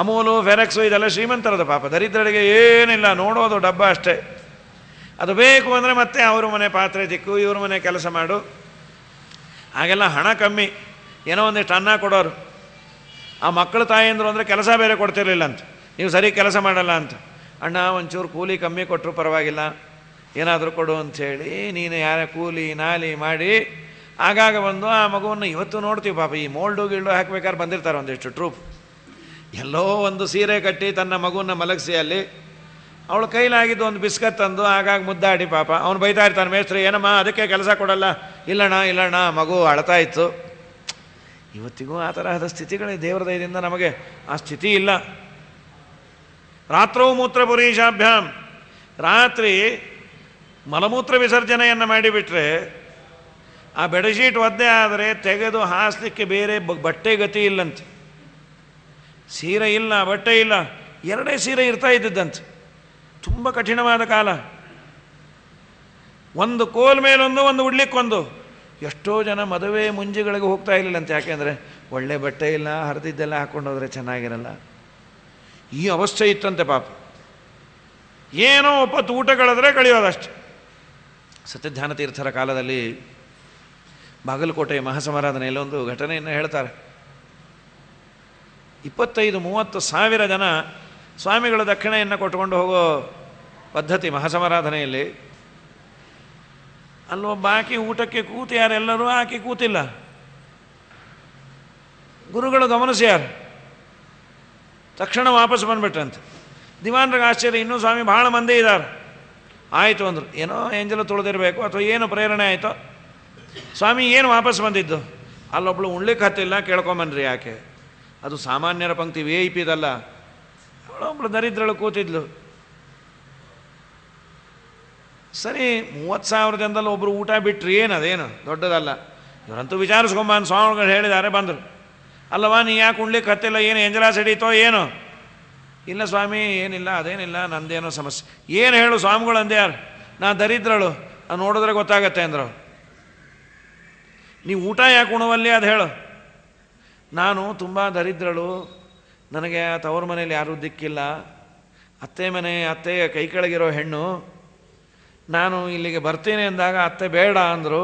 ಅಮೂಲು ಫೆರೆಕ್ಸು ಇದೆಲ್ಲ ಶ್ರೀಮಂತರದ ಪಾಪ, ದರಿದ್ರರಿಗೆ ಏನಿಲ್ಲ, ನೋಡೋದು ಡಬ್ಬ ಅಷ್ಟೇ. ಅದು ಬೇಕು ಅಂದರೆ ಮತ್ತೆ ಅವ್ರ ಮನೆ ಪಾತ್ರೆ ತಿಕ್ಕು, ಇವ್ರ ಮನೆ ಕೆಲಸ ಮಾಡು. ಹಾಗೆಲ್ಲ ಹಣ ಕಮ್ಮಿ, ಏನೋ ಒಂದಿಷ್ಟು ಅನ್ನ ಕೊಡೋರು. ಆ ಮಕ್ಕಳ ತಾಯಿಯಂದರು ಅಂದರೆ ಕೆಲಸ ಬೇರೆ ಕೊಡ್ತಿರ್ಲಿಲ್ಲ ಅಂತ, ನೀವು ಸರಿ ಕೆಲಸ ಮಾಡಲ್ಲ ಅಂತ. ಅಣ್ಣ ಒಂಚೂರು ಕೂಲಿ ಕಮ್ಮಿ ಕೊಟ್ಟರು ಪರವಾಗಿಲ್ಲ, ಏನಾದರೂ ಕೊಡು ಅಂಥೇಳಿ ನೀನು ಯಾರ ಕೂಲಿ ನಾಲಿ ಮಾಡಿ ಆಗಾಗ ಬಂದು ಆ ಮಗುವನ್ನು ಇವತ್ತು ನೋಡ್ತೀವಿ ಪಾಪ. ಈ ಮೋಲ್ಡು ಗಿಲ್ಡು ಹಾಕ್ಬೇಕಾದ್ರೆ ಬಂದಿರ್ತಾರೆ ಒಂದಿಷ್ಟು ಟ್ರೂಪ್. ಎಲ್ಲೋ ಒಂದು ಸೀರೆ ಕಟ್ಟಿ ತನ್ನ ಮಗುವನ್ನು ಮಲಗಿಸಿ ಅಲ್ಲಿ ಅವಳ ಕೈಲಾಗಿದ್ದು ಒಂದು ಬಿಸ್ಕತ್ ತಂದು ಆಗಾಗ ಮುದ್ದಾಡಿ ಪಾಪ ಅವನು ಬೈತಾ ಇರ್ತಾನೆ, ಮೇಸ್ತ್ರಿ ಏನಮ್ಮ ಅದಕ್ಕೆ ಕೆಲಸ ಕೊಡಲ್ಲ. ಇಲ್ಲಣ್ಣ ಮಗು ಅಳ್ತಾ ಇತ್ತು. ಇವತ್ತಿಗೂ ಆ ತರಹದ ಸ್ಥಿತಿಗಳೇ ದೇವರ ದಯದಿಂದ ನಮಗೆ ಆ ಸ್ಥಿತಿ ಇಲ್ಲ. ರಾತ್ರೌ ಮೂತ್ರ ಪುರೀಶಾಭ್ಯಾಂ. ರಾತ್ರಿ ಮಲಮೂತ್ರ ವಿಸರ್ಜನೆಯನ್ನು ಮಾಡಿಬಿಟ್ರೆ ಆ ಬೆಡ್ಶೀಟ್ ಒದ್ದೆ ಆದರೆ ತೆಗೆದು ಹಾಸಲಿಕ್ಕೆ ಬೇರೆ ಬಟ್ಟೆ ಗತಿ ಇಲ್ಲಂತೆ. ಸೀರೆ ಇಲ್ಲ, ಬಟ್ಟೆ ಇಲ್ಲ, ಎರಡೇ ಸೀರೆ ಇರ್ತಾ ಇದ್ದಿದ್ದಂತೆ. ತುಂಬ ಕಠಿಣವಾದ ಕಾಲ. ಒಂದು ಕೋಲ್ ಮೇಲೊಂದು, ಒಂದು ಉಡ್ಲಿಕ್ಕೊಂದು. ಎಷ್ಟೋ ಜನ ಮದುವೆ ಮುಂಜಿಗಳಿಗೆ ಹೋಗ್ತಾ ಇರಲಿಲ್ಲಂತೆ. ಯಾಕೆಂದರೆ ಒಳ್ಳೆ ಬಟ್ಟೆ ಇಲ್ಲ, ಹರಿದಿದ್ದೆಲ್ಲ ಹಾಕ್ಕೊಂಡು ಹೋದರೆ ಚೆನ್ನಾಗಿರಲ್ಲ. ಈ ಅವಸ್ಥೆ ಇತ್ತಂತೆ ಪಾಪ. ಏನೋ ಒಪ್ಪತ್ತು ಊಟ ಕಳೆದ್ರೆ ಕಳೆಯೋದಷ್ಟೆ. ಸತ್ಯಧ್ಯಾನ ತೀರ್ಥರ ಕಾಲದಲ್ಲಿ ಬಾಗಲಕೋಟೆ ಮಹಾಸಮಾರಾಧನೆಯಲ್ಲಿ ಒಂದು ಘಟನೆಯನ್ನು ಹೇಳ್ತಾರೆ. 25-30 ಸಾವಿರ ಜನ ಸ್ವಾಮಿಗಳ ದಕ್ಷಿಣೆಯನ್ನು ಕೊಟ್ಕೊಂಡು ಹೋಗೋ ಪದ್ಧತಿ ಮಹಾಸಮಾರಾಧನೆಯಲ್ಲಿ. ಅಲ್ಲೊಬ್ಬ ಆಕಿ ಊಟಕ್ಕೆ ಕೂತು ಯಾರೆಲ್ಲರೂ ಆಕಿ ಕೂತಿಲ್ಲ. ಗುರುಗಳು ಗಮನಿಸ್ಯಾರು, ತಕ್ಷಣ ವಾಪಸ್ ಬಂದುಬಿಟ್ರಂತೆ. ದಿವಾನರಿಗೆ ಆಶ್ಚರ್ಯ, ಇನ್ನೂ ಸ್ವಾಮಿ ಭಾಳ ಮಂದಿ ಇದ್ದಾರೆ. ಆಯಿತು ಅಂದರು. ಏನೋ ಎಂಜಲು ತುಳಿದಿರಬೇಕು ಅಥವಾ ಏನು ಪ್ರೇರಣೆ ಆಯಿತೋ. ಸ್ವಾಮಿ ಏನು ವಾಪಸ್ ಬಂದಿದ್ದು? ಅಲ್ಲೊಬ್ಳು ಉಣ್ಲಿಕ್ಕೆ ಹತ್ತಿಲ್ಲ, ಕೇಳ್ಕೊಂಬನ್ರಿ. ಯಾಕೆ? ಅದು ಸಾಮಾನ್ಯರ ಪಂಕ್ತಿ, VIP ದಲ್ಲ. ಅವಳೊಬ್ಳು ದರಿದ್ರಳು ಕೂತಿದ್ಲು. ಸರಿ, 30,000 ಜನದಲ್ಲಿ ಒಬ್ಬರು ಊಟ ಬಿಟ್ರಿ, ಏನದೇನು ದೊಡ್ಡದಲ್ಲ. ಇವರಂತೂ ವಿಚಾರಿಸ್ಕೊಂಬಂದು ಸ್ವಾಮಿಗಳು ಹೇಳಿದ್ದಾರೆ, ಬಂದರು. ಅಲ್ಲವಾ ನೀ ಯಾಕೆ ಉಣ್ಲಿಕ್ಕೆ ಹತ್ತಿಲ್ಲ, ಏನು ಎಂಜಲ ಸಿಡೀತೋ ಏನು? ಇಲ್ಲ ಸ್ವಾಮಿ, ಏನಿಲ್ಲ, ಅದೇನಿಲ್ಲ, ನಂದೇನೋ ಸಮಸ್ಯೆ. ಏನು ಹೇಳು? ಸ್ವಾಮಿಗಳು ಅಂದೆ ಯಾರು? ನಾ ದರಿದ್ರಳು, ಅದು ನೋಡಿದ್ರೆ ಗೊತ್ತಾಗತ್ತೆ ಅಂದರು. ನೀವು ಊಟ ಯಾಕೆ ಉಣವಲ್ಲಿ ಅದು ಹೇಳು. ನಾನು ತುಂಬ ದರಿದ್ರಳು, ನನಗೆ ತವ್ರ ಮನೇಲಿ ಯಾರೂ ದಿಕ್ಕಿಲ್ಲ, ಅತ್ತೆಯ ಕೈ ಕೆಳಗಿರೋ ಹೆಣ್ಣು. ನಾನು ಇಲ್ಲಿಗೆ ಬರ್ತೀನಿ ಅಂದಾಗ ಅತ್ತೆ ಬೇಡ ಅಂದರು.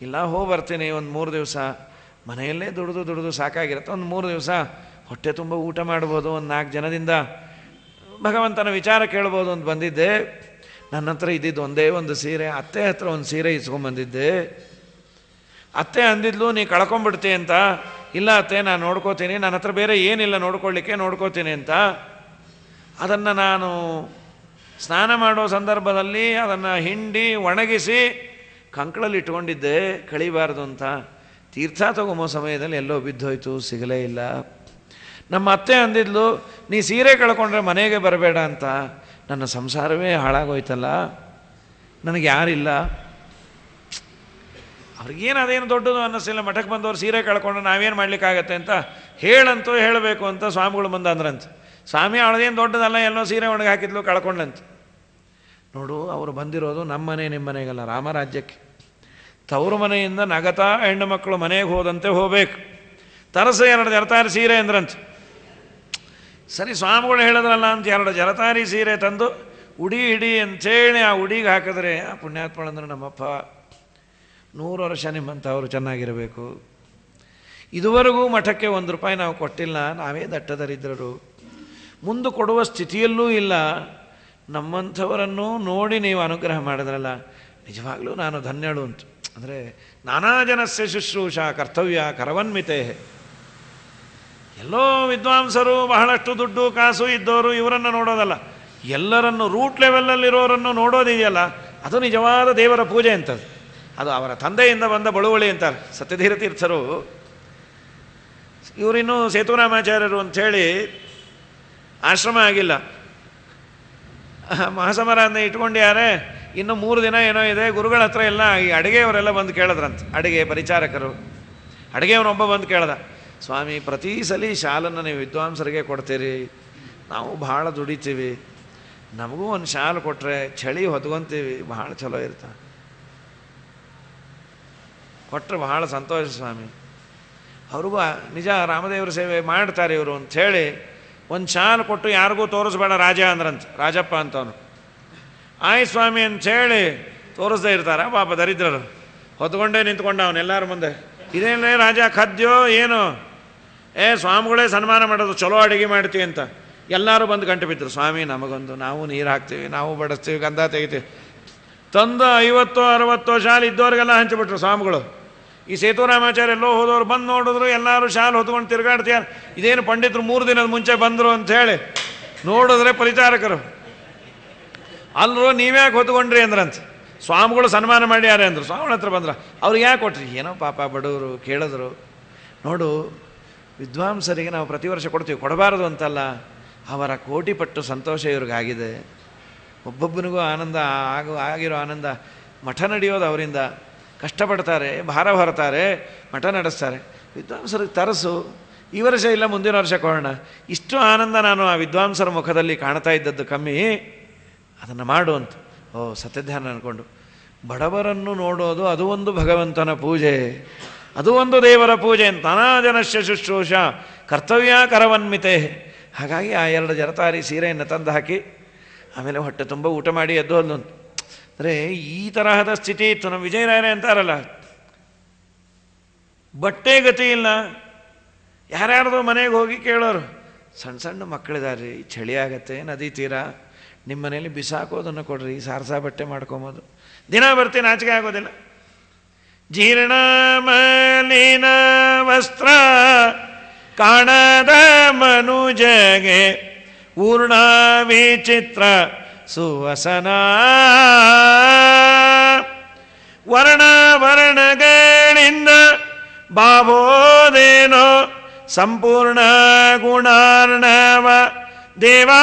ಇಲ್ಲ, ಬರ್ತೀನಿ, ಒಂದು 3 ದಿವಸ ಮನೆಯಲ್ಲೇ ದುಡಿದು ಸಾಕಾಗಿರುತ್ತೆ, ಒಂದು 3 ದಿವಸ ಹೊಟ್ಟೆ ತುಂಬ ಊಟ ಮಾಡ್ಬೋದು, ಒಂದು 4 ಜನದಿಂದ ಭಗವಂತನ ವಿಚಾರ ಕೇಳ್ಬೋದು ಅಂತ ಬಂದಿದ್ದೆ. ನನ್ನ ಹತ್ರ ಇದ್ದಿದ್ದು ಒಂದೇ ಒಂದು ಸೀರೆ, ಅತ್ತೆ ಹತ್ರ ಒಂದು ಸೀರೆ ಇಸ್ಕೊಂಬಂದಿದ್ದೆ. ಅತ್ತೆ ಅಂದಿದ್ಲು ನೀ ಕಳ್ಕೊಂಬಿಡ್ತಿ ಅಂತ. ಇಲ್ಲ ಅತ್ತೆ, ನಾನು ನೋಡ್ಕೋತೀನಿ, ನನ್ನ ಹತ್ರ ಬೇರೆ ಏನಿಲ್ಲ ನೋಡ್ಕೊಳ್ಳಿಕ್ಕೆ, ನೋಡ್ಕೋತೀನಿ ಅಂತ. ಅದನ್ನು ನಾನು ಸ್ನಾನ ಮಾಡೋ ಸಂದರ್ಭದಲ್ಲಿ ಅದನ್ನು ಹಿಂಡಿ ಒಣಗಿಸಿ ಕಂಕಳಲ್ಲಿ ಇಟ್ಕೊಂಡಿದ್ದೆ, ಕಳಿಬಾರ್ದು ಅಂತ. ತೀರ್ಥ ತಗೊಂಬೋ ಸಮಯದಲ್ಲಿ ಎಲ್ಲೋ ಬಿದ್ದೋಯ್ತು, ಸಿಗಲೇ ಇಲ್ಲ. ನಮ್ಮ ಅತ್ತೆ ಅಂದಿದ್ಲು ನೀ ಸೀರೆ ಕಳ್ಕೊಂಡ್ರೆ ಮನೆಗೆ ಬರಬೇಡ ಅಂತ. ನನ್ನ ಸಂಸಾರವೇ ಹಾಳಾಗೋಯ್ತಲ್ಲ, ನನಗೆ ಯಾರಿಲ್ಲ. ಅವ್ರಿಗೇನು ಅದೇನು ದೊಡ್ಡದು ಅನ್ನಿಸಿಲ್ಲ. ಮಠಕ್ಕೆ ಬಂದವ್ರು ಸೀರೆ ಕಳ್ಕೊಂಡ್ರೆ ನಾವೇನು ಮಾಡಲಿಕ್ಕಾಗತ್ತೆ ಅಂತ ಹೇಳಂತೂ ಹೇಳಬೇಕು ಅಂತ ಸ್ವಾಮಿಗಳು ಬಂದು ಅಂದ್ರಂತೆ. ಸ್ವಾಮಿ ಅವಳದೇನು ದೊಡ್ಡದಲ್ಲ, ಎಲ್ಲೋ ಸೀರೆ ಒಣಗಿ ಹಾಕಿದ್ಲು, ಕಳ್ಕೊಂಡ್ಲಂತೆ. ನೋಡು, ಅವರು ಬಂದಿರೋದು ನಮ್ಮ ಮನೆ ನಿಮ್ಮ ಮನೆಗಲ್ಲ, ರಾಮರಾಜ್ಯಕ್ಕೆ. ತವರು ಮನೆಯಿಂದ ನಗತಾ ಹೆಣ್ಣು ಮಕ್ಕಳು ಮನೆಗೆ ಹೋದಂತೆ ಹೋಗ್ಬೇಕು. ತರಸ 2 ಜರತಾರಿ ಸೀರೆ ಅಂದ್ರಂತೆ. ಸರಿ, ಸ್ವಾಮಿಗಳು ಹೇಳಿದ್ರಲ್ಲ ಅಂತ 2 ಜರತಾರಿ ಸೀರೆ ತಂದು ಉಡಿ ಹಿಡಿ ಅಂಥೇಳಿ ಆ ಉಡಿಗೆ ಹಾಕಿದ್ರೆ, ಆ ಪುಣ್ಯಾತ್ಮಳಂದ್ರೆ ನಮ್ಮಪ್ಪ 100 ವರ್ಷ ನಿಮ್ಮಂಥವ್ರು ಚೆನ್ನಾಗಿರಬೇಕು. ಇದುವರೆಗೂ ಮಠಕ್ಕೆ 1 ರೂಪಾಯಿ ನಾವು ಕೊಟ್ಟಿಲ್ಲ, ನಾವೇ ದಟ್ಟದರಿದ್ರರು, ಮುಂದೆ ಕೊಡುವ ಸ್ಥಿತಿಯಲ್ಲೂ ಇಲ್ಲ. ನಮ್ಮಂಥವರನ್ನು ನೋಡಿ ನೀವು ಅನುಗ್ರಹ ಮಾಡಿದ್ರಲ್ಲ, ನಿಜವಾಗ್ಲೂ ನಾನು ಧನ್ಯಳು ಅಂತ. ಅಂದರೆ ನಾನಾ ಜನಸ್ಯ ಶುಶ್ರೂಷಾ ಕರ್ತವ್ಯ ಕರವನ್ಮಿತೆ. ಎಲ್ಲೋ ವಿದ್ವಾಂಸರು, ಬಹಳಷ್ಟು ದುಡ್ಡು ಕಾಸು ಇದ್ದವರು ಇವರನ್ನು ನೋಡೋದಲ್ಲ, ಎಲ್ಲರನ್ನು ರೂಟ್ ಲೆವೆಲ್ಲಲ್ಲಿರೋರನ್ನು ನೋಡೋದಿದೆಯಲ್ಲ, ಅದು ನಿಜವಾದ ದೇವರ ಪೂಜೆ ಅಂತದ್ದು. ಅದು ಅವರ ತಂದೆಯಿಂದ ಬಂದ ಬಳುವಳಿ ಅಂತಾರೆ ಸತ್ಯಧೀರ ತೀರ್ಥರು. ಇವರಿನ್ನೂ ಸೇತುರಾಮಾಚಾರ್ಯರು ಅಂಥೇಳಿ ಆಶ್ರಮ ಆಗಿಲ್ಲ, ಮಹಾಸಮಾರಾಧನೆ ಇಟ್ಕೊಂಡ್ಯಾರೆ. ಇನ್ನು 3 ದಿನ ಏನೋ ಇದೆ. ಗುರುಗಳ ಹತ್ರ ಎಲ್ಲ ಈ ಅಡುಗೆಯವರೆಲ್ಲ ಬಂದು ಕೇಳಿದ್ರಂತೆ, ಅಡುಗೆ ಪರಿಚಾರಕರು. ಅಡುಗೆಯವನೊಬ್ಬ ಬಂದು ಕೇಳ್ದ, ಸ್ವಾಮಿ ಪ್ರತಿ ಸಲ ಶಾಲನ್ನು ನೀವು ವಿದ್ವಾಂಸರಿಗೆ ಕೊಡ್ತೀರಿ, ನಾವು ಭಾಳ ದುಡಿತೀವಿ, ನಮಗೂ ಒಂದು ಶಾಲು ಕೊಟ್ಟರೆ ಚಳಿ ಹೊತ್ಕೊತೀವಿ, ಭಾಳ ಚಲೋ ಇರ್ತಾ, ಕೊಟ್ಟರೆ ಬಹಳ ಸಂತೋಷ ಸ್ವಾಮಿ. ಅವ್ರಿಗೂ ನಿಜ ರಾಮದೇವ್ರ ಸೇವೆ ಮಾಡ್ತಾರೆ ಇವರು ಅಂಥೇಳಿ ಒಂದು ಶಾಲು ಕೊಟ್ಟು ಯಾರಿಗೂ ತೋರಿಸ್ಬೇಡ ರಾಜ ಅಂದ್ರಂತ, ರಾಜಪ್ಪ ಅಂತವನು. ಆಯ್ತು ಸ್ವಾಮಿ ಅಂಥೇಳಿ ತೋರಿಸ್ದೇ ಇರ್ತಾರೆ ಪಾಪ ದರಿದ್ರರು. ಹೊತ್ಕೊಂಡೇ ನಿಂತ್ಕೊಂಡ ಅವನೆಲ್ಲರ ಮುಂದೆ, ಇದೇನೇ ರಾಜ ಖದ್ಯೋ ಏನು? ಸ್ವಾಮಿಗಳೇ ಸನ್ಮಾನ ಮಾಡೋದು, ಚಲೋ ಅಡುಗೆ ಮಾಡ್ತೀವಿ ಅಂತ. ಎಲ್ಲರೂ ಬಂದು ಗಂಟು ಬಿದ್ದರು, ಸ್ವಾಮಿ ನಮಗೊಂದು, ನಾವು ನೀರು ಹಾಕ್ತೀವಿ, ನಾವು ಬಡಿಸ್ತೀವಿ, ಗಂಧ ತೆಗಿತೀವಿ. ತಂದು 50-60 ಶಾಲು ಇದ್ದವ್ರಿಗೆಲ್ಲ ಹಂಚಿಬಿಟ್ರು ಸ್ವಾಮಿಗಳು. ಈ ಸೇತುರಾಮಾಚಾರ್ಯ ಎಲ್ಲೋ ಹೋದವ್ರು ಬಂದು ನೋಡಿದ್ರು, ಎಲ್ಲರೂ ಶಾಲು ಹೊತ್ಕೊಂಡು ತಿರುಗಾಡ್ತೀಯಾರ. ಇದೇನು ಪಂಡಿತರು 3 ದಿನದ ಮುಂಚೆ ಬಂದರು ಅಂಥೇಳಿ ನೋಡಿದ್ರೆ ಪರಿಚಾರಕರು, ಅಲ್ಲರೂ ನೀವ್ಯಾಕೆ ಹೊತ್ಕೊಂಡ್ರಿ ಅಂದ್ರಂತೆ. ಸ್ವಾಮಿಗಳು ಸನ್ಮಾನ ಮಾಡ್ಯಾರೆ ಅಂದರು. ಸ್ವಾಮಿಗಳ ಹತ್ರ ಬಂದ್ರ, ಅವ್ರಿಗೆ ಯಾಕೆ ಕೊಟ್ರಿ? ಏನೋ ಪಾಪ ಬಡವರು ಕೇಳಿದ್ರು. ನೋಡು, ವಿದ್ವಾಂಸರಿಗೆ ನಾವು ಪ್ರತಿ ವರ್ಷ ಕೊಡ್ತೀವಿ, ಕೊಡಬಾರದು ಅಂತಲ್ಲ, ಅವರ ಕೋಟಿಪಟ್ಟು ಸಂತೋಷ ಇವ್ರಿಗಾಗಿದೆ. ಒಬ್ಬೊಬ್ಬನಿಗೂ ಆನಂದ ಆಗಿರೋ ಆನಂದ. ಮಠ ನಡೆಯೋದು ಅವರಿಂದ. ಕಷ್ಟಪಡ್ತಾರೆ, ಭಾರ ಹೊರತಾರೆ, ಮಠ ನಡೆಸ್ತಾರೆ. ವಿದ್ವಾಂಸರಿಗೆ ತರಸು, ಈ ವರ್ಷ ಇಲ್ಲ ಮುಂದಿನ ವರ್ಷ ಕೊಡೋಣ. ಇಷ್ಟು ಆನಂದ ನಾನು ಆ ವಿದ್ವಾಂಸರ ಮುಖದಲ್ಲಿ ಕಾಣ್ತಾ ಇದ್ದದ್ದು ಕಮ್ಮಿ, ಅದನ್ನು ಮಾಡು ಅಂತ. ಓ ಸತ್ಯಧ್ಯಾನ ಅಂದ್ಕೊಂಡು ಬಡವರನ್ನು ನೋಡೋದು ಅದು ಒಂದು ಭಗವಂತನ ಪೂಜೆ, ಅದು ಒಂದು ದೇವರ ಪೂಜೆ ಅಂತ. ಅನಾಜನಶ್ಯ ಶುಶ್ರೂಷ ಕರ್ತವ್ಯ ಕರವನ್ಮಿತೆ. ಹಾಗಾಗಿ ಆ 2 ಜರತಾರಿ ಸೀರೆಯನ್ನು ತಂದು ಹಾಕಿ ಆಮೇಲೆ ಹೊಟ್ಟೆ ತುಂಬ ಊಟ ಮಾಡಿ ಎದ್ದು ಅಲ್ಲೊಂದು. ಅಂದರೆ ಈ ತರಹದ ಸ್ಥಿತಿ ಇತ್ತು. ನಮ್ಮ ವಿಜಯರಾಯರೇ ಅಂತಾರಲ್ಲ, ಬಟ್ಟೆ ಗತಿ ಇಲ್ಲ. ಯಾರ್ಯಾರ್ದು ಮನೆಗೆ ಹೋಗಿ ಕೇಳೋರು, ಸಣ್ಣ ಸಣ್ಣ ಮಕ್ಕಳಿದಾರ್ರಿ, ಚಳಿ ಆಗತ್ತೆ, ನದಿ ತೀರ, ನಿಮ್ಮ ಮನೇಲಿ ಬಿಸಾಕೋದನ್ನು ಕೊಡ್ರಿ, ಸಾರಸ ಬಟ್ಟೆ ಮಾಡ್ಕೊಬೋದು. ದಿನ ಬರ್ತೀನಿ, ಆಚೆಗೆ ಆಗೋದಿಲ್ಲ. ಜೀರ್ಣ ಮಲಿನ ವಸ್ತ್ರ ಕಾಣದ ಮನುಜಗೆ ಊರ್ಣ ವಿಚಿತ್ರ ಸುವಸನ ವರ್ಣ ವರ್ಣಗಳಿಂದ ಬಾಬೋದೇನೋ ಸಂಪೂರ್ಣ ಗುಣಾರ್ಣವ ದೇವಾ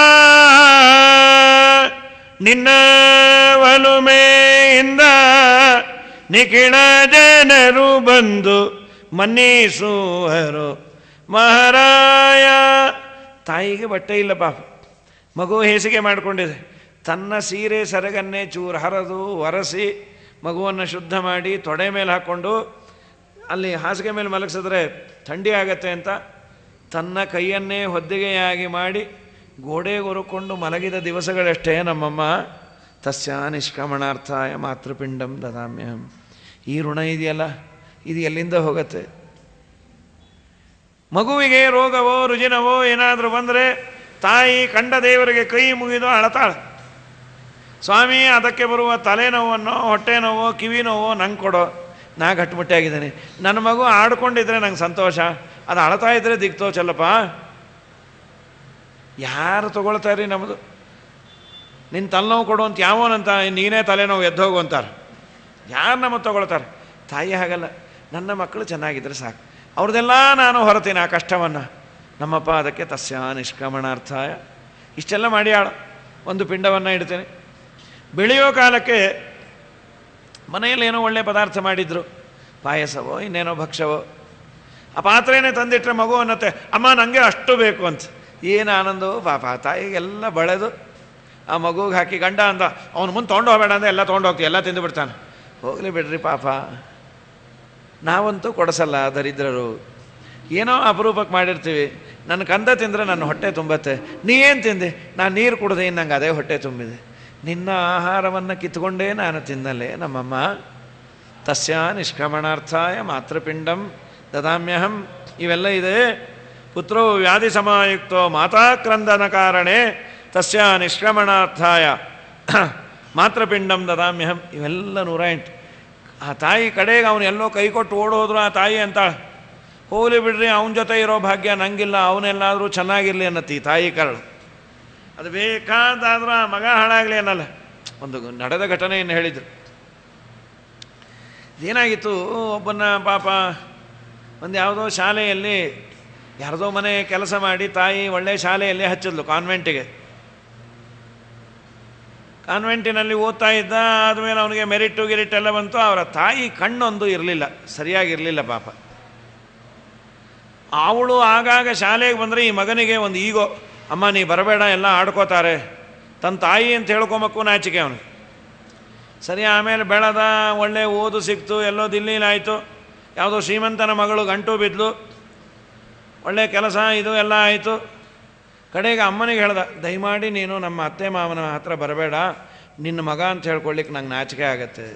ನಿನ್ನ ಒಲುಮೆಯಿಂದ ನಿಖಿಳ ಜನರು ಬಂದು ಮನ್ನಿಸುವರು ಮಹಾರಾಯ. ತಾಯಿಗೆ ಬಟ್ಟೆ ಇಲ್ಲ ಪಾಪ, ಮಗು ಹೇಸಿಗೆ ಮಾಡಿಕೊಂಡಿದೆ. ತನ್ನ ಸೀರೆ ಸೆರಗನ್ನೇ ಚೂರು ಹರಿದು ಒರೆಸಿ ಮಗುವನ್ನು ಶುದ್ಧ ಮಾಡಿ ತೊಡೆ ಮೇಲೆ ಹಾಕ್ಕೊಂಡು ಅಲ್ಲಿ ಹಾಸಿಗೆ ಮೇಲೆ ಮಲಗಿಸಿದ್ರೆ ಥಂಡಿ ಆಗತ್ತೆ ಅಂತ ತನ್ನ ಕೈಯನ್ನೇ ಹೊದ್ದಿಗೆಯಾಗಿ ಮಾಡಿ ಗೋಡೆಗೆ ಹೊರಕೊಂಡು ಮಲಗಿದ ದಿವಸಗಳಷ್ಟೇ ನಮ್ಮಮ್ಮ. ತಸ್ಯ ನಿಷ್ಕ್ರಮಣಾರ್ಥಾಯ ಮಾತೃಪಿಂಡಂ ದದಾಮ್ಯಹಂ. ಈ ಋಣ ಇದೆಯಲ್ಲ, ಇದು ಎಲ್ಲಿಂದ ಹೋಗುತ್ತೆ? ಮಗುವಿಗೆ ರೋಗವೋ ರುಜಿನವೋ ಏನಾದರೂ ಬಂದರೆ ತಾಯಿ ಕಂಡ ದೇವರಿಗೆ ಕೈ ಮುಗಿದು ಅಳತಾಳೆ, ಸ್ವಾಮಿ ಅದಕ್ಕೆ ಬರುವ ತಲೆನೋವನ್ನೋ ಹೊಟ್ಟೆ ನೋವೋ ಕಿವಿ ನೋವೋ ನಂಗೆ ಕೊಡೋ, ನಾ ಗಟ್ಟಿಮುಟ್ಟಿಯಾಗಿದ್ದೇನೆ. ನನ್ನ ಮಗು ಆಡ್ಕೊಂಡಿದ್ರೆ ನಂಗೆ ಸಂತೋಷ, ಅದು ಅಳ್ತಾ ಇದ್ರೆ ದಿಕ್ತೋಚಲ್ಲಪ್ಪ. ಯಾರು ತೊಗೊಳ್ತಾರ್ರಿ ನಮ್ಮದು? ನಿನ್ನ ತಲೆನೋವು ಕೊಡು ಅಂತ ಯಾವೋನಂತ, ನೀನೇ ತಲೆನೋವು ಎದ್ದೋಗು ಅಂತಾರೆ. ಯಾರು ನಮ್ಮದು ತೊಗೊಳ್ತಾರೆ? ತಾಯಿ ಹಾಗಲ್ಲ, ನನ್ನ ಮಕ್ಕಳು ಚೆನ್ನಾಗಿದ್ದರೆ ಸಾಕು, ಅವ್ರದ್ದೆಲ್ಲ ನಾನು ಹೊರತೀನಿ ಆ ಕಷ್ಟವನ್ನು. ನಮ್ಮಪ್ಪ ಅದಕ್ಕೆ ತಸ್ಯ ನಿಷ್ಕ್ರಮಣಾರ್ಥಾಯ ಇಷ್ಟೆಲ್ಲ ಮಾಡಿ ಒಂದು ಪಿಂಡವನ್ನು ಇಡ್ತೇನೆ. ಬೆಳೆಯೋ ಕಾಲಕ್ಕೆ ಮನೆಯಲ್ಲಿ ಏನೋ ಒಳ್ಳೆಯ ಪದಾರ್ಥ ಮಾಡಿದ್ರು, ಪಾಯಸವೋ ಇನ್ನೇನೋ ಭಕ್ಷ್ಯವೋ, ಆ ಪಾತ್ರೆನೇ ತಂದಿಟ್ಟರೆ ಮಗು ಅನ್ನತ್ತೆ, ಅಮ್ಮ ನನಗೆ ಅಷ್ಟು ಬೇಕು ಅಂತ. ಏನು ಆನಂದವೋ ಪಾಪ. ತಾಯಿಗೆಲ್ಲ ಬಳೆದು ಆ ಮಗುಗೆ ಹಾಕಿ, ಗಂಡ ಅಂದ ಅವನು ಮುಂದೆ ತೊಗೊಂಡು ಹೋಗಬೇಡ ಅಂದರೆ ಎಲ್ಲ ತೊಗೊಂಡು ಹೋಗ್ತೀವಿ, ಎಲ್ಲ ತಿಂದು ಬಿಡ್ತಾನೆ. ಹೋಗಲಿ ಬಿಡ್ರಿ ಪಾಪ, ನಾವಂತೂ ಕೊಡಿಸಲ್ಲ ದರಿದ್ರರು. ಏನೋ ಅಪರೂಪಕ್ಕೆ ಮಾಡಿರ್ತೀವಿ. ನನ್ನ ಕಂದ ತಿಂದರೆ ನನ್ನ ಹೊಟ್ಟೆ ತುಂಬತ್ತೆ. ನೀ ಏನು ತಿಂದೆ? ನಾನು ನೀರು ಕುಡ್ದೆ, ನಂಗೆ ಅದೇ ಹೊಟ್ಟೆ ತುಂಬಿದೆ. ನಿನ್ನ ಆಹಾರವನ್ನು ಕಿತ್ಕೊಂಡೇ ನಾನು ತಿನ್ನಲೆ ನಮ್ಮಮ್ಮ. ತಸ್ಯ ನಿಷ್ಕ್ರಮಣಾರ್ಥಾಯ ಮಾತೃಪಿಂಡಂ ದದಾಮ್ಯಹಂ. ಇವೆಲ್ಲ ಇದೆ. ಪುತ್ರೋ ವ್ಯಾಧಿ ಸಮಾಯುಕ್ತೋ ಮಾತಾಕ್ರಂದನ ಕಾರಣೆ ತಸ್ಯ ನಿಷ್ಕ್ರಮಣಾರ್ಥಾಯ ಮಾತೃಪಿಂಡಂ ದದಾಮ್ಯಹಂ. ಇವೆಲ್ಲ 108. ಆ ತಾಯಿ ಕಡೆಗೆ ಅವನು ಎಲ್ಲೋ ಕೈ ಕೊಟ್ಟು ಓಡೋದ್ರು ಆ ತಾಯಿ ಅಂತಾಳೆ, ಹೋಗಲಿ ಬಿಡ್ರಿ, ಅವನ ಜೊತೆ ಇರೋ ಭಾಗ್ಯ ನಂಗಿಲ್ಲ, ಅವನೆಲ್ಲಾದರೂ ಚೆನ್ನಾಗಿರಲಿ ಅನ್ನತ್ತಿ ತಾಯಿ ಕರಳು. ಅದು ಬೇಕಾದಾದ್ರೂ ಆ ಮಗ ಹಾಳಾಗಲಿ ಅನ್ನಲ್ಲ. ಒಂದು ನಡೆದ ಘಟನೆಯನ್ನು ಹೇಳಿದರು. ಏನಾಗಿತ್ತು, ಒಬ್ಬನ ಪಾಪ ಒಂದು ಯಾವುದೋ ಶಾಲೆಯಲ್ಲಿ ಯಾರದೋ ಮನೆ ಕೆಲಸ ಮಾಡಿ ತಾಯಿ ಒಳ್ಳೆಯ ಶಾಲೆಯಲ್ಲಿ ಹಚ್ಚಿದ್ಲು, ಕಾನ್ವೆಂಟಿಗೆ. ಕಾನ್ವೆಂಟಿನಲ್ಲಿ ಓದ್ತಾ ಇದ್ದ. ಆದಮೇಲೆ ಅವನಿಗೆ ಮೆರಿಟು ಗಿರಿಟ್ ಎಲ್ಲ ಬಂತು. ಅವರ ತಾಯಿ ಕಣ್ಣೊಂದು ಇರಲಿಲ್ಲ, ಸರಿಯಾಗಿರಲಿಲ್ಲ ಪಾಪ. ಅವಳು ಆಗಾಗ ಶಾಲೆಗೆ ಬಂದರೆ ಈ ಮಗನಿಗೆ ಒಂದು ಈಗೋ, ಅಮ್ಮ ನೀ ಬರಬೇಡ ಎಲ್ಲ ಆಡ್ಕೋತಾರೆ, ತನ್ನ ತಾಯಿ ಅಂತ ಹೇಳ್ಕೊಂಬಕ್ಕೂ ನಾಚಿಕೆ ಅವನಿಗೆ. ಸರಿ, ಆಮೇಲೆ ಬೆಳೆದ, ಒಳ್ಳೆ ಓದು ಸಿಕ್ತು, ಎಲ್ಲೋ ದಿಲ್ಲಿಲಾಯಿತು. ಯಾವುದೋ ಶ್ರೀಮಂತನ ಮಗಳು ಗಂಟು ಬಿದ್ಲು, ಒಳ್ಳೆ ಕೆಲಸ ಇದು ಎಲ್ಲ ಆಯಿತು. ಕಡೆಗೆ ಅಮ್ಮನಿಗೆ ಹೇಳ್ದ, ದಯಮಾಡಿ ನೀನು ನಮ್ಮ ಅತ್ತೆ ಮಾವನ ಹತ್ರ ಬರಬೇಡ, ನಿನ್ನ ಮಗ ಅಂತ ಹೇಳ್ಕೊಳ್ಳಿಕ್ಕೆ ನಂಗೆ ನಾಚಿಕೆ ಆಗತ್ತೆ.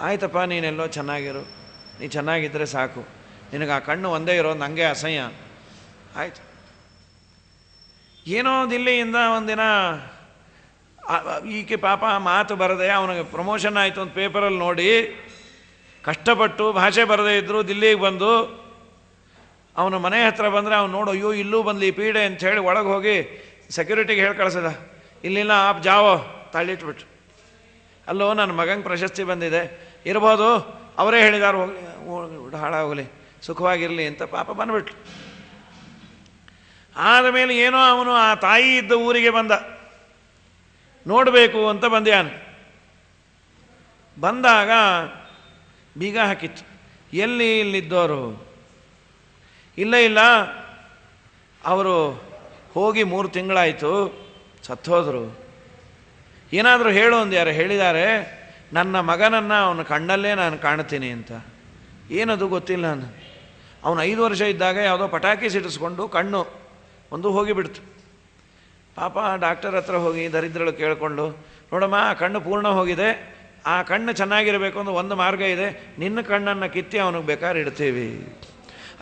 ಆಯ್ತಪ್ಪ, ನೀನೆಲ್ಲೋ ಚೆನ್ನಾಗಿರು, ನೀ ಚೆನ್ನಾಗಿದ್ದರೆ ಸಾಕು, ನಿನಗೆ ಆ ಕಣ್ಣು ಒಂದೇ ಇರೋದು ನನಗೆ ಅಸಹ್ಯ. ಆಯಿತು. ಏನೋ ದಿಲ್ಲಿಯಿಂದ ಒಂದಿನ ಈಕೆ ಪಾಪ ಮಾತು ಬರದೆ ಅವನಿಗೆ ಪ್ರಮೋಷನ್ ಆಯಿತು ಅಂತ ಪೇಪರಲ್ಲಿ ನೋಡಿ, ಕಷ್ಟಪಟ್ಟು ಭಾಷೆ ಬರದೇ ಇದ್ದರು ದಿಲ್ಲಿಗೆ ಬಂದು ಅವನ ಮನೆ ಹತ್ರ ಬಂದರೆ ಅವ್ನು ನೋಡು, ಅಯ್ಯೋ ಇಲ್ಲೂ ಬಂದು ಈ ಪೀಡೆ ಅಂಥೇಳಿ ಒಳಗೆ ಹೋಗಿ ಸೆಕ್ಯೂರಿಟಿಗೆ ಹೇಳಿ ಕಳಿಸದ. ಇಲ್ಲಿಲ್ಲ ಆಪ್ ಜಾವೋ, ತಳ್ಳಿಟ್ಬಿಟ್ರು. ಅಲ್ಲೋ ನನ್ನ ಮಗಂಗೆ ಪ್ರಶಸ್ತಿ ಬಂದಿದೆ, ಇರ್ಬೋದು, ಅವರೇ ಹೇಳಿದಾರು, ಹೋಗಲಿ ಹಾಳಾಗೋಗಲಿ, ಸುಖವಾಗಿರಲಿ ಅಂತ ಪಾಪ ಬಂದುಬಿಟ್ರು. ಆದಮೇಲೆ ಏನೋ ಅವನು ಆ ತಾಯಿ ಇದ್ದ ಊರಿಗೆ ಬಂದ, ನೋಡಬೇಕು ಅಂತ ಬಂದ್ಯಾನು. ಬಂದಾಗ ಬೀಗ ಹಾಕಿತ್ತು. ಎಲ್ಲಿ ಇಲ್ಲಿದ್ದವರು? ಇಲ್ಲ ಅವರು ಹೋಗಿ 3 ತಿಂಗಳಾಯಿತು, ಸತ್ತೋದ್ರು. ಏನಾದರೂ ಹೇಳು ಅಂದ್ಯಾರು. ಹೇಳಿದ್ದಾರೆ, ನನ್ನ ಮಗನನ್ನು ಅವನ ಕಣ್ಣಲ್ಲೇ ನಾನು ಕಾಣ್ತೀನಿ ಅಂತ. ಏನದು ಗೊತ್ತಿಲ್ಲ ನಾನು. ಅವನು 5 ವರ್ಷ ಇದ್ದಾಗ ಯಾವುದೋ ಪಟಾಕಿ ಸಿಡಿಸ್ಕೊಂಡು ಕಣ್ಣು ಒಂದು ಹೋಗಿಬಿಡ್ತು. ಪಾಪ ಡಾಕ್ಟರ್ ಹತ್ರ ಹೋಗಿ ದರಿದ್ರಳು ಕೇಳಿಕೊಂಡು, ನೋಡಮ್ಮ ಆ ಕಣ್ಣು ಪೂರ್ಣ ಹೋಗಿದೆ, ಆ ಕಣ್ಣು ಚೆನ್ನಾಗಿರಬೇಕು ಅಂದ್ರೆ ಒಂದು ಮಾರ್ಗ ಇದೆ, ನಿನ್ನ ಕಣ್ಣನ್ನು ಕಿತ್ತಿ ಅವನಿಗೆ ಬೇಕಾದ್ರೆ ಇಡ್ತೀವಿ.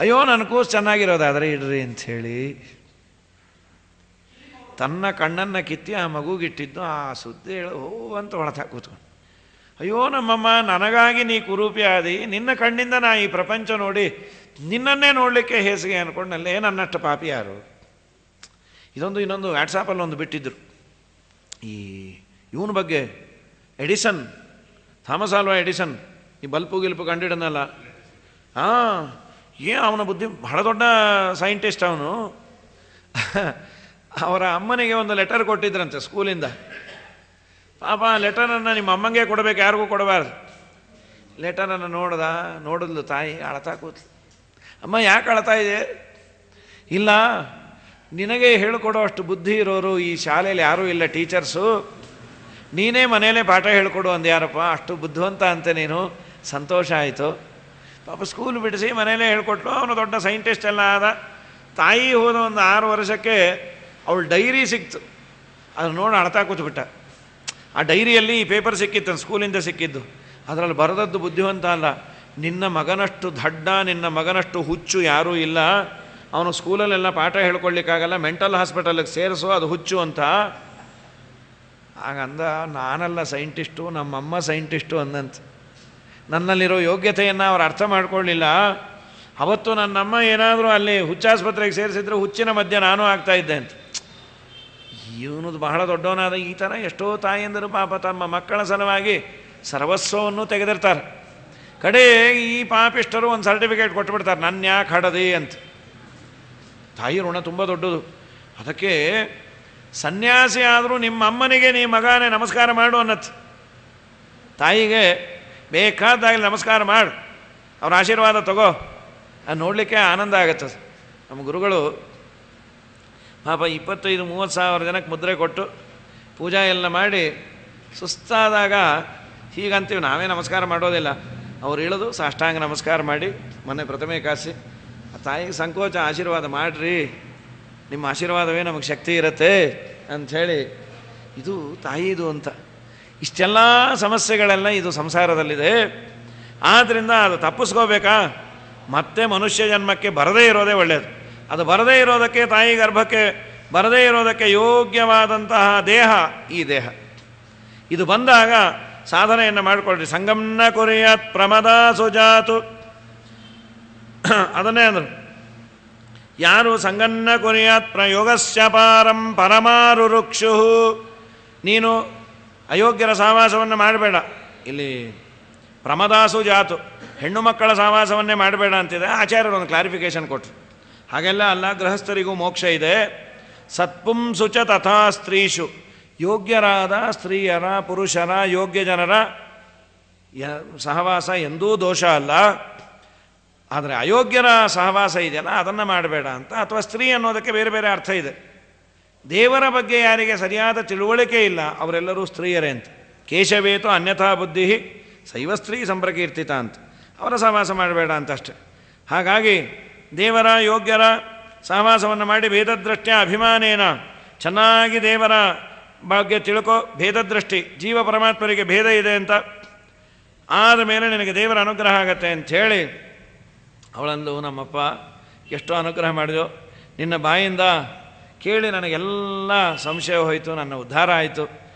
ಅಯ್ಯೋ ನನ್ನ ಕೂಸು ಚೆನ್ನಾಗಿರೋದಾದರೆ ಇಡ್ರಿ ಅಂಥೇಳಿ ತನ್ನ ಕಣ್ಣನ್ನು ಕಿತ್ತಿ ಆ ಮಗುಗಿಟ್ಟಿದ್ದು. ಆ ಸುದ್ದಿ ಹೇಳು ಹೋ ಅಂತ ಹೊಳತಾ ಕೂತ್ಕೊಂಡು, ಅಯ್ಯೋ ನಮ್ಮಮ್ಮ ನನಗಾಗಿ ನೀ ಕುರೂಪಿ ಆದಿ, ನಿನ್ನ ಕಣ್ಣಿಂದ ನಾ ಈ ಪ್ರಪಂಚ ನೋಡಿ ನಿನ್ನನ್ನೇ ನೋಡಲಿಕ್ಕೆ ಹೇಸಿಗೆ ಅಂದ್ಕೊಂಡಲ್ಲೇ ನನ್ನಷ್ಟು ಪಾಪಿ ಯಾರು. ಇನ್ನೊಂದು ವ್ಯಾಟ್ಸಾಪಲ್ಲಿ ಒಂದು ಬಿಟ್ಟಿದ್ದರು ಈ ಇವನ ಬಗ್ಗೆ, ಎಡಿಸನ್, ಥಾಮಸ್ ಆಲ್ವಾ ಎಡಿಸನ್, ಈ ಬಲ್ಪು ಗಿಲ್ಪು ಕಂಡಿಡನಲ್ಲ. ಅವನ ಬುದ್ಧಿ ಬಹಳ ದೊಡ್ಡ ಸೈಂಟಿಸ್ಟ್ ಅವನು. ಅವರ ಅಮ್ಮನಿಗೆ ಒಂದು ಲೆಟರ್ ಕೊಟ್ಟಿದ್ರಂತೆ ಸ್ಕೂಲಿಂದ. ಪಾಪ ಆ ಲೆಟರನ್ನು ನಿಮ್ಮ ಅಮ್ಮಂಗೆ ಕೊಡಬೇಕು, ಯಾರಿಗೂ ಕೊಡಬಾರ್ದು. ಲೆಟರನ್ನು ನೋಡಿದ್ಲು ತಾಯಿ, ಅಳತಾ ಕೂತ್ಲು. ಅಮ್ಮ ಯಾಕೆ ಅಳತಾ ಇದೆ? ಇಲ್ಲ, ನಿನಗೆ ಹೇಳಿಕೊಡೋ ಅಷ್ಟು ಬುದ್ಧಿ ಇರೋರು ಈ ಶಾಲೆಯಲ್ಲಿ ಯಾರೂ ಇಲ್ಲ, ಟೀಚರ್ಸು, ನೀನೇ ಮನೆಯಲ್ಲೇ ಪಾಠ ಹೇಳಿಕೊಡು ಅಂದು ಯಾರಪ್ಪ, ಅಷ್ಟು ಬುದ್ಧಿವಂತ ಅಂತೆ ನೀನು. ಸಂತೋಷ ಆಯಿತು. ಪಾಪ ಸ್ಕೂಲ್ ಬಿಡಿಸಿ ಮನೆಯಲ್ಲೇ ಹೇಳ್ಕೊಟ್ಲು. ಅವನು ದೊಡ್ಡ ಸೈಂಟಿಸ್ಟ್ ಎಲ್ಲ ಆದ. ತಾಯಿ ಹೋದ ಒಂದು 6 ವರ್ಷಕ್ಕೆ ಅವಳು ಡೈರಿ ಸಿಕ್ತು. ಅದು ನೋಡಿ ಅಳ್ತಾ ಕೂತ್ಬಿಟ್ಟ. ಆ ಡೈರಿಯಲ್ಲಿ ಈ ಪೇಪರ್ ಸಿಕ್ಕಿತ್ತು, ಸ್ಕೂಲಿಂದ ಸಿಕ್ಕಿದ್ದು. ಅದರಲ್ಲಿ ಬರೆದದ್ದು ಬುದ್ಧಿವಂತ ಅಲ್ಲ, ನಿನ್ನ ಮಗನಷ್ಟು ದಡ್ಡ, ನಿನ್ನ ಮಗನಷ್ಟು ಹುಚ್ಚು ಯಾರೂ ಇಲ್ಲ, ಅವನು ಸ್ಕೂಲಲ್ಲೆಲ್ಲ ಪಾಠ ಹೇಳ್ಕೊಳ್ಲಿಕ್ಕಾಗಲ್ಲ, ಮೆಂಟಲ್ ಹಾಸ್ಪಿಟಲ್ಗೆ ಸೇರಿಸು, ಅದು ಹುಚ್ಚು ಅಂತ. ಹಾಗಂದ. ನಾನಲ್ಲ ಸೈಂಟಿಸ್ಟು, ನಮ್ಮಮ್ಮ ಸೈಂಟಿಸ್ಟು ಅಂದಂತೆ. ನನ್ನಲ್ಲಿರೋ ಯೋಗ್ಯತೆಯನ್ನು ಅವ್ರು ಅರ್ಥ ಮಾಡ್ಕೊಳ್ಳಿಲ್ಲ. ಅವತ್ತು ನನ್ನಮ್ಮ ಏನಾದರೂ ಅಲ್ಲಿ ಹುಚ್ಚಾಸ್ಪತ್ರೆಗೆ ಸೇರಿಸಿದ್ರೆ ಹುಚ್ಚಿನ ಮಧ್ಯೆ ನಾನು ಆಗ್ತಾಯಿದ್ದೆ ಅಂತ. ಇವನದು ಬಹಳ ದೊಡ್ಡವನಾದ. ಈ ಥರ ಎಷ್ಟೋ ತಾಯಿಯಂದರು ಪಾಪ ತಮ್ಮ ಮಕ್ಕಳ ಸಲುವಾಗಿ ಸರ್ವಸ್ವವನ್ನು ತೆಗೆದಿರ್ತಾರೆ. ಕಡೆ ಈ ಪಾಪಿಷ್ಟರು ಒಂದು ಸರ್ಟಿಫಿಕೇಟ್ ಕೊಟ್ಟುಬಿಡ್ತಾರೆ, ನನ್ನ ಯಾಕೆ ಹಡದಿ ಅಂತ. ತಾಯಿ ಋಣ ತುಂಬ ದೊಡ್ಡದು. ಅದಕ್ಕೆ ಸನ್ಯಾಸಿ ಆದರೂ ನಿಮ್ಮ ಅಮ್ಮನಿಗೆ ನೀ ಮಗನೇ ನಮಸ್ಕಾರ ಮಾಡು ಅನ್ನತ್. ತಾಯಿಗೆ ಬೇಕಾದಾಗಲಿ ನಮಸ್ಕಾರ ಮಾಡು, ಅವ್ರ ಆಶೀರ್ವಾದ ತಗೋ, ಅದು ನೋಡಲಿಕ್ಕೆ ಆನಂದ ಆಗುತ್ತೆ. ನಮ್ಮ ಗುರುಗಳು ಪಾಪ 25-30 ಸಾವಿರ ಜನಕ್ಕೆ ಮುದ್ರೆ ಕೊಟ್ಟು ಪೂಜಾ ಎಲ್ಲ ಮಾಡಿ ಸುಸ್ತಾದಾಗ ಹೀಗಂತೀವಿ, ನಾವೇ ನಮಸ್ಕಾರ ಮಾಡೋದಿಲ್ಲ. ಅವ್ರು ಹೇಳೋದು ಸಾಷ್ಟಾಂಗ ನಮಸ್ಕಾರ ಮಾಡಿ ಮೊನ್ನೆ ಪ್ರಥಮೆ ಕಾಸಿ ಆ ತಾಯಿಗೆ ಸಂಕೋಚ, ಆಶೀರ್ವಾದ ಮಾಡಿರಿ, ನಿಮ್ಮ ಆಶೀರ್ವಾದವೇ ನಮಗೆ ಶಕ್ತಿ ಇರುತ್ತೆ ಅಂಥೇಳಿ. ಇದು ತಾಯಿದು ಅಂತ. ಇಷ್ಟೆಲ್ಲ ಸಮಸ್ಯೆಗಳೆಲ್ಲ ಇದು ಸಂಸಾರದಲ್ಲಿದೆ. ಆದ್ದರಿಂದ ಅದು ತಪ್ಪಿಸ್ಕೋಬೇಕಾ? ಮತ್ತೆ ಮನುಷ್ಯ ಜನ್ಮಕ್ಕೆ ಬರದೇ ಇರೋದೇ ಒಳ್ಳೆಯದು. ಅದು ಬರದೇ ಇರೋದಕ್ಕೆ, ತಾಯಿ ಗರ್ಭಕ್ಕೆ ಬರದೇ ಇರೋದಕ್ಕೆ ಯೋಗ್ಯವಾದಂತಹ ದೇಹ ಈ ದೇಹ. ಇದು ಬಂದಾಗ ಸಾಧನೆಯನ್ನು ಮಾಡಿಕೊಳ್ಳ್ರಿ. ಸಂಗಮ್ನ ಕುರಿಯಾತ್ ಪ್ರಮದ ಸುಜಾತು, ಅದನ್ನೇ ಅಂದರು. ಯಾರು ಸಂಗನ್ನ ಕುರಿಯಾತ್ ಪ್ರಯೋಗಸ್ಯ ಪಾರಂ ಪರಮಾರುರುಕ್ಷು, ನೀನು ಅಯೋಗ್ಯರ ಸಹವಾಸವನ್ನು ಮಾಡಬೇಡ. ಇಲ್ಲಿ ಪ್ರಮದಾಸು ಜಾತು, ಹೆಣ್ಣು ಮಕ್ಕಳ ಸಹವಾಸವನ್ನೇ ಮಾಡಬೇಡ ಅಂತಿದೆ. ಆಚಾರ್ಯರು ಒಂದು ಕ್ಲಾರಿಫಿಕೇಶನ್ ಕೊಟ್ಟರು. ಹಾಗೆಲ್ಲ ಅಲ್ಲ, ಗೃಹಸ್ಥರಿಗೂ ಮೋಕ್ಷ ಇದೆ. ಸತ್ಪುಂಸು ಚ ತಥಾ ಸ್ತ್ರೀಷು, ಯೋಗ್ಯರಾದ ಸ್ತ್ರೀಯರ, ಪುರುಷರ, ಯೋಗ್ಯ ಜನರ ಸಹವಾಸ ಎಂದೂ ದೋಷ ಅಲ್ಲ. ಆದರೆ ಅಯೋಗ್ಯರ ಸಹವಾಸ ಇದೆಯಲ್ಲ ಅದನ್ನು ಮಾಡಬೇಡ ಅಂತ. ಅಥವಾ ಸ್ತ್ರೀ ಅನ್ನೋದಕ್ಕೆ ಬೇರೆ ಬೇರೆ ಅರ್ಥ ಇದೆ. ದೇವರ ಬಗ್ಗೆ ಯಾರಿಗೆ ಸರಿಯಾದ ತಿಳುವಳಿಕೆ ಇಲ್ಲ ಅವರೆಲ್ಲರೂ ಸ್ತ್ರೀಯರೇ ಅಂತ. ಕೇಶವೇತು ಅನ್ಯಥಾ ಬುದ್ಧಿ ಶೈವ ಸ್ತ್ರೀ ಸಂಪ್ರಕೀರ್ತಿತ ಅಂತ. ಅವರ ಸಹವಾಸ ಮಾಡಬೇಡ ಅಂತ ಅಷ್ಟೆ. ಹಾಗಾಗಿ ದೇವರ ಯೋಗ್ಯರ ಸಹವಾಸವನ್ನು ಮಾಡಿ ಭೇದದೃಷ್ಟಿಯ ಅಭಿಮಾನೇನ ಚೆನ್ನಾಗಿ ದೇವರ ಬಗ್ಗೆ ತಿಳ್ಕೊ. ಭೇದದೃಷ್ಟಿ, ಜೀವ ಪರಮಾತ್ಮರಿಗೆ ಭೇದ ಇದೆ ಅಂತ ಆದ ಮೇಲೆ ನಿನಗೆ ದೇವರ ಅನುಗ್ರಹ ಆಗತ್ತೆ ಅಂಥೇಳಿ ಅವಳಂದು, ನಮ್ಮಪ್ಪ ಎಷ್ಟೋ ಅನುಗ್ರಹ ಮಾಡಿದೆವು, ನಿನ್ನ ಬಾಯಿಂದ ಕೇಳಿ ನನಗೆಲ್ಲ ಸಂಶಯ ಹೋಯಿತು, ನನ್ನ ಉದ್ಧಾರ ಆಯಿತು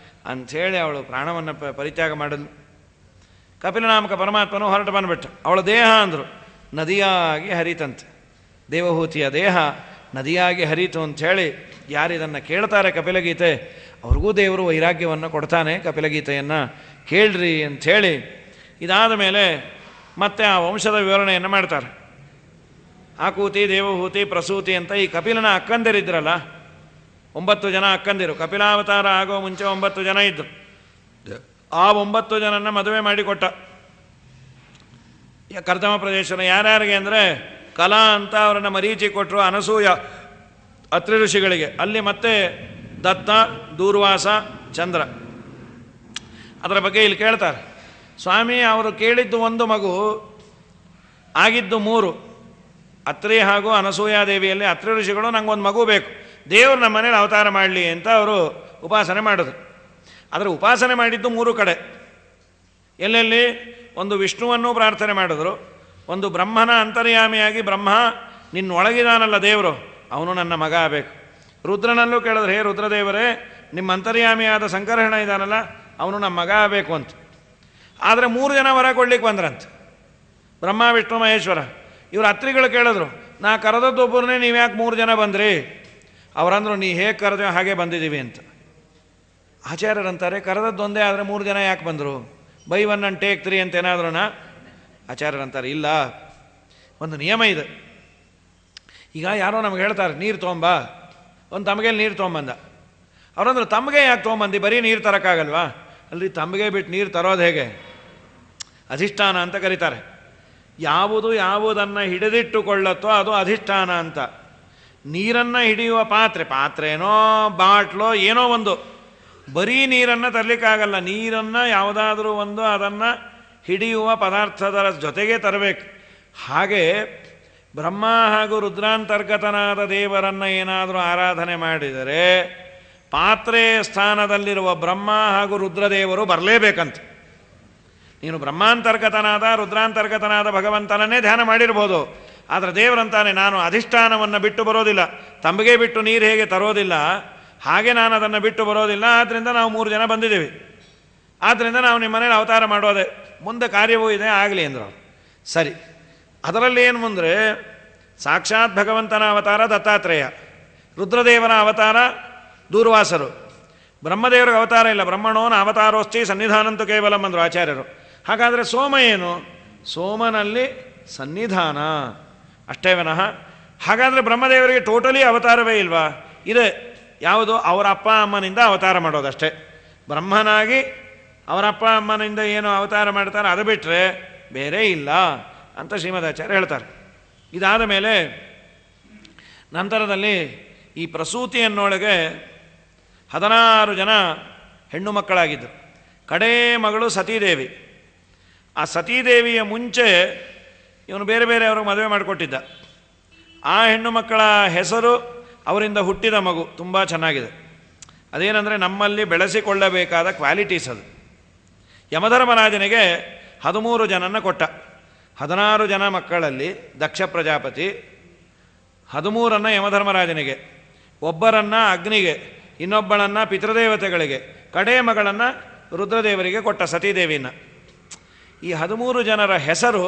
ಅಂಥೇಳಿ ಅವಳು ಪ್ರಾಣವನ್ನು ಪರಿತ್ಯಾಗ ಮಾಡಿದ್ಲು. ಕಪಿಲನಾಮಕ ಪರಮಾತ್ಮನು ಹೊರಟು ಬಂದುಬಿಟ್ಟ. ಅವಳ ದೇಹ ಅಂದರು ನದಿಯಾಗಿ ಹರಿತಂತೆ. ದೇವಹೂತಿಯ ದೇಹ ನದಿಯಾಗಿ ಹರಿತು ಅಂಥೇಳಿ ಯಾರಿದನ್ನು ಕೇಳ್ತಾರೆ ಕಪಿಲಗೀತೆ ಅವ್ರಿಗೂ ದೇವರು ವೈರಾಗ್ಯವನ್ನು ಕೊಡ್ತಾನೆ. ಕಪಿಲಗೀತೆಯನ್ನು ಕೇಳ್ರಿ ಅಂಥೇಳಿ ಇದಾದ ಮೇಲೆ ಮತ್ತೆ ಆ ವಂಶದ ವಿವರಣೆಯನ್ನು ಮಾಡ್ತಾರೆ. ಆಕೂತಿ, ದೇವಹೂತಿ, ಪ್ರಸೂತಿ ಅಂತ ಈ ಕಪಿಲನ ಅಕ್ಕಂದಿರಿದ್ರಲ್ಲ, 9 ಜನ ಅಕ್ಕಂದಿರು. ಕಪಿಲಾವತಾರ ಆಗೋ ಮುಂಚೆ 9 ಜನ ಇದ್ದರು. ಆ 9 ಜನನ್ನ ಮದುವೆ ಮಾಡಿಕೊಟ್ಟ ಕರ್ತಮ ಪ್ರದೇಶನ. ಯಾರ್ಯಾರಿಗೆ ಅಂದರೆ ಕಲಾ ಅಂತ ಅವರನ್ನು ಮರೀಚಿ ಕೊಟ್ಟರು ಅನಸೂಯ ಅತ್ರಿ ಋಷಿಗಳಿಗೆ. ಅಲ್ಲಿ ಮತ್ತೆ ದತ್ತ, ದೂರ್ವಾಸ, ಚಂದ್ರ. ಅದರ ಬಗ್ಗೆ ಇಲ್ಲಿ ಕೇಳ್ತಾರೆ, ಸ್ವಾಮಿ ಅವರು ಕೇಳಿದ್ದು ಒಂದು ಮಗು, ಆಗಿದ್ದು 3. ಅತ್ರಿ ಹಾಗೂ ಅನಸೂಯಾದೇವಿಯಲ್ಲಿ ಅತ್ರಿ ಋಷಿಗಳು ನಂಗೊಂದು ಮಗು ಬೇಕು, ದೇವರು ನಮ್ಮ ಮನೇಲಿ ಅವತಾರ ಮಾಡಲಿ ಅಂತ ಅವರು ಉಪಾಸನೆ ಮಾಡಿದ್ರು. ಆದರೆ ಉಪಾಸನೆ ಮಾಡಿದ್ದು 3 ಕಡೆ. ಎಲ್ಲೆಲ್ಲಿ? ಒಂದು ವಿಷ್ಣುವನ್ನು ಪ್ರಾರ್ಥನೆ ಮಾಡಿದ್ರು, ಒಂದು ಬ್ರಹ್ಮನ ಅಂತರ್ಯಾಮಿಯಾಗಿ ಬ್ರಹ್ಮ ನಿನ್ನೊಳಗಿದಾನಲ್ಲ ದೇವರು, ಅವನು ನನ್ನ ಮಗ ಆಗಬೇಕು. ರುದ್ರನಲ್ಲೂ ಕೇಳಿದ್ರೆ, ಹೇ ರುದ್ರದೇವರೇ, ನಿಮ್ಮ ಅಂತರ್ಯಾಮಿಯಾದ ಸಂಕರ್ಷಣ ಇದ್ದಾನಲ್ಲ ಅವನು ನಮ್ಮ ಮಗ ಆಗಬೇಕು ಅಂತ. ಆದರೆ 3 ಜನ ವರ ಕೊಡ್ಲಿಕ್ಕೆ ಬಂದ್ರಂತೆ, ಬ್ರಹ್ಮ ವಿಷ್ಣು ಮಹೇಶ್ವರ. ಇವರು ಅತ್ರಿಗಳು ಕೇಳಿದ್ರು, ನಾ ಕರೆದದ್ದೊಬ್ಬರನ್ನೇ ನೀವು ಯಾಕೆ 3 ಜನ ಬಂದ್ರಿ? ಅವರಂದ್ರು, ನೀ ಹೇಗೆ ಕರೆದ ಹಾಗೆ ಬಂದಿದ್ದೀವಿ ಅಂತ. ಆಚಾರ್ಯರಂತಾರೆ, ಕರೆದದ್ದೊಂದೇ ಆದರೆ 3 ಜನ ಯಾಕೆ ಬಂದರು? ಬೈ 1 and take 3 ಅಂತ ಏನಾದ್ರೂ? ಆಚಾರ್ಯರಂತಾರೆ, ಇಲ್ಲ, ಒಂದು ನಿಯಮ ಇದೆ. ಈಗ ಯಾರೋ ನಮ್ಗೆ ಹೇಳ್ತಾರೆ, ನೀರು ತೊಗೊಂಬ, ಒಂದು ತಮಗೆ ನೀರು ತೊಗೊಂಬಂದ. ಅವರಂದ್ರೆ, ತಮಗೆ ಯಾಕೆ ತೊಗೊಂಬಂದು, ಬರೀ ನೀರು ತರೋಕ್ಕಾಗಲ್ವಾ? ಅಲ್ರಿ, ತಮಗೆ ಬಿಟ್ಟು ನೀರು ತರೋದು ಹೇಗೆ? ಅಧಿಷ್ಠಾನ ಅಂತ ಕರೀತಾರೆ. ಯಾವುದನ್ನು ಹಿಡಿದಿಟ್ಟುಕೊಳ್ಳುತ್ತೋ ಅದು ಅಧಿಷ್ಠಾನ ಅಂತ. ನೀರನ್ನು ಹಿಡಿಯುವ ಪಾತ್ರೆನೋ ಬಾಟ್ಲೋ ಏನೋ ಒಂದು, ಬರೀ ನೀರನ್ನು ತರಲಿಕ್ಕಾಗಲ್ಲ. ನೀರನ್ನು ಯಾವುದಾದ್ರೂ ಒಂದು ಅದನ್ನು ಹಿಡಿಯುವ ಪದಾರ್ಥದ ಜೊತೆಗೆ ತರಬೇಕು. ಹಾಗೆ ಬ್ರಹ್ಮ ಹಾಗೂ ರುದ್ರಾಂತರ್ಗತನಾದ ದೇವರನ್ನು ಏನಾದರೂ ಆರಾಧನೆ ಮಾಡಿದರೆ ಪಾತ್ರೆ ಸ್ಥಾನದಲ್ಲಿರುವ ಬ್ರಹ್ಮ ಹಾಗೂ ರುದ್ರದೇವರು ಬರಲೇಬೇಕಂತ. ನೀನು ಬ್ರಹ್ಮಾಂತರ್ಗತನಾದ ರುದ್ರಾಂತರ್ಗತನಾದ ಭಗವಂತನನ್ನೇ ಧ್ಯಾನ ಮಾಡಿರ್ಬೋದು, ಆದರೆ ದೇವರಂತಾನೆ, ನಾನು ಅಧಿಷ್ಠಾನವನ್ನು ಬಿಟ್ಟು ಬರೋದಿಲ್ಲ, ತಂಬಿಗೆ ಬಿಟ್ಟು ನೀರು ಹೇಗೆ ತರೋದಿಲ್ಲ ಹಾಗೆ ನಾನು ಅದನ್ನು ಬಿಟ್ಟು ಬರೋದಿಲ್ಲ. ಆದ್ದರಿಂದ ನಾವು 3 ಜನ ಬಂದಿದ್ದೀವಿ, ಆದ್ದರಿಂದ ನಾವು ನಿಮ್ಮ ಮನೇಲಿ ಅವತಾರ ಮಾಡೋದೆ, ಮುಂದೆ ಕಾರ್ಯವೂ ಇದೆ, ಆಗಲಿ ಅಂದರು. ಸರಿ, ಅದರಲ್ಲಿ ಏನು ಮುಂದರೆ ಸಾಕ್ಷಾತ್ ಭಗವಂತನ ಅವತಾರ ದತ್ತಾತ್ರೇಯ, ರುದ್ರದೇವನ ಅವತಾರ ದೂರ್ವಾಸರು, ಬ್ರಹ್ಮದೇವರಿಗೆ ಅವತಾರ ಇಲ್ಲ, ಬ್ರಹ್ಮಣೋನ ಅವತಾರೋಶ್ಚಿ ಸನ್ನಿಧಾನಂತು ಕೇವಲಂ ಅಂದರು ಆಚಾರ್ಯರು. ಹಾಗಾದರೆ ಸೋಮ ಏನು? ಸೋಮನಲ್ಲಿ ಸನ್ನಿಧಾನ ಅಷ್ಟೇ ವಿನಃ. ಹಾಗಾದರೆ ಬ್ರಹ್ಮದೇವರಿಗೆ ಟೋಟಲಿ ಅವತಾರವೇ ಇಲ್ವಾ? ಇದೆ. ಯಾವುದು? ಅವರ ಅಪ್ಪ ಅಮ್ಮನಿಂದ ಅವತಾರ ಮಾಡೋದಷ್ಟೇ. ಬ್ರಹ್ಮನಾಗಿ ಅವರ ಅಪ್ಪ ಅಮ್ಮನಿಂದ ಏನು ಅವತಾರ ಮಾಡ್ತಾರೆ ಅದು ಬಿಟ್ಟರೆ ಬೇರೆ ಇಲ್ಲ ಅಂತ ಶ್ರೀಮದಾಚಾರ್ಯ ಹೇಳ್ತಾರೆ. ಇದಾದ ಮೇಲೆ ನಂತರದಲ್ಲಿ ಈ ಪ್ರಸೂತಿಯನ್ನೊಳಗೆ 16 ಜನ ಹೆಣ್ಣು ಮಕ್ಕಳಾಗಿದ್ದರು. ಕಡೇ ಮಗಳು ಸತೀದೇವಿ. ಆ ಸತೀದೇವಿಯ ಮುಂಚೆ ಇವನು ಬೇರೆ ಬೇರೆ ಅವ್ರಿಗೆ ಮದುವೆ ಮಾಡಿಕೊಟ್ಟಿದ್ದ. ಆ ಹೆಣ್ಣು ಮಕ್ಕಳ ಹೆಸರು, ಅವರಿಂದ ಹುಟ್ಟಿದ ಮಗು ತುಂಬ ಚೆನ್ನಾಗಿದೆ. ಅದೇನೆಂದರೆ ನಮ್ಮಲ್ಲಿ ಬೆಳೆಸಿಕೊಳ್ಳಬೇಕಾದ ಕ್ವಾಲಿಟೀಸ್ ಅದು. ಯಮಧರ್ಮರಾಜನಿಗೆ 13 ಜನನ ಕೊಟ್ಟ. 16 ಜನ ಮಕ್ಕಳಲ್ಲಿ ದಕ್ಷ ಪ್ರಜಾಪತಿ, 13 ಯಮಧರ್ಮರಾಜನಿಗೆ, ಒಬ್ಬರನ್ನು ಅಗ್ನಿಗೆ, ಇನ್ನೊಬ್ಬಳನ್ನು ಪಿತೃದೇವತೆಗಳಿಗೆ, ಕಡೇ ಮಗಳನ್ನು ರುದ್ರದೇವರಿಗೆ ಕೊಟ್ಟ ಸತೀದೇವಿನ. ಈ 13 ಜನರ ಹೆಸರು,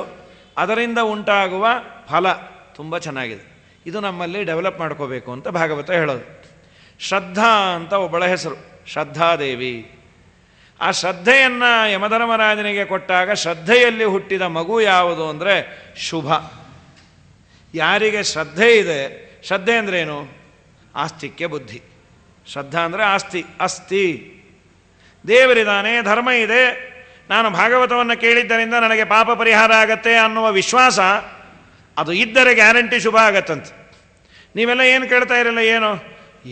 ಅದರಿಂದ ಉಂಟಾಗುವ ಫಲ ತುಂಬ ಚೆನ್ನಾಗಿದೆ. ಇದು ನಮ್ಮಲ್ಲಿ ಡೆವಲಪ್ ಮಾಡ್ಕೋಬೇಕು ಅಂತ ಭಾಗವತ ಹೇಳೋದು. ಶ್ರದ್ಧಾ ಅಂತ ಒಬ್ಬಳ ಹೆಸರು, ಶ್ರದ್ಧಾದೇವಿ. ಆ ಶ್ರದ್ಧೆಯನ್ನು ಯಮಧರ್ಮರಾಜನಿಗೆ ಕೊಟ್ಟಾಗ ಶ್ರದ್ಧೆಯಲ್ಲಿ ಹುಟ್ಟಿದ ಮಗು ಯಾವುದು ಅಂದರೆ ಶುಭ. ಯಾರಿಗೆ ಶ್ರದ್ಧೆ ಇದೆ, ಶ್ರದ್ಧೆ ಅಂದ್ರೇನು? ಆಸ್ತಿಕ್ಯ ಬುದ್ಧಿ. ಶ್ರದ್ಧಾ ಅಂದರೆ ಆಸ್ತಿ, ಅಸ್ತಿ, ದೇವರಿದ್ದಾನೆ, ಧರ್ಮ ಇದೆ, ನಾನು ಭಾಗವತವನ್ನು ಕೇಳಿದ್ದರಿಂದ ನನಗೆ ಪಾಪ ಪರಿಹಾರ ಆಗತ್ತೆ ಅನ್ನುವ ವಿಶ್ವಾಸ ಅದು ಇದ್ದರೆ ಗ್ಯಾರಂಟಿ ಶುಭ ಆಗತ್ತಂತೆ. ನೀವೆಲ್ಲ ಏನು ಕೇಳ್ತಾ ಇರಲ್ಲ, ಏನು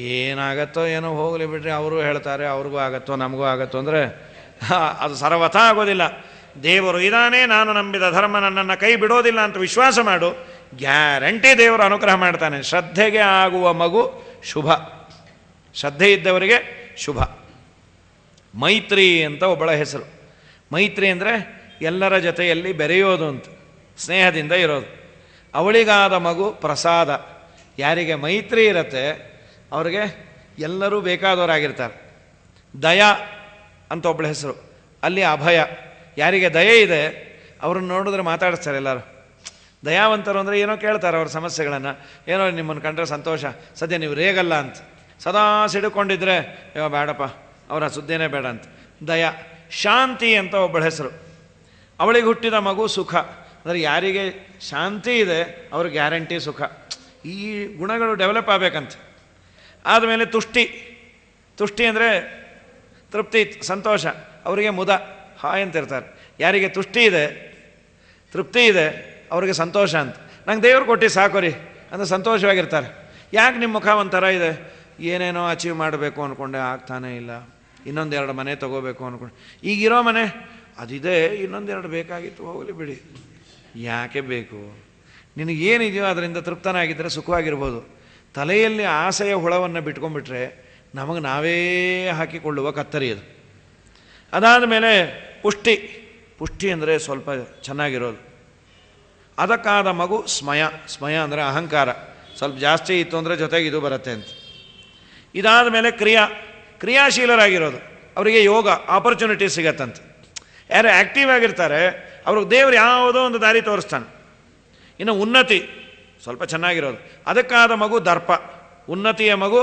ಏನಾಗತ್ತೋ ಏನೋ ಹೋಗಲಿ ಬಿಡ್ರಿ, ಅವರು ಹೇಳ್ತಾರೆ ಅವ್ರಿಗೂ ಆಗತ್ತೋ ನಮಗೂ ಆಗತ್ತೋ ಅಂದರೆ ಅದು ಸರ್ವಥ ಆಗೋದಿಲ್ಲ. ದೇವರು ಇದ್ದಾನೆ, ನಾನು ನಂಬಿದ ಧರ್ಮ ನನ್ನನ್ನು ಕೈ ಬಿಡೋದಿಲ್ಲ ಅಂತ ವಿಶ್ವಾಸ ಮಾಡು, ಗ್ಯಾರಂಟಿ ದೇವರು ಅನುಗ್ರಹ ಮಾಡ್ತಾನೆ. ಶ್ರದ್ಧೆಗೆ ಆಗುವ ಮಗು ಶುಭ, ಶ್ರದ್ಧೆ ಇದ್ದವರಿಗೆ ಶುಭ. ಮೈತ್ರಿ ಅಂತ ಒಬ್ಬಳ ಹೆಸರು. ಮೈತ್ರಿ ಅಂದರೆ ಎಲ್ಲರ ಜೊತೆಯಲ್ಲಿ ಬೆರೆಯೋದು ಅಂತ, ಸ್ನೇಹದಿಂದ ಇರೋದು. ಅವಳಿಗಾದ ಮಗು ಪ್ರಸಾದ. ಯಾರಿಗೆ ಮೈತ್ರಿ ಇರುತ್ತೆ ಅವ್ರಿಗೆ ಎಲ್ಲರೂ ಬೇಕಾದವರಾಗಿರ್ತಾರೆ. ದಯಾ ಅಂತ ಒಬ್ಬಳ ಹೆಸರು, ಅಲ್ಲಿ ಅಭಯ. ಯಾರಿಗೆ ದಯೆ ಇದೆ ಅವ್ರನ್ನ ನೋಡಿದ್ರೆ ಮಾತಾಡಿಸ್ತಾರೆ ಎಲ್ಲರೂ. ದಯಾವಂತರು ಅಂದರೆ ಏನೋ ಕೇಳ್ತಾರೆ ಅವ್ರ ಸಮಸ್ಯೆಗಳನ್ನು, ಏನೋ ನಿಮ್ಮನ್ನು ಕಂಡ್ರೆ ಸಂತೋಷ, ಸದ್ಯ ನೀವು ರೇಗಲ್ಲ ಅಂತ. ಸದಾ ಸಿಡುಕೊಂಡಿದ್ರೆ ಅಯ್ಯೋ ಬೇಡಪ್ಪ ಅವರ ಸುದ್ದಿನೇ ಬೇಡ ಅಂತ. ದಯಾ. ಶಾಂತಿ ಅಂತ ಒಬ್ಬಳ ಹೆಸರು, ಅವಳಿಗೆ ಹುಟ್ಟಿದ ಮಗು ಸುಖ. ಅಂದರೆ ಯಾರಿಗೆ ಶಾಂತಿ ಇದೆ ಅವ್ರ ಗ್ಯಾರಂಟಿ ಸುಖ. ಈ ಗುಣಗಳು ಡೆವಲಪ್ ಆಗಬೇಕಂತ. ಆದಮೇಲೆ ತುಷ್ಟಿ. ತುಷ್ಟಿ ಅಂದರೆ ತೃಪ್ತಿ, ಸಂತೋಷ. ಅವರಿಗೆ ಮುದ, ಹಾಯ್ ಅಂತಿರ್ತಾರೆ. ಯಾರಿಗೆ ತುಷ್ಟಿ ಇದೆ, ತೃಪ್ತಿ ಇದೆ ಅವ್ರಿಗೆ ಸಂತೋಷ ಅಂತ. ನಂಗೆ ದೇವ್ರು ಕೊಟ್ಟು ಸಾಕೋರಿ ಅಂದರೆ ಸಂತೋಷವಾಗಿರ್ತಾರೆ. ಯಾಕೆ ನಿಮ್ಮ ಮುಖ ಒಂಥರ ಇದೆ? ಏನೇನೋ ಅಚೀವ್ ಮಾಡಬೇಕು ಅಂದ್ಕೊಂಡೆ, ಆಗ್ತಾನೇ ಇಲ್ಲ. ಇನ್ನೊಂದೆರಡು ಮನೆ ತೊಗೋಬೇಕು ಅಂದ್ಕೊಂಡು, ಈಗಿರೋ ಮನೆ ಅದಿದೆ, ಇನ್ನೊಂದೆರಡು ಬೇಕಾಗಿತ್ತು, ಹೋಗಲಿ ಬಿಡಿ, ಯಾಕೆ ಬೇಕು? ನಿನಗೇನಿದೆಯೋ ಅದರಿಂದ ತೃಪ್ತನಾಗಿದ್ದರೆ ಸುಖವಾಗಿರ್ಬೋದು. ತಲೆಯಲ್ಲಿ ಆಸೆಯ ಹುಳವನ್ನು ಬಿಟ್ಕೊಂಡ್ಬಿಟ್ರೆ ನಮಗೆ ನಾವೇ ಹಾಕಿಕೊಳ್ಳುವ ಕತ್ತರಿ ಅದು. ಅದಾದ ಮೇಲೆ ಪುಷ್ಟಿ. ಪುಷ್ಟಿ ಅಂದರೆ ಸ್ವಲ್ಪ ಚೆನ್ನಾಗಿರೋದು. ಅದಕ್ಕಾದ ಮಗು ಸ್ಮಯ. ಸ್ಮಯ ಅಂದರೆ ಅಹಂಕಾರ, ಸ್ವಲ್ಪ ಜಾಸ್ತಿ ಇತ್ತು ಅಂದರೆ ಜೊತೆಗೆ ಇದು ಬರುತ್ತೆ ಅಂತ. ಇದಾದ ಮೇಲೆ ಕ್ರಿಯಾಶೀಲರಾಗಿರೋದು. ಅವರಿಗೆ ಯೋಗ ಆಪರ್ಚುನಿಟಿ ಸಿಗತ್ತಂತೆ. ಯಾರು ಆ್ಯಕ್ಟಿವ್ ಆಗಿರ್ತಾರೆ ಅವ್ರಿಗೆ ದೇವರು ಯಾವುದೋ ಒಂದು ದಾರಿ ತೋರಿಸ್ತಾನೆ. ಇನ್ನು ಉನ್ನತಿ, ಸ್ವಲ್ಪ ಚೆನ್ನಾಗಿರೋದು. ಅದಕ್ಕಾದ ಮಗು ದರ್ಪ. ಉನ್ನತಿಯ ಮಗು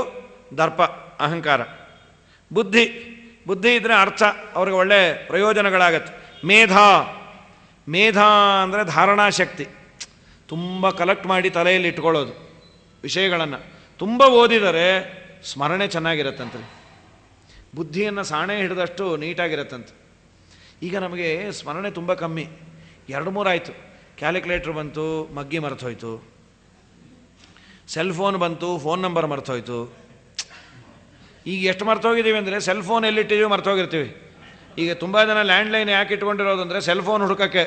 ದರ್ಪ, ಅಹಂಕಾರ. ಬುದ್ಧಿ. ಬುದ್ಧಿ ಇದ್ದರೆ ಅರ್ಥ, ಅವ್ರಿಗೆ ಒಳ್ಳೆ ಪ್ರಯೋಜನಗಳಾಗತ್ತೆ. ಮೇಧಾ ಅಂದರೆ ಧಾರಣಾಶಕ್ತಿ, ತುಂಬ ಕಲೆಕ್ಟ್ ಮಾಡಿ ತಲೆಯಲ್ಲಿ ಇಟ್ಕೊಳ್ಳೋದು ವಿಷಯಗಳನ್ನು. ತುಂಬ ಓದಿದರೆ ಸ್ಮರಣೆ ಚೆನ್ನಾಗಿರತ್ತಂತೆ. ಬುದ್ಧಿಯನ್ನು ಸಾಣೆ ಹಿಡಿದಷ್ಟು ನೀಟಾಗಿರತ್ತಂತೆ. ಈಗ ನಮಗೆ ಸ್ಮರಣೆ ತುಂಬ ಕಮ್ಮಿ. 2-3 ಆಯಿತು. ಕ್ಯಾಲ್ಕುಲೇಟ್ರ್ ಬಂತು, ಮಗ್ಗಿ ಮರ್ತೋಯ್ತು. ಸೆಲ್ ಫೋನ್ ಬಂತು, ಫೋನ್ ನಂಬರ್ ಮರ್ತೋಯ್ತು. ಈಗ ಎಷ್ಟು ಮರ್ತೋಗಿದ್ದೀವಿ ಅಂದರೆ ಸೆಲ್ ಫೋನ್ ಎಲ್ಲಿಟ್ಟಿದ್ದೀವಿ ಮರ್ತೋಗಿರ್ತೀವಿ. ಈಗ ತುಂಬ ಜನ ಲ್ಯಾಂಡ್ಲೈನ್ ಯಾಕೆ ಇಟ್ಕೊಂಡಿರೋದು ಅಂದರೆ ಸೆಲ್ ಫೋನ್ ಹುಡುಕಕ್ಕೆ.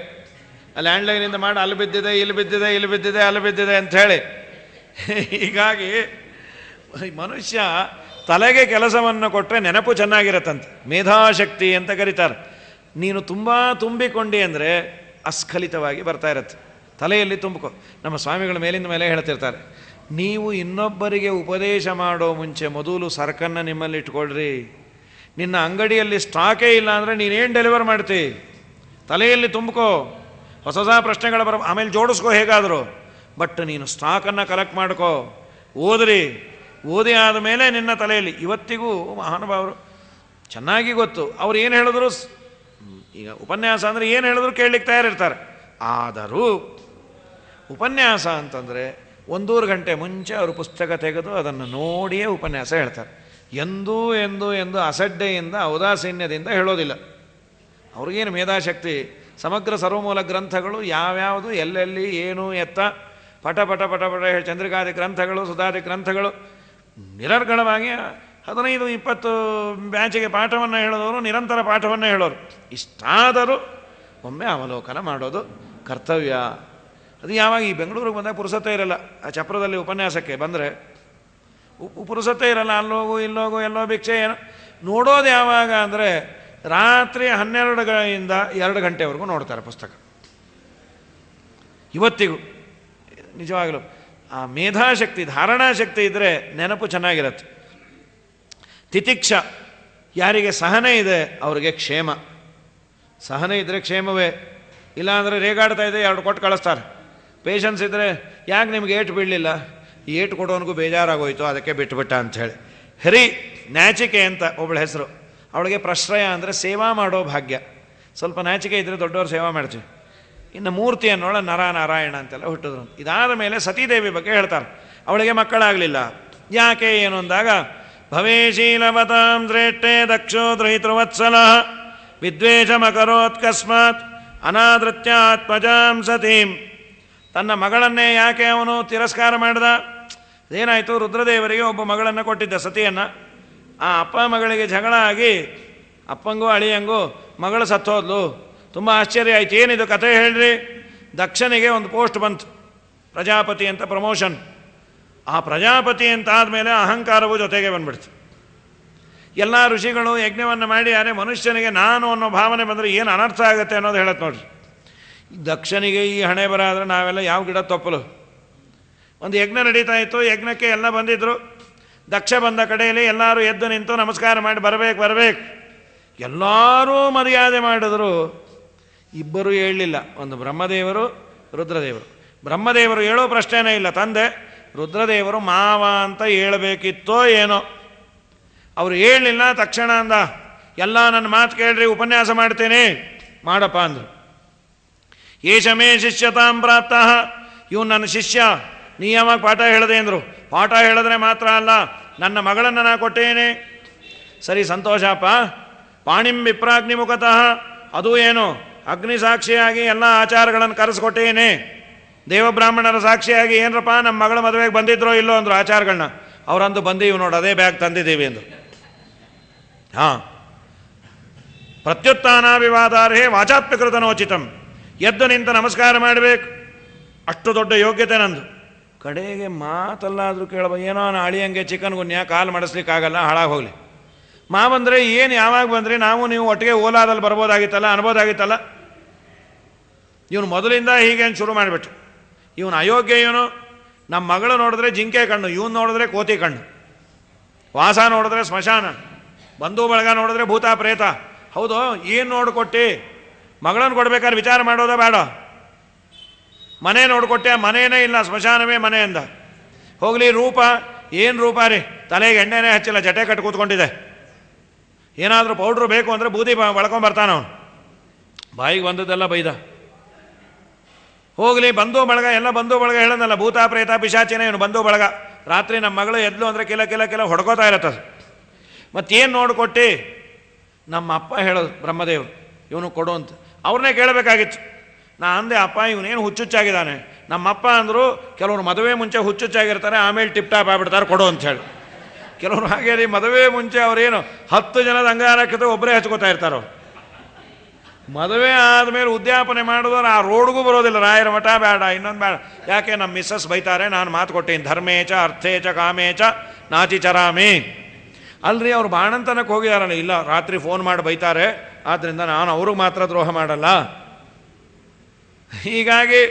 ಆ ಲ್ಯಾಂಡ್ಲೈನಿಂದ ಮಾಡಿ ಅಲ್ಲಿ ಬಿದ್ದಿದೆ, ಇಲ್ಲಿ ಬಿದ್ದಿದೆ, ಇಲ್ಲಿ ಬಿದ್ದಿದೆ, ಅಲ್ಲಿ ಬಿದ್ದಿದೆ ಅಂಥೇಳಿ. ಹೀಗಾಗಿ ಮನುಷ್ಯ ತಲೆಗೆ ಕೆಲಸವನ್ನು ಕೊಟ್ಟರೆ ನೆನಪು ಚೆನ್ನಾಗಿರತ್ತಂತೆ. ಮೇಧಾಶಕ್ತಿ ಅಂತ ಕರೀತಾರೆ. ನೀನು ತುಂಬ ತುಂಬಿಕೊಂಡಿ ಅಂದರೆ ಅಸ್ಖಲಿತವಾಗಿ ಬರ್ತಾ ಇರತ್ತೆ. ತಲೆಯಲ್ಲಿ ತುಂಬಿಕೊ. ನಮ್ಮ ಸ್ವಾಮಿಗಳ ಮೇಲಿಂದ ಮೇಲೆ ಹೇಳ್ತಿರ್ತಾರೆ, ನೀವು ಇನ್ನೊಬ್ಬರಿಗೆ ಉಪದೇಶ ಮಾಡೋ ಮುಂಚೆ ಮೊದಲು ಸರಕನ್ನು ನಿಮ್ಮಲ್ಲಿ ಇಟ್ಕೊಳ್ರಿ. ನಿನ್ನ ಅಂಗಡಿಯಲ್ಲಿ ಸ್ಟಾಕೇ ಇಲ್ಲ ಅಂದರೆ ನೀನೇನು ಡೆಲಿವರ್ ಮಾಡ್ತಿ? ತಲೆಯಲ್ಲಿ ತುಂಬಿಕೋ. ಹೊಸ ಹೊಸ ಪ್ರಶ್ನೆಗಳು ಆಮೇಲೆ ಜೋಡಿಸ್ಕೋ ಹೇಗಾದರೂ, ಬಟ್ ನೀನು ಸ್ಟಾಕನ್ನು ಕಲೆಕ್ಟ್ ಮಾಡ್ಕೋ. ಓದಿ ಆದಮೇಲೆ ನಿನ್ನ ತಲೆಯಲ್ಲಿ. ಇವತ್ತಿಗೂ ಮಹಾನುಭಾವರು ಚೆನ್ನಾಗಿ ಗೊತ್ತು. ಅವ್ರು ಏನು ಹೇಳಿದ್ರು, ಈಗ ಉಪನ್ಯಾಸ ಅಂದರೆ ಏನು ಹೇಳಿದ್ರು ಕೇಳಲಿಕ್ಕೆ ತಯಾರಿರ್ತಾರೆ. ಆದರೂ ಉಪನ್ಯಾಸ ಅಂತಂದರೆ 1-2 ಗಂಟೆ ಮುಂಚೆ ಅವರು ಪುಸ್ತಕ ತೆಗೆದು ಅದನ್ನು ನೋಡಿಯೇ ಉಪನ್ಯಾಸ ಹೇಳ್ತಾರೆ. ಎಂದೂ ಅಸಡ್ಡೆಯಿಂದ ಔದಾಸೀನ್ಯದಿಂದ ಹೇಳೋದಿಲ್ಲ. ಅವ್ರಿಗೇನು ಮೇಧಾಶಕ್ತಿ. ಸಮಗ್ರ ಸರ್ವಮೂಲ ಗ್ರಂಥಗಳು ಯಾವ್ಯಾವುದು ಎಲ್ಲೆಲ್ಲಿ ಏನು ಎತ್ತ ಪಟ ಚಂದ್ರಿಕಾದಿ ಗ್ರಂಥಗಳು, ಸುಧಾದಿ ಗ್ರಂಥಗಳು ನಿರರ್ಗಳವಾಗಿ 15-20 ಬ್ಯಾಚಿಗೆ ಪಾಠವನ್ನು ಹೇಳೋದವರು ನಿರಂತರ ಪಾಠವನ್ನು ಹೇಳೋರು. ಇಷ್ಟಾದರೂ ಒಮ್ಮೆ ಅವಲೋಕನ ಮಾಡೋದು ಕರ್ತವ್ಯ. ಅದು ಯಾವಾಗ ಈ ಬೆಂಗಳೂರಿಗೆ ಬಂದಾಗ ಪುರುಸತ್ತೆ ಇರಲ್ಲ. ಆ ಚಪ್ರದಲ್ಲಿ ಉಪನ್ಯಾಸಕ್ಕೆ ಬಂದರೆ ಪುರುಸತ್ತೆ ಇರಲ್ಲ. ಅಲ್ಲೋಗು ಇಲ್ಲೋಗು ಎಲ್ಲೋ ಭಿಕ್ಷೆ ಏನು ನೋಡೋದು ಯಾವಾಗ ಅಂದರೆ ರಾತ್ರಿ 12ರಿಂದ 2 ಗಂಟೆವರೆಗೂ ನೋಡ್ತಾರೆ ಪುಸ್ತಕ. ಇವತ್ತಿಗೂ ನಿಜವಾಗಲೂ ಆ ಮೇಧಾಶಕ್ತಿ, ಧಾರಣಾಶಕ್ತಿ ಇದ್ದರೆ ನೆನಪು ಚೆನ್ನಾಗಿರುತ್ತೆ. ತಿತಿಕ್ಷ, ಯಾರಿಗೆ ಸಹನೆ ಇದೆ ಅವರಿಗೆ ಕ್ಷೇಮ. ಸಹನೆ ಇದ್ದರೆ ಕ್ಷೇಮವೇ. ಇಲ್ಲಾಂದರೆ ರೇಗಾಡ್ತಾ ಇದೆ 2 ಕೊಟ್ಟು ಕಳಿಸ್ತಾರೆ. ಪೇಷನ್ಸ್ ಇದ್ದರೆ ಯಾಕೆ ನಿಮ್ಗೆ ಏಟು ಬೀಳಲಿಲ್ಲ, ಏಟು ಕೊಡೋನಿಗೂ ಬೇಜಾರಾಗೋಯ್ತು ಅದಕ್ಕೆ ಬಿಟ್ಟುಬಿಟ್ಟ ಅಂಥೇಳಿ. ನಾಚಿಕೆ ಅಂತ ಒಬ್ಬಳ ಹೆಸರು. ಅವಳಿಗೆ ಪ್ರಶ್ರಯ ಅಂದರೆ ಸೇವಾ ಮಾಡೋ ಭಾಗ್ಯ. ಸ್ವಲ್ಪ ನಾಚಿಕೆ ಇದ್ದರೆ ದೊಡ್ಡವರು ಸೇವಾ ಮಾಡ್ತೀವಿ. ಇನ್ನು ಮೂರ್ತಿ ಅನ್ನೋಳ ನಾರಾಯಣ ಅಂತೆಲ್ಲ ಹುಟ್ಟಿದ್ರು. ಇದಾದ ಮೇಲೆ ಸತೀದೇವಿ ಬಗ್ಗೆ ಹೇಳ್ತಾರೆ. ಅವಳಿಗೆ ಮಕ್ಕಳಾಗಲಿಲ್ಲ. ಯಾಕೆ ಏನು ಅಂದಾಗ, ಭವೇಶೀಲವತಾಂ ಶ್ರೇಷ್ಠೆ ದಕ್ಷೋ ದ್ರೈತೃವತ್ಸಲ ವಿದ್ವೇಷಮಕರೋತ್ಕಸ್ಮಾತ್ ಅನಾದೃತ್ಯಾತ್ಮಜಾಂ ಸತೀಂ. ತನ್ನ ಮಗಳನ್ನೇ ಯಾಕೆ ಅವನು ತಿರಸ್ಕಾರ ಮಾಡಿದ? ಏನಾಯಿತು? ರುದ್ರದೇವರಿಗೆ ಒಬ್ಬ ಮಗಳನ್ನು ಕೊಟ್ಟಿದ್ದ, ಸತಿಯನ್ನು. ಆ ಅಪ್ಪ ಮಗಳಿಗೆ ಜಗಳ ಆಗಿ ಅಪ್ಪಂಗೂ ಅಳಿಯಂಗೂ ಮಗಳು ಸತ್ತೋದ್ಲು. ತುಂಬ ಆಶ್ಚರ್ಯ ಆಯಿತು. ಏನಿದು ಕಥೆ ಹೇಳ್ರಿ? ದಕ್ಷನಿಗೆ ಒಂದು ಪೋಸ್ಟ್ ಬಂತು, ಪ್ರಜಾಪತಿ ಅಂತ ಪ್ರಮೋಷನ್. ಆ ಪ್ರಜಾಪತಿ ಅಂತ ಆದಮೇಲೆ ಅಹಂಕಾರವು ಜೊತೆಗೆ ಬಂದ್ಬಿಡ್ತು. ಎಲ್ಲ ಋಷಿಗಳು ಯಜ್ಞವನ್ನು ಮಾಡಿ ಯಾರೇ ಮನುಷ್ಯನಿಗೆ ನಾನು ಅನ್ನೋ ಭಾವನೆ ಬಂದರೆ ಏನು ಅನರ್ಥ ಆಗುತ್ತೆ ಅನ್ನೋದು ಹೇಳತ್ತೆ ನೋಡ್ರಿ. ದಕ್ಷನಿಗೆ ಈ ಹಣೆ ಬರ ಆದರೆ ನಾವೆಲ್ಲ ಯಾವ ಗಿಡ ತಪ್ಪಲು. ಒಂದು ಯಜ್ಞ ನಡೀತಾ ಇತ್ತು. ಯಜ್ಞಕ್ಕೆ ಎಲ್ಲ ಬಂದಿದ್ದರು. ದಕ್ಷ ಬಂದ ಕಡೆಯಲ್ಲಿ ಎಲ್ಲರೂ ಎದ್ದು ನಿಂತು ನಮಸ್ಕಾರ ಮಾಡಿ ಬರಬೇಕು. ಎಲ್ಲರೂ ಮರ್ಯಾದೆ ಮಾಡಿದ್ರು. ಇಬ್ಬರು ಹೇಳಲಿಲ್ಲ. ಒಂದು ಬ್ರಹ್ಮದೇವರು, ರುದ್ರದೇವರು. ಬ್ರಹ್ಮದೇವರು ಹೇಳೋ ಪ್ರಶ್ನೆನೇ ಇಲ್ಲ. ತಂದೆ ರುದ್ರದೇವರು ಮಾವ ಅಂತ ಹೇಳಬೇಕಿತ್ತೋ ಏನೋ. ಅವರು ಹೇಳಲಿಲ್ಲ. ತಕ್ಷಣ ಅಂದ, ಎಲ್ಲ ನನ್ನ ಮಾತು ಕೇಳ್ರಿ, ಉಪನ್ಯಾಸ ಮಾಡ್ತೇನೆ, ಮಾಡಪ್ಪ ಅಂದರು. ಏಷಮೇ ಶಿಷ್ಯತಾಂ ಪ್ರಾಪ್ತಃ, ಇವು ನನ್ನ ಶಿಷ್ಯ, ನೀ ಯಾವಾಗ ಪಾಠ ಹೇಳದೆ ಅಂದರು. ಪಾಠ ಹೇಳಿದ್ರೆ ಮಾತ್ರ ಅಲ್ಲ, ನನ್ನ ಮಗಳನ್ನು ನಾ ಕೊಟ್ಟೇನೆ. ಸರಿ, ಸಂತೋಷಪ್ಪ. ಪಾಣಿಂ ವಿಪ್ರಾಗ್ನಿಮುಖತಃ, ಅದು ಏನು ಅಗ್ನಿ ಸಾಕ್ಷಿಯಾಗಿ ಎಲ್ಲ ಆಚಾರಗಳನ್ನು ಕರೆಸ್ಕೊಟ್ಟೇನೆ. ದೇವಬ್ರಾಹ್ಮಣರ ಸಾಕ್ಷಿಯಾಗಿ ಏನರಪ್ಪ ನಮ್ಮ ಮಗಳ ಮದುವೆಗೆ ಬಂದಿದ್ರೋ ಇಲ್ಲೋ ಅಂದರು ಆಚಾರಗಳನ್ನ. ಅವರಂದು ಬಂದೀವಿ ನೋಡಿ, ಅದೇ ಬ್ಯಾಗ್ ತಂದಿದ್ದೀವಿ ಅಂದರು. ಹಾಂ, ಪ್ರತ್ಯುತ್ಥಾನಾಭಿವಾದಾರ್ಹೇ ವಾಚಾಪ್ಯಕೃತನೋಚಿತಂ, ಎದ್ದು ನಿಂತ ನಮಸ್ಕಾರ ಮಾಡಬೇಕು, ಅಷ್ಟು ದೊಡ್ಡ ಯೋಗ್ಯತೆ ನಂದು. ಕಡೆಗೆ ಮಾತಲ್ಲಾದರೂ ಕೇಳಬ, ಏನೋ ಅಳಿಯಂಗೆ ಚಿಕನ್ ಗುನ್ಯ ಕಾಲು ಮಾಡಿಸ್ಲಿಕ್ಕಾಗಲ್ಲ, ಹಾಳಾಗಿ ಹೋಗಲಿ. ಬಂದರೆ ಏನು ಯಾವಾಗ ಬಂದ್ರಿ, ನಾವು ನೀವು ಒಟ್ಟಿಗೆ ಓಲಾದಲ್ಲಿ ಬರ್ಬೋದಾಗಿತ್ತಲ್ಲ, ಅನ್ಬೋದಾಗಿತ್ತಲ್ಲ. ಇವನು ಮೊದಲಿಂದ ಹೀಗೇನು ಶುರು ಮಾಡಿಬಿಟ್ಟು, ಇವನು ಅಯೋಗ್ಯ. ಇವನು ನಮ್ಮ ಮಗಳು ನೋಡಿದ್ರೆ ಜಿಂಕೆ ಕಣ್ಣು, ಇವನು ನೋಡಿದ್ರೆ ಕೋತಿ ಕಣ್ಣು, ವಾಸ ನೋಡಿದ್ರೆ ಸ್ಮಶಾನ, ಬಂಧು ಬಳಗ ನೋಡಿದ್ರೆ ಭೂತ ಪ್ರೇತ. ಹೌದು, ಏನು ನೋಡಿಕೊಟ್ಟು ಮಗಳನ್ನು ಕೊಡ್ಬೇಕಾದ್ರೆ ವಿಚಾರ ಮಾಡೋದ ಬೇಡ? ಮನೆ ನೋಡಿಕೊಟ್ಟೆ, ಮನೇನೇ ಇಲ್ಲ, ಸ್ಮಶಾನವೇ ಮನೆ ಅಂದ. ಹೋಗಲಿ, ರೂಪ ಏನು ರೂಪ ರೀ, ತಲೆಗೆ ಎಣ್ಣೆನೇ ಹಚ್ಚಿಲ್ಲ, ಜಟೆ ಕಟ್ಟು ಕೂತ್ಕೊಂಡಿದೆ. ಏನಾದರೂ ಪೌಡ್ರು ಬೇಕು ಅಂದರೆ ಬೂದಿ ಬಳಕೊಂಬರ್ತಾನೆ ಅವನು. ಬಾಯಿಗೆ ಬಂದದ್ದೆಲ್ಲ ಬೈದ. ಹೋಗಲಿ, ಬಂಧು ಬಳಗ ಎಲ್ಲ ಬಂಧು ಬಳಗ ಹೇಳೋದಲ್ಲ, ಭೂತ ಪ್ರೇತ ಪಿಶಾಚಿನೇ ಇವನು ಬಂಧು ಬಳಗ. ರಾತ್ರಿ ನಮ್ಮ ಮಗಳು ಎದ್ಲು ಅಂದರೆ ಕಿಲ ಹೊಡ್ಕೋತಾ ಇರತ್ತದು. ಮತ್ತೇನು ನೋಡಿಕೊಟ್ಟು? ನಮ್ಮ ಅಪ್ಪ ಹೇಳೋದು ಬ್ರಹ್ಮದೇವರು, ಇವನು ಕೊಡು ಅಂತ. ಅವ್ರನ್ನೇ ಕೇಳಬೇಕಾಗಿತ್ತು. ನಾ ಅಂದೆ, ಅಪ್ಪ ಇವನೇನು ಹುಚ್ಚುಚ್ಚಾಗಿದ್ದಾನೆ. ನಮ್ಮಪ್ಪ ಅಂದರು, ಕೆಲವರು ಮದುವೆ ಮುಂಚೆ ಹುಚ್ಚುಚ್ಚಾಗಿರ್ತಾರೆ, ಆಮೇಲೆ ಟಿಪ್ ಟಾಪ್ ಆಗ್ಬಿಡ್ತಾರೆ, ಕೊಡು ಅಂತ ಹೇಳಿ. ಕೆಲವರು ಹಾಗೆ ರೀ, ಮದುವೆ ಮುಂಚೆ ಅವರೇನು 10 ಜನದ ಅಂಗಾರಕ್ಕೆ ಒಬ್ಬರೇ ಹಚ್ಕೋತಾ ಇರ್ತಾರೋ. ಮದುವೆ ಆದಮೇಲೆ ಉದ್ಯಾಪನೆ ಮಾಡಿದವರು ಆ ರೋಡ್ಗೂ ಬರೋದಿಲ್ಲ. ರಾಯರ ಮಠ ಬೇಡ, ಇನ್ನೊಂದು ಬೇಡ. ಯಾಕೆ? ನಮ್ಮ ಮಿಸ್ಸಸ್ ಬೈತಾರೆ, ನಾನು ಮಾತು ಕೊಟ್ಟೇನು, ಧರ್ಮೇಚ ಅರ್ಥೇಚ ಕಾಮೇಚ ನಾಚಿ ಚರಾಮಿ. ಅಲ್ರಿ, ಅವ್ರು ಬಾಣಂತನಕ್ಕೆ ಹೋಗಿದಾರಲ್ಲ, ಇಲ್ಲ ರಾತ್ರಿ ಫೋನ್ ಮಾಡಿ ಬೈತಾರೆ, ಆದ್ದರಿಂದ ನಾನು ಅವ್ರಿಗೆ ಮಾತ್ರ ದ್ರೋಹ ಮಾಡಲ್ಲ. ಹೀಗಾಗಿ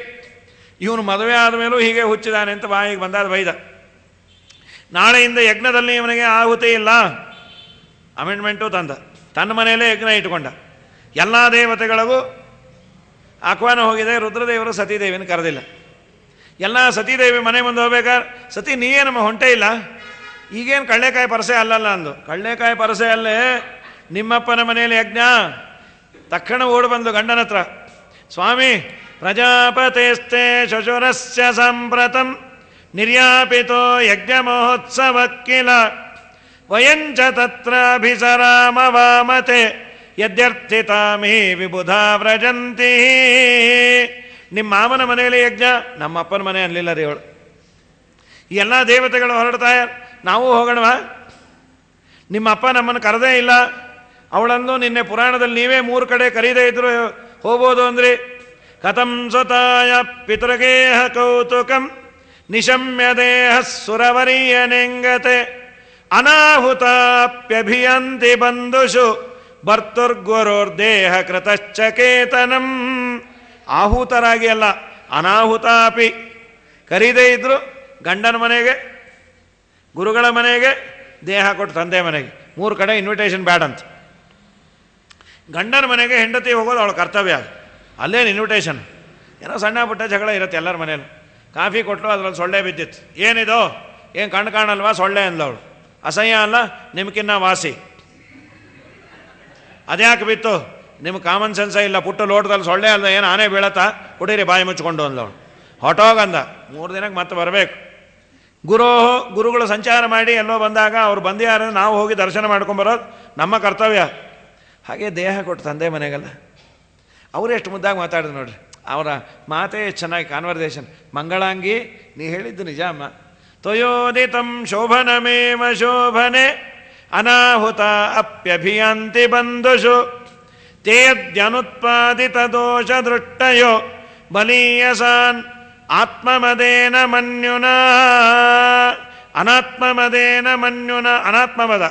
ಇವನು ಮದುವೆ ಆದಮೇಲೂ ಹೀಗೆ ಹುಚ್ಚಿದಾನೆ ಅಂತ ಬಾಯಿಗೆ ಬಂದಾದ ಬೈದ. ನಾಳೆಯಿಂದ ಯಜ್ಞದಲ್ಲಿ ಇವನಿಗೆ ಆಹುತಿ ಇಲ್ಲ, ಅಮೆಂಡ್ಮೆಂಟು ತಂದ. ತನ್ನ ಮನೆಯಲ್ಲೇ ಯಜ್ಞ ಇಟ್ಕೊಂಡ. ಎಲ್ಲ ದೇವತೆಗಳಿಗೂ ಆಹ್ವಾನ ಹೋಗಿದೆ. ರುದ್ರದೇವರು ಸತೀದೇವಿನ ಕರೆದಿಲ್ಲ. ಎಲ್ಲ ಸತೀದೇವಿ ಮನೆ ಮುಂದೆ ಹೋಗ್ಬೇಕಾದ್ರೆ, ಸತಿ ನೀಯೇನಮ್ಮ ಹೊಂಟೇ ಇಲ್ಲ, ಈಗೇನು ಕಳ್ಳೆಕಾಯಿ ಪರಸೆ ಅಲ್ಲಲ್ಲ ಅಂದು. ಕಳ್ಳೆಕಾಯಿ ಪರಸೆ ಅಲ್ಲೇ, ನಿಮ್ಮಪ್ಪನ ಮನೆಯಲ್ಲಿ ಯಜ್ಞ. ತಕ್ಷಣ ಓಡಿ ಬಂದು ಗಂಡನ ಹತ್ರ, ಸ್ವಾಮಿ ಪ್ರಜಾಪತೇಸ್ತೆ ಶಶುರಸ್ಯ ಸಂಪ್ರತಂ ನಿರ್ಯಾಪಿತೋ ಯಜ್ಞ ಮಹೋತ್ಸವ ಕಿಲ ವಯಂಚ ತತ್ರಾಭಿಸರಾಮ ವಾಮತೆ ಯದ್ಯರ್ಥಿತಾಮಿ ವಿಬುಧಾ ವ್ರಜಂತಿ. ನಿಮ್ಮ ಮಾವನ ಮನೆಯಲ್ಲಿ ಯಜ್ಞ, ನಮ್ಮಪ್ಪನ ಮನೆ ಅನ್ಲಿಲ್ಲ ರೀ ಅವಳು. ಈ ಎಲ್ಲ ದೇವತೆಗಳು ಹೊರಡ್ತಾ, ನಾವು ಹೋಗೋಣವ? ನಿಮ್ಮಪ್ಪ ನಮ್ಮನ್ನು ಕರೆದೇ ಇಲ್ಲ. ಅವಳಂದು ನಿನ್ನೆ ಪುರಾಣದಲ್ಲಿ ನೀವೇ 3 ಕಡೆ ಕರೀದೇ ಇದ್ರು ಹೋಗ್ಬೋದು ಅಂದ್ರಿ. ಕಥಂ ಸ್ವತಾಯ ಪಿತೃಗೇಹ ಕೌತುಕಂ ನಿಶಮ್ಯ ದೇಹ ಸುರವರಿಯನೆಂಗತೆ ಅನಾಹುತಾಪ್ಯಭಿಯಂತಿ ಬಂಧುಷು ಭರ್ತುರ್ಗುರೋರ್ದೇಹ ಕೃತಶ್ಚಕೇತನಂ. ಆಹುತರಾಗಿ ಅಲ್ಲ, ಅನಾಹುತಾಪಿ. ಕರೀದೇ ಇದ್ರು ಗಂಡನ ಮನೆಗೆ, ಗುರುಗಳ ಮನೆಗೆ, ದೇಹ ಕೊಟ್ಟು ತಂದೆ ಮನೆಗೆ, 3 ಕಡೆ ಇನ್ವಿಟೇಷನ್ ಬ್ಯಾಡ್ ಅಂತ. ಗಂಡನ ಮನೆಗೆ ಹೆಂಡತಿ ಹೋಗೋದು ಅವಳ ಕರ್ತವ್ಯ, ಅಲ್ಲೇನು ಇನ್ವಿಟೇಷನ್. ಏನೋ ಸಣ್ಣ ಪುಟ್ಟ ಜಗಳ ಇರುತ್ತೆ ಎಲ್ಲರ ಮನೇಲಿ. ಕಾಫಿ ಕೊಟ್ಟರು, ಅದರಲ್ಲಿ ಸೊಳ್ಳೆ ಬಿದ್ದಿತ್ತು. ಏನಿದು, ಏನು ಕಣ್ಣು ಕಾಣಲ್ವಾ ಸೊಳ್ಳೆ ಅಂದವಳು. ಅಸಹ್ಯ ಅಲ್ಲ, ನಿಮ್ಗಿನ್ನ ವಾಸಿ. ಅದ್ಯಾಕೆ ಬಿತ್ತು, ನಿಮ್ಗೆ ಕಾಮನ್ ಸೆನ್ಸೇ ಇಲ್ಲ. ಪುಟ್ಟ ಲೋಟದಲ್ಲಿ ಸೊಳ್ಳೆ ಅಲ್ಲ, ಏನು ಆನೆ ಬೀಳತ್ತಾ, ಕುಡೀರಿ ಬಾಯಿ ಮುಚ್ಕೊಂಡು ಅಂದವಳು. ಹೊಟ್ಟೋಗಂದ. 3 ದಿನಕ್ಕೆ ಮತ್ತೆ ಬರಬೇಕು. ಗುರುಗಳು ಸಂಚಾರ ಮಾಡಿ ಎಲ್ಲೋ ಬಂದಾಗ ಅವ್ರು ಬಂದಿಯಾರ ನಾವು ಹೋಗಿ ದರ್ಶನ ಮಾಡ್ಕೊಂಬರೋದು ನಮ್ಮ ಕರ್ತವ್ಯ. ಹಾಗೆ ದೇಹ ಕೊಟ್ಟು ತಂದೆ ಮನೆಗಲ್ಲ. ಅವರು ಎಷ್ಟು ಮುದ್ದಾಗಿ ಮಾತಾಡಿದ್ರು ನೋಡ್ರಿ. ಅವರ ಮಾತೇ ಚೆನ್ನಾಗಿ ಕಾನ್ವರ್ಸೇಷನ್. ಮಂಗಳಾಂಗಿ, ನೀ ಹೇಳಿದ್ದು ನಿಜ ಅಮ್ಮ. ತ್ವಯೋದಿತಂ ಶೋಭನಮೇವ ಶೋಭನೆ ಅನಾಹುತ ಅಪ್ಯಭಿಯಾಂತಿ ಬಂಧುಷು ತೇದ್ಯನುತ್ಪಾದಿತ ದೋಷ ದೃಷ್ಟಯೋ ಬಲೀಯಸಾನ್ ಆತ್ಮಮದೇನ ಮನ್ಯುನ. ಅನಾತ್ಮಮದೇನ ಮನ್ಯುನ. ಅನಾತ್ಮಮದ,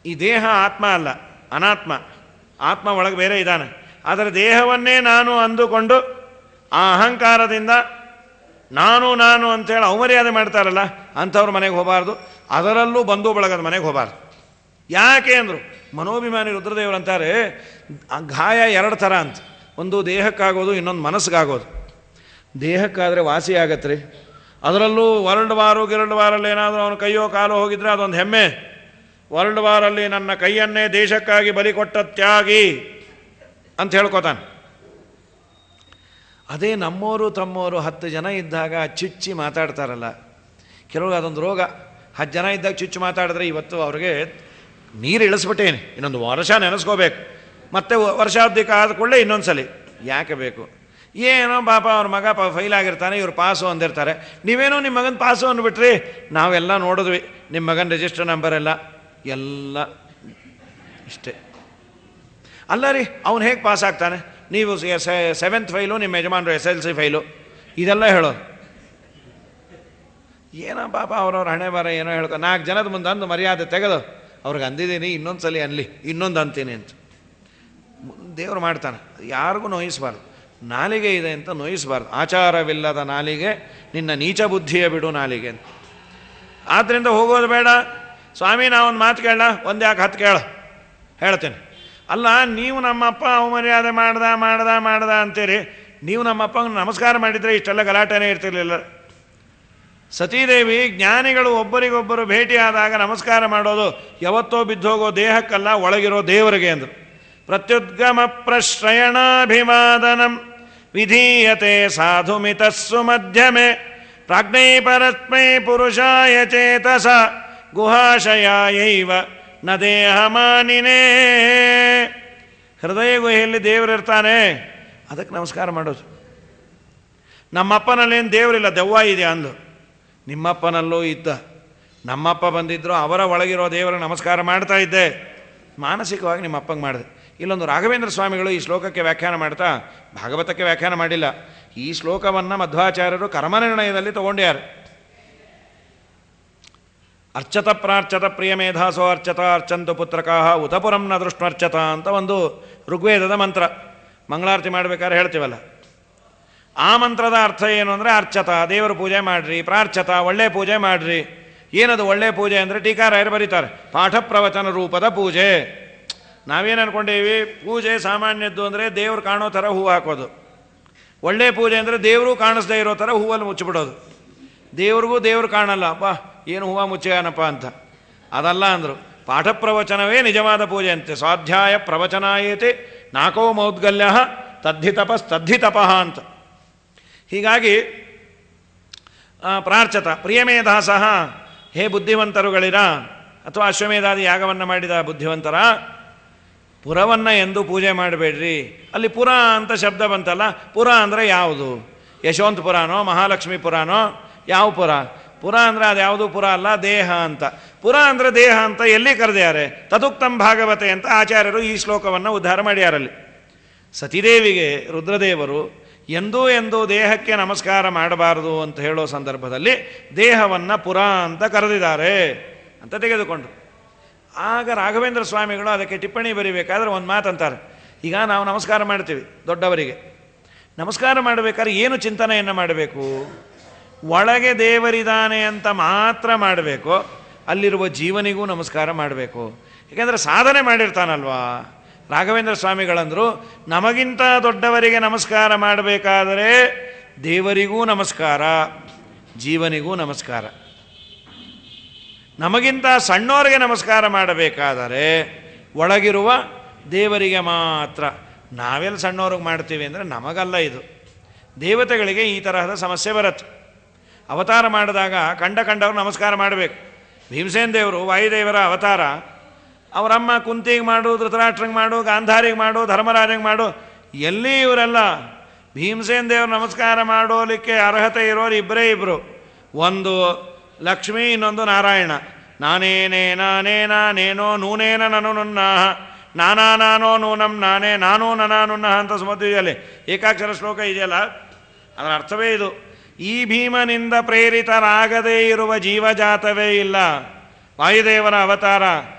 ಈ ದೇಹ ಆತ್ಮ ಅಲ್ಲ, ಅನಾತ್ಮ. ಆತ್ಮ ಒಳಗೆ ಬೇರೆ ಇದ್ದಾನೆ. ಆದರೆ ದೇಹವನ್ನೇ ನಾನು ಅಂದುಕೊಂಡು ಆ ಅಹಂಕಾರದಿಂದ ನಾನು ನಾನು ಅಂಥೇಳಿ ಅವಮರ್ಯಾದೆ ಮಾಡ್ತಾರಲ್ಲ, ಅಂಥವ್ರ ಮನೆಗೆ ಹೋಗಬಾರ್ದು. ಅದರಲ್ಲೂ ಬಂಧು ಬಳಗದ ಮನೆಗೆ ಹೋಗಬಾರ್ದು. ಯಾಕೆ ಅಂದರು, ಮನೋಭಿಮಾನಿ ರುದ್ರದೇವರು ಅಂತಾರೆ, ಗಾಯ 2 ಥರ ಅಂತ. ಒಂದು ದೇಹಕ್ಕಾಗೋದು, ಇನ್ನೊಂದು ಮನಸ್ಸಿಗಾಗೋದು. ದೇಹಕ್ಕಾದರೆ ವಾಸಿ ಆಗತ್ತೆ ರೀ. ಅದರಲ್ಲೂ ವರ್ಲ್ಡ್ ವಾರಲ್ಲಿ ಏನಾದರೂ ಅವನು ಕೈಯೋ ಕಾಲೋ ಹೋಗಿದ್ರೆ ಅದೊಂದು ಹೆಮ್ಮೆ. ವರ್ಲ್ಡ್ ವಾರಲ್ಲಿ ನನ್ನ ಕೈಯನ್ನೇ ದೇಶಕ್ಕಾಗಿ ಬಲಿ ಕೊಟ್ಟ ತ್ಯಾಗಿ ಅಂತ ಹೇಳ್ಕೊತಾನೆ. ಅದೇ ನಮ್ಮೋರು ತಮ್ಮೋರು 10 ಜನ ಇದ್ದಾಗ ಚುಚ್ಚಿ ಮಾತಾಡ್ತಾರಲ್ಲ, ಕೆಲವ್ರಿಗೆ ಅದೊಂದು ರೋಗ. 10 ಜನ ಇದ್ದಾಗ ಚುಚ್ಚು ಮಾತಾಡಿದ್ರೆ ಇವತ್ತು ಅವ್ರಿಗೆ ನೀರು ಇಳಿಸ್ಬಿಟ್ಟೇನೆ, ಇನ್ನೊಂದು ವರ್ಷ ನೆನೆಸ್ಕೋಬೇಕು, ಮತ್ತೆ ವರ್ಷಾಬ್ದಿಕ ಆದ ಕೂಡಲೇ ಇನ್ನೊಂದು ಸಲ. ಯಾಕೆ ಬೇಕು? ಏನೋ ಪಾಪ ಅವ್ರ ಮಗ ಫೈಲ್ ಆಗಿರ್ತಾನೆ, ಇವ್ರು ಪಾಸು ಅಂದಿರ್ತಾರೆ. ನೀವೇನೋ ನಿಮ್ಮ ಮಗನ ಪಾಸು ಅಂದ್ಬಿಟ್ರಿ, ನಾವೆಲ್ಲ ನೋಡಿದ್ವಿ ನಿಮ್ಮ ಮಗನ ರಿಜಿಸ್ಟರ್ ನಂಬರ್ ಎಲ್ಲ ಇಷ್ಟೇ. ಅಲ್ಲ ರೀ, ಅವ್ನು ಹೇಗೆ ಪಾಸ್ ಆಗ್ತಾನೆ? ನೀವು 7th ಫೈಲು, ನಿಮ್ಮ ಯಜಮಾನರು SLC ಫೈಲು, ಇದೆಲ್ಲ ಹೇಳೋದು. ಏನೋ ಪಾಪ ಅವ್ರವ್ರ ಹಣೆ ಬರ ಏನೋ ಹೇಳ್ಕೊ 4 ಜನದ ಮುಂದೆ ಅಂದು ಮರ್ಯಾದೆ ತೆಗೆದು ಅವ್ರಿಗೆ ಅಂದಿದ್ದೀನಿ, ಇನ್ನೊಂದು ಸಲ ಅನ್ಲಿ, ಇನ್ನೊಂದು ಅಂತೀನಿ ಅಂತ ದೇವರು ಮಾಡ್ತಾನೆ. ಯಾರಿಗೂ ನೋಯಿಸಬಾರ್ದು. ನಾಲಿಗೆ ಇದೆ ಅಂತ ನೋಯಿಸಬಾರ್ದು. ಆಚಾರವಿಲ್ಲದ ನಾಲಿಗೆ ನಿನ್ನ ನೀಚ ಬುದ್ಧಿಯ ಬಿಡು ನಾಲಿಗೆ ಅಂತ. ಆದ್ದರಿಂದ ಹೋಗೋದು ಬೇಡ. ಸ್ವಾಮಿ ನಾವೊಂದು ಮಾತು ಕೇಳ, ಒಂದು ಯಾಕೆ 10 ಕೇಳ ಹೇಳ್ತೇನೆ. ಅಲ್ಲ, ನೀವು ನಮ್ಮಪ್ಪ ಅವಮರ್ಯಾದೆ ಮಾಡ್ದ ಅಂತೀರಿ. ನೀವು ನಮ್ಮಪ್ಪಂಗೆ ನಮಸ್ಕಾರ ಮಾಡಿದರೆ ಇಷ್ಟೆಲ್ಲ ಗಲಾಟೆನೇ ಇರ್ತಿರ್ಲಿಲ್ಲ. ಸತೀದೇವಿ ಜ್ಞಾನಿಗಳು ಒಬ್ಬರಿಗೊಬ್ಬರು ಭೇಟಿಯಾದಾಗ ನಮಸ್ಕಾರ ಮಾಡೋದು ಯಾವತ್ತೋ ಬಿದ್ದೋಗೋ ದೇಹಕ್ಕಲ್ಲ, ಒಳಗಿರೋ ದೇವರಿಗೆ ಅಂದರು. ಪ್ರತ್ಯುದ್ಗಮ ಪ್ರಶ್ರಯಣಾಭಿವಾದನಂ ವಿಧೀಯತೆ ಸಾಧುಮಿತಸ್ಸು ಮಧ್ಯಮೆ ಪ್ರಾಜ್ಞೈ ಪರಸ್ಮೈ ಪುರುಷಾಯ ಚೇತಸ ಗುಹಾಶಯಾಯೈವ ನ ದೇಹಮಾನಿನೇ. ಹೃದಯ ಗುಹೆಯಲ್ಲಿ ದೇವರಿರ್ತಾನೆ, ಅದಕ್ಕೆ ನಮಸ್ಕಾರ ಮಾಡೋದು. ನಮ್ಮಪ್ಪನಲ್ಲೇನು ದೇವರಿಲ್ಲ, ದೆವ್ವ ಇದೆ ಅಂದು. ನಿಮ್ಮಪ್ಪನಲ್ಲೂ ಇದ್ದ. ನಮ್ಮಪ್ಪ ಬಂದಿದ್ದರು, ಅವರ ಒಳಗಿರೋ ದೇವರ ನಮಸ್ಕಾರ ಮಾಡ್ತಾ ಇದ್ದೆ. ಮಾನಸಿಕವಾಗಿ ನಿಮ್ಮ ಅಪ್ಪಂಗೆ ಮಾಡಿದೆ. ಇಲ್ಲೊಂದು ರಾಘವೇಂದ್ರ ಸ್ವಾಮಿಗಳು ಈ ಶ್ಲೋಕಕ್ಕೆ ವ್ಯಾಖ್ಯಾನ ಮಾಡ್ತಾ, ಭಾಗವತಕ್ಕೆ ವ್ಯಾಖ್ಯಾನ ಮಾಡಿಲ್ಲ, ಈ ಶ್ಲೋಕವನ್ನು ಮಧ್ವಾಚಾರ್ಯರು ಕರ್ಮನಿರ್ಣಯದಲ್ಲಿ ತಗೊಂಡ್ಯಾರು. ಅರ್ಚತ ಪ್ರಾರ್ಚತ ಪ್ರಿಯಮೇಧಾಸೋ ಅರ್ಚತ ಅರ್ಚಂತು ಪುತ್ರಕಾಹ ಉತಪುರಂ ನ ದೃಷ್ಟ್ವರ್ಚತ ಅಂತ ಒಂದು ಋಗ್ವೇದದ ಮಂತ್ರ. ಮಂಗಳಾರತಿ ಮಾಡಬೇಕಾದ್ರೆ ಹೇಳ್ತೀವಲ್ಲ, ಆ ಮಂತ್ರದ ಅರ್ಥ ಏನು ಅಂದರೆ ಅರ್ಚತ ದೇವರ ಪೂಜೆ ಮಾಡಿರಿ, ಪ್ರಾರ್ಚತ ಒಳ್ಳೆ ಪೂಜೆ ಮಾಡಿರಿ. ಏನದು ಒಳ್ಳೆ ಪೂಜೆ ಅಂದರೆ ಟೀಕಾರಾಯರು ಬರೀತಾರೆ, ಪಾಠ ಪ್ರವಚನ ರೂಪದ ಪೂಜೆ. ನಾವೇನು ಅಂದ್ಕೊಂಡೇವಿ, ಪೂಜೆ ಸಾಮಾನ್ಯದ್ದು ಅಂದರೆ ದೇವ್ರು ಕಾಣೋ ಥರ ಹೂವು ಹಾಕೋದು. ಒಳ್ಳೆ ಪೂಜೆ ಅಂದರೆ ದೇವರು ಕಾಣಿಸ್ದೇ ಇರೋ ಥರ ಹೂವಲ್ಲಿ ಮುಚ್ಚಿಬಿಡೋದು. ದೇವ್ರಿಗೂ ದೇವ್ರು ಕಾಣಲ್ಲ, ಅಪ್ಪ ಏನು ಹೂವು ಮುಚ್ಚಾನಪ್ಪ ಅಂತ. ಅದಲ್ಲ ಅಂದರು. ಪಾಠ ಪ್ರವಚನವೇ ನಿಜವಾದ ಪೂಜೆ ಅಂತೆ. ಸ್ವಾಧ್ಯಾಯ ಪ್ರವಚನಾಯೇತಿ ನಾಕೋ ಮೌದ್ಗಲ್ಯ ತದ್ಧಿತಪಃ ಅಂತ. ಹೀಗಾಗಿ ಪ್ರಾರ್ಚತ ಪ್ರಿಯಮೇಧಾಸಃ, ಹೇ ಬುದ್ಧಿವಂತರುಗಳಿರ, ಅಥವಾ ಅಶ್ವಮೇಧಾದಿ ಯಾಗವನ್ನು ಮಾಡಿದ ಬುದ್ಧಿವಂತರ, ಪುರವನ್ನು ಎಂದು ಪೂಜೆ ಮಾಡಬೇಡ್ರಿ. ಅಲ್ಲಿ ಪುರ ಅಂತ ಶಬ್ದ ಬಂತಲ್ಲ, ಪುರ ಅಂದರೆ ಯಾವುದು? ಯಶವಂತ ಪುರಾನೋ ಮಹಾಲಕ್ಷ್ಮಿ ಪುರಾನೋ? ಯಾವ ಪುರ? ಪುರ ಅಂದರೆ ಅದು ಯಾವುದು ಪುರ ಅಲ್ಲ, ದೇಹ ಅಂತ. ಪುರ ಅಂದರೆ ದೇಹ ಅಂತ ಎಲ್ಲಿ ಕರೆದ್ಯಾರೆ? ತದುಕ್ತಂ ಭಾಗವತೆ ಅಂತ ಆಚಾರ್ಯರು ಈ ಶ್ಲೋಕವನ್ನು ಉದ್ಧಾರ ಮಾಡ್ಯಾರಲ್ಲಿ. ಸತಿದೇವಿಗೆ ರುದ್ರದೇವರು ಎಂದೂ ದೇಹಕ್ಕೆ ನಮಸ್ಕಾರ ಮಾಡಬಾರದು ಅಂತ ಹೇಳೋ ಸಂದರ್ಭದಲ್ಲಿ ದೇಹವನ್ನು ಪುರ ಅಂತ ಕರೆದಿದ್ದಾರೆ ಅಂತ ತೆಗೆದುಕೊಂಡ್ರು. ಆಗ ರಾಘವೇಂದ್ರ ಸ್ವಾಮಿಗಳು ಅದಕ್ಕೆ ಟಿಪ್ಪಣಿ ಬರೀಬೇಕಾದ್ರೆ ಒಂದು ಮಾತಂತಾರೆ. ಈಗ ನಾವು ನಮಸ್ಕಾರ ಮಾಡ್ತೀವಿ ದೊಡ್ಡವರಿಗೆ. ನಮಸ್ಕಾರ ಮಾಡಬೇಕಾದ್ರೆ ಏನು ಚಿಂತನೆಯನ್ನು ಮಾಡಬೇಕು? ಒಳಗೆ ದೇವರಿದ್ದಾನೆ ಅಂತ ಮಾತ್ರ ಮಾಡಬೇಕು, ಅಲ್ಲಿರುವ ಜೀವನಿಗೂ ನಮಸ್ಕಾರ ಮಾಡಬೇಕು. ಏಕೆಂದರೆ ಸಾಧನೆ ಮಾಡಿರ್ತಾನಲ್ವಾ. ರಾಘವೇಂದ್ರ ಸ್ವಾಮಿಗಳಂದರು, ನಮಗಿಂತ ದೊಡ್ಡವರಿಗೆ ನಮಸ್ಕಾರ ಮಾಡಬೇಕಾದರೆ ದೇವರಿಗೂ ನಮಸ್ಕಾರ, ಜೀವನಿಗೂ ನಮಸ್ಕಾರ. ನಮಗಿಂತ ಸಣ್ಣವರಿಗೆ ನಮಸ್ಕಾರ ಮಾಡಬೇಕಾದರೆ ಒಳಗಿರುವ ದೇವರಿಗೆ ಮಾತ್ರ. ನಾವೆಲ್ಲ ಸಣ್ಣವ್ರಿಗೆ ಮಾಡ್ತೀವಿ ಅಂದರೆ ನಮಗಲ್ಲ ಇದು. ದೇವತೆಗಳಿಗೆ ಈ ತರಹದ ಸಮಸ್ಯೆ ಬರುತ್ತೆ. ಅವತಾರ ಮಾಡಿದಾಗ ಕಂಡವ್ರು ನಮಸ್ಕಾರ ಮಾಡಬೇಕು. ಭೀಮಸೇನ ದೇವರು ವಾಯುದೇವರ ಅವತಾರ. ಅವರಮ್ಮ ಕುಂತಿಗೆ ಮಾಡು, ಧೃತರಾಷ್ಟ್ರಂಗೆ ಮಾಡು, ಗಾಂಧಾರಿಗೆ ಮಾಡು, ಧರ್ಮರಾಜಂಗೆ ಮಾಡು, ಎಲ್ಲಿ ಇವರೆಲ್ಲ ಭೀಮಸೇನ ದೇವರು ನಮಸ್ಕಾರ ಮಾಡೋಲಿಕ್ಕೆ ಅರ್ಹತೆ ಇರೋರು ಇಬ್ಬರು. ಒಂದು ಲಕ್ಷ್ಮೀ, ಇನ್ನೊಂದು ನಾರಾಯಣ. ನಾನೇನೋ ನೂನೇನ ನನು ನುನ್ನಾಹ ನಾನೋ ನೂನಂ ನಾನೇ ನಾನೋ ನನಾನುನ್ನಹ ಅಂತ ಸುಮಧ್ವಿಯಲ್ಲಿ ಏಕಾಕ್ಷರ ಶ್ಲೋಕ ಇದೆಯಲ್ಲ, ಅದರ ಅರ್ಥವೇ ಇದು. ಈ ಭೀಮನಿಂದ ಪ್ರೇರಿತರಾಗದೇ ಇರುವ ಜೀವಜಾತವೇ ಇಲ್ಲ. ವಾಯುದೇವರ ಅವತಾರ.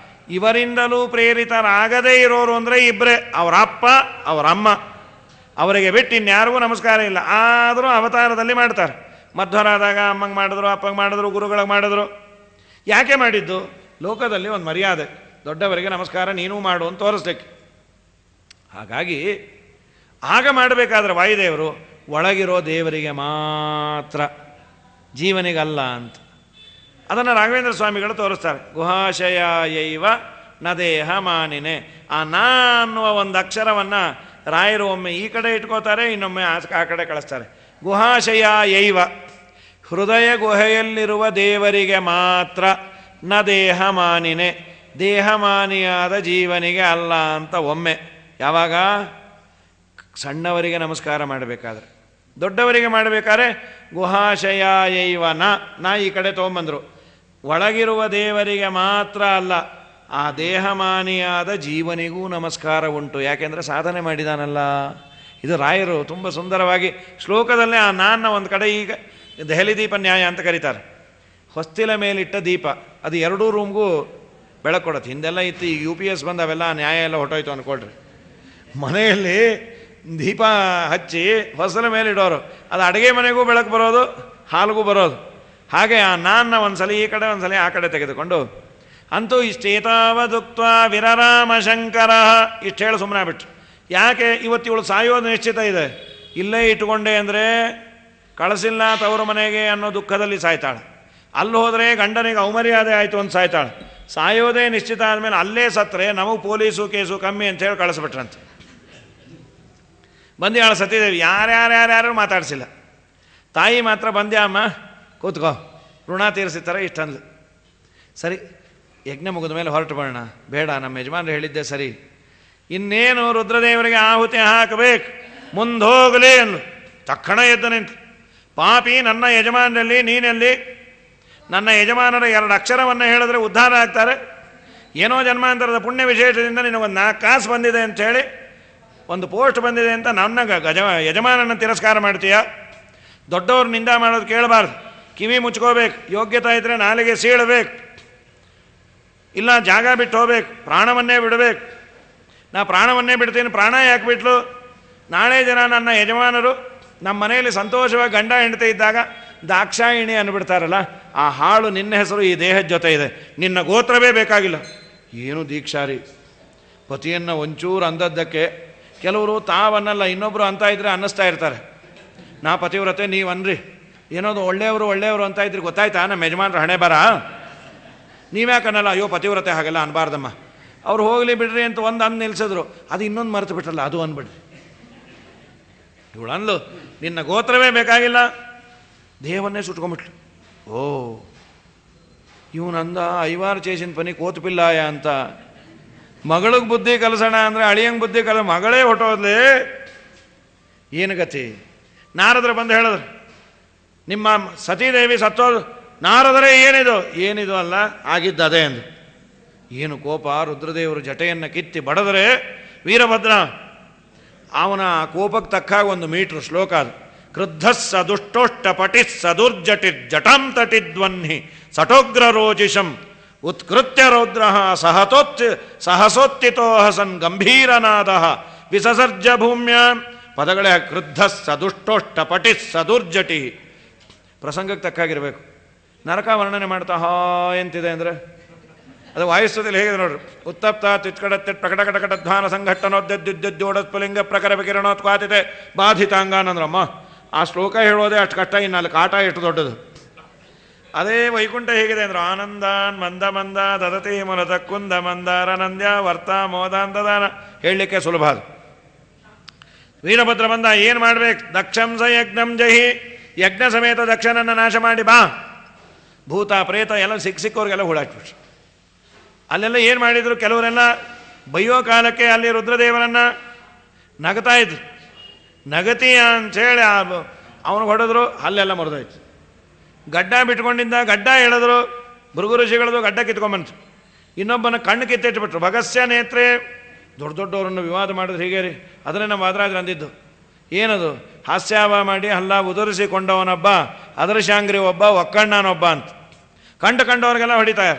ಇವರಿಂದಲೂ ಪ್ರೇರಿತರಾಗದೇ ಇರೋರು ಅಂದರೆ ಇಬ್ಬರೇ, ಅವರಪ್ಪ ಅವರಮ್ಮ. ಅವರಿಗೆ ಬಿಟ್ಟು ಇನ್ಯಾರಿಗೂ ನಮಸ್ಕಾರ ಇಲ್ಲ. ಆದರೂ ಅವತಾರದಲ್ಲಿ ಮಾಡ್ತಾರೆ. ಮಧ್ವರಾದಾಗ ಅಮ್ಮಂಗೆ ಮಾಡಿದ್ರು, ಅಪ್ಪಂಗೆ ಮಾಡಿದ್ರು, ಗುರುಗಳಿಗೆ ಮಾಡಿದ್ರು. ಯಾಕೆ ಮಾಡಿದ್ದು? ಲೋಕದಲ್ಲಿ ಒಂದು ಮರ್ಯಾದೆ, ದೊಡ್ಡವರಿಗೆ ನಮಸ್ಕಾರ ನೀನು ಮಾಡು ಅಂತ ತೋರಿಸ್ಲಿಕ್ಕೆ. ಹಾಗಾಗಿ ಆಗ ಮಾಡಬೇಕಾದ್ರೆ ವಾಯುದೇವರು ಒಳಗಿರೋ ದೇವರಿಗೆ ಮಾತ್ರ, ಜೀವನಿಗಲ್ಲ ಅಂತ. ಅದನ್ನು ರಾಘವೇಂದ್ರ ಸ್ವಾಮಿಗಳು ತೋರಿಸ್ತಾರೆ. ಗುಹಾಶಯೈವ ನ ದೇಹ ಮಾನಿನೇ. ಆ ನಾ ಅನ್ನುವ ಒಂದು ಅಕ್ಷರವನ್ನು ರಾಯರು ಒಮ್ಮೆ ಈ ಕಡೆ ಇಟ್ಕೋತಾರೆ, ಇನ್ನೊಮ್ಮೆ ಆ ಕಡೆ ಕಳಿಸ್ತಾರೆ. ಗುಹಾಶಯೈವ, ಹೃದಯ ಗುಹೆಯಲ್ಲಿರುವ ದೇವರಿಗೆ ಮಾತ್ರ. ನ ದೇಹ ಮಾನಿನೇ, ದೇಹಮಾನಿಯಾದ ಜೀವನಿಗೆ ಅಲ್ಲ ಅಂತ ಒಮ್ಮೆ. ಯಾವಾಗ? ಸಣ್ಣವರಿಗೆ ನಮಸ್ಕಾರ ಮಾಡಬೇಕಾದ್ರೆ. ದೊಡ್ಡವರಿಗೆ ಮಾಡಬೇಕಾದ್ರೆ ಗುಹಾಶಯಾಯೈವ ನಾ ಈ ಕಡೆ ತೊಗೊಂಬಂದರು. ಒಳಗಿರುವ ದೇವರಿಗೆ ಮಾತ್ರ ಅಲ್ಲ, ಆ ದೇಹಮಾನಿಯಾದ ಜೀವನಿಗೂ ನಮಸ್ಕಾರ ಉಂಟು. ಯಾಕೆಂದರೆ ಸಾಧನೆ ಮಾಡಿದಾನಲ್ಲ. ಇದು ರಾಯರು ತುಂಬ ಸುಂದರವಾಗಿ ಶ್ಲೋಕದಲ್ಲೇ ಆ ನಾನ್ನ ಒಂದು ಕಡೆ ಈಗ ದೆಹಲಿ ದೀಪ ನ್ಯಾಯ ಅಂತ ಕರೀತಾರೆ. ಹೊಸ್ತಿಲ ಮೇಲಿಟ್ಟ ದೀಪ, ಅದು ಎರಡೂ ರೂಮ್ಗೂ ಬೆಳಕು ಕೊಡುತ್ತೆ. ಹಿಂದೆಲ್ಲ ಇತ್ತು, ಈಗ UPS ಬಂದು ಅವೆಲ್ಲ ನ್ಯಾಯ ಎಲ್ಲ ಹೊಟ್ಟೋಯ್ತು ಅಂದ್ಕೊಳ್ರಿ. ಮನೆಯಲ್ಲಿ ದೀಪ ಹಚ್ಚಿ ಹೊಸಲ ಮೇಲೆ ಇಡೋರು, ಅದು ಅಡುಗೆ ಮನೆಗೂ ಬೆಳಕು ಬರೋದು, ಹಾಲಿಗೂ ಬರೋದು. ಹಾಗೆ ಆ ನಾನ್ನ ಒಂದ್ಸಲ ಈ ಕಡೆ ಒಂದ್ಸಲ ಆ ಕಡೆ ತೆಗೆದುಕೊಂಡು, ಅಂತೂ ಇಷ್ಟೇತಾವದುಕ್ತ ವಿರರಾಮ ಶಂಕರ ಇಷ್ಟು ಹೇಳಿ ಸುಮ್ಮನೆ ಬಿಟ್ರು. ಯಾಕೆ ಇವತ್ತು ಇವಳು ಸಾಯೋದು ನಿಶ್ಚಿತ ಇದೆ, ಇಲ್ಲೇ ಇಟ್ಕೊಂಡೆ ಅಂದರೆ ಕಳಿಸಿಲ್ಲ ತವರು ಮನೆಗೆ ಅನ್ನೋ ದುಃಖದಲ್ಲಿ ಸಾಯ್ತಾಳೆ. ಅಲ್ಲಿ ಹೋದರೆ ಗಂಡನಿಗೆ ಅವಮರ್ಯಾದೆ ಆಯಿತು ಅಂತ ಸಾಯ್ತಾಳೆ. ಸಾಯೋದೇ ನಿಶ್ಚಿತ ಆದಮೇಲೆ ಅಲ್ಲೇ ಸತ್ತರೆ ನಮಗೆ ಪೊಲೀಸು ಕೇಸು ಕಮ್ಮಿ ಅಂತೇಳಿ ಕಳಿಸ್ಬಿಟ್ರಂತೆ. ಬಂದ್ಯಾಳ ಸತೀದೇವಿ, ಯಾರ್ಯಾರು ಮಾತಾಡಿಸಿಲ್ಲ. ತಾಯಿ ಮಾತ್ರ ಬಂದ್ಯಾ ಅಮ್ಮ ಕೂತ್ಕೋ, ಋಣ ತೀರಿಸಿರ್ತಾರೆ ಇಷ್ಟಂದ್ಲು. ಸರಿ, ಯಜ್ಞ ಮುಗಿದ ಮೇಲೆ ಹೊರಟು ಬರೋಣ. ಬೇಡ, ನಮ್ಮ ಯಜಮಾನರು ಹೇಳಿದ್ದೆ ಸರಿ, ಇನ್ನೇನು ರುದ್ರದೇವರಿಗೆ ಆಹುತಿ ಹಾಕಬೇಕು, ಮುಂದೋಗಲಿ ಅಂದ್ಲು. ತಕ್ಷಣ ಎದ್ದು ನಿಂತು, ಪಾಪಿ ನನ್ನ ಯಜಮಾನರಲ್ಲಿ ನೀನಲ್ಲಿ, ನನ್ನ ಯಜಮಾನರ 2 ಅಕ್ಷರವನ್ನು ಹೇಳಿದ್ರೆ ಉದ್ಧಾರ ಆಗ್ತಾರೆ. ಏನೋ ಜನ್ಮಾಂತರದ ಪುಣ್ಯ ವಿಶೇಷದಿಂದ ನಿನಗೊಂದು 4 ಕಾಸು ಬಂದಿದೆ ಅಂಥೇಳಿ, ಒಂದು ಪೋಸ್ಟ್ ಬಂದಿದೆ ಅಂತ ನನ್ನ ಯಜಮಾನನ ತಿರಸ್ಕಾರ ಮಾಡ್ತೀಯ. ದೊಡ್ಡವ್ರು ನಿಂದ ಮಾಡೋದು ಕೇಳಬಾರ್ದು, ಕಿವಿ ಮುಚ್ಕೋಬೇಕು, ಯೋಗ್ಯತೆ ಇದ್ದರೆ ನಾಲಿಗೆ ಸೀಳಬೇಕು, ಇಲ್ಲ ಜಾಗ ಬಿಟ್ಟು ಹೋಗ್ಬೇಕು, ಪ್ರಾಣವನ್ನೇ ಬಿಡಬೇಕು. ನಾ ಪ್ರಾಣವನ್ನೇ ಬಿಡ್ತೀನಿ, ಪ್ರಾಣ ಯಾಕೆ ಬಿಟ್ಲು? ನಾಳೆ ಜನ ನನ್ನ ಯಜಮಾನರು ನಮ್ಮ ಮನೆಯಲ್ಲಿ ಸಂತೋಷವಾಗಿ ಗಂಡ ಹೆಂಡತಿ ಇದ್ದಾಗ ದಾಕ್ಷಾಯಿಣಿ ಅಂದ್ಬಿಡ್ತಾರಲ್ಲ, ಆ ಹಾಳು ನಿನ್ನ ಹೆಸರು ಈ ದೇಹದ ಜೊತೆ ಇದೆ, ನಿನ್ನ ಗೋತ್ರವೇ ಬೇಕಾಗಿಲ್ಲ. ಏನು ದೀಕ್ಷಾರಿ, ಪತಿಯನ್ನು ಒಂಚೂರು ಅಂದದ್ದಕ್ಕೆ ಕೆಲವರು ತಾವನ್ನಲ್ಲ ಇನ್ನೊಬ್ಬರು ಅಂತ ಇದ್ರೆ ಅನ್ನಿಸ್ತಾ ಇರ್ತಾರೆ. ನಾ ಪತಿವ್ರತೆ ನೀವು ಅನ್ರಿ, ಏನೋದು ಒಳ್ಳೆಯವರು ಅಂತ ಇದ್ರಿ, ಗೊತ್ತಾಯ್ತಾ ನಮ್ಮ ಯಜಮಾನ್ರ ಹಣೆ ಬರ? ನೀವ್ಯಾಕನ್ನಲ್ಲ, ಅಯ್ಯೋ ಪತಿವ್ರತೆ ಹಾಗೆಲ್ಲ ಅನ್ಬಾರ್ದಮ್ಮ, ಅವ್ರು ಹೋಗಲಿ ಬಿಡ್ರಿ ಅಂತ ಒಂದು ಅಂದು ನಿಲ್ಸಿದ್ರು, ಅದು ಇನ್ನೊಂದು ಮರೆತು ಬಿಟ್ರಲ್ಲ, ಅದು ಅಂದ್ಬಿಡ್ರಿ. ಇವಳು ಅಂದ್ಲು, ನಿನ್ನ ಗೋತ್ರವೇ ಬೇಕಾಗಿಲ್ಲ, ದೇಹವನ್ನೇ ಸುಟ್ಕೊಂಬಿಟ್ಲು. ಓ, ಇವನಂದ ಐವಾರು ಚೇಸಿನ ಪನಿ ಕೋತು ಪಿಲ್ಲಾಯ ಅಂತ. ಮಗಳಿಗೆ ಬುದ್ಧಿ ಕಲಿಸೋಣ ಅಂದರೆ ಅಳಿಯಂಗೆ ಬುದ್ಧಿ ಮಗಳೇ ಹೊಟ್ಟೋದ್ಲಿ. ಏನು ಗತಿ? ನಾರದರು ಬಂದು ಹೇಳಿದ್ರು, ನಿಮ್ಮ ಸತೀದೇವಿ ಸತ್ತೋದು. ನಾರದರೇ ಏನಿದು ಅಲ್ಲ, ಆಗಿದ್ದು ಅದೇ ಅಂದು. ಏನು ಕೋಪ! ರುದ್ರದೇವರು ಜಟೆಯನ್ನು ಕಿತ್ತಿ ಬಡದರೆ ವೀರಭದ್ರ ಅವನ ಕೋಪಕ್ಕೆ ತಕ್ಕಾಗ ಒಂದು ಮೀಟ್ರ್ ಶ್ಲೋಕ ಅದು. ಕ್ರುದ್ಧಸ್ಸ ದುಷ್ಟೋಷ್ಟ ಪಟಿಸ್ಸ ದುರ್ಜಟಿರ್ ಜಟಾಂ ತಟಿದ್ವನ್ಹಿ ಸಟೋಗ್ರ ರೋಜಿಷಂ ಉತ್ಕೃತ್ಯ ರೌದ್ರ ಸಹಸೋತ್ತಿತೋ ಹಸನ್ ಗಂಭೀರನಾದ ವಿಸಸರ್ಜ ಭೂಮ್ಯ. ಪದಗಳೇ ಕ್ರುದ್ಧಸ್ಸ ದುಷ್ಟೋಷ್ಟ ಪಟಿಸ್ಸ ದುರ್ಜಟಿ. ಪ್ರಸಂಗಕ್ಕೆ ತಕ್ಕಾಗಿರಬೇಕು. ನರಕ ವರ್ಣನೆ ಮಾಡ್ತಾ ಎಂತಿದೆ ಅಂದರೆ ಅದು ವಾಯುಸ್ತುತಿಯಲ್ಲಿ ಹೇಗಿದೆ ನೋಡ್ರಿ. ಉತ್ತಪ್ತ ತಿತ್ಕಡತ್ತಿಟ್ ಪ್ರಕಟಕಟಕಟಧ್ವಾನ ಸಂಘಟ್ಟನೋದ್ಯೋಡಸ್ಫುಲಿಂಗ ಪ್ರಕರ ವಿಕಿರಣೋತ್ವಾತಿತೆ ಬಾಧಿತಾಂಗಾನಂದ್ರಮ್ಮ. ಆ ಶ್ಲೋಕ ಹೇಳೋದೇ ಅಷ್ಟು ಕಷ್ಟ, ಇನ್ನು ಕಾಟ ಎಷ್ಟು ದೊಡ್ಡದು. ಅದೇ ವೈಕುಂಠ ಹೇಗಿದೆ ಅಂದ್ರೆ ಆನಂದಾನ್ ಮಂದ ಮಂದ ದದತಿ ಮುನತ ಕುಂದ ಮಂದಾರ ನಂದ್ಯ ವರ್ತ ಮೋದಾಂತದಾನ. ಹೇಳಲಿಕ್ಕೆ ಸುಲಭ ಅದು. ವೀರಭದ್ರ ಬಂದ, ಏನು ಮಾಡ್ಬೇಕು? ದಕ್ಷಂ ಸ ಯಜ್ಞಂ ಜಹಿ, ಯಜ್ಞ ಸಮೇತ ದಕ್ಷನನ್ನು ನಾಶ ಮಾಡಿ ಬಾ. ಭೂತ ಪ್ರೇತ ಎಲ್ಲ ಸಿಕ್ಕವ್ರಿಗೆಲ್ಲ ಹುಳಾಕ್ಬಿಟ್ರು. ಅಲ್ಲೆಲ್ಲ ಏನು ಮಾಡಿದರು? ಕೆಲವರೆಲ್ಲ ಬಯ್ಯೋ ಕಾಲಕ್ಕೆ ಅಲ್ಲಿ ರುದ್ರದೇವರನ್ನು ನಗತಾ ಇದ್ರು. ನಗತೀಯ ಅಂಥೇಳಿ ಅವನಿಗೆ ಹೊಡೆದ್ರು, ಅಲ್ಲೆಲ್ಲ ಮುರಿದೋಯ್ತು. ಗಡ್ಡ ಬಿಟ್ಕೊಂಡಿದ್ದ, ಗಡ್ಡ ಎಳೆದ್ರು, ಭೃಗು ಋಷಿಗಳದು ಗಡ್ಡ ಕಿತ್ಕೊಂಬಂತು. ಇನ್ನೊಬ್ಬನ ಕಣ್ಣು ಕಿತ್ತಿಟ್ಬಿಟ್ರು. ಭಗಸ್ಯ ನೇತ್ರೆ. ದೊಡ್ಡ ದೊಡ್ಡವರನ್ನು ವಿವಾದ ಮಾಡಿದ್ರು ಹೀಗೆ ರೀ. ಅದನ್ನೇ ನಮ್ಮ ವಾದರಾಜರು ಅಂದಿದ್ದು. ಏನದು? ಹಾಸ್ಯಾವ ಮಾಡಿ ಹಲ್ಲ ಉದುರಿಸಿಕೊಂಡವನೊಬ್ಬ, ಅದರ್ಶಾಂಗ್ರಿ ಒಬ್ಬ, ಒಕ್ಕಣ್ಣನೊಬ್ಬ ಅಂತ. ಕಂಡವ್ರಿಗೆಲ್ಲ ಹೊಡಿತಾರೆ.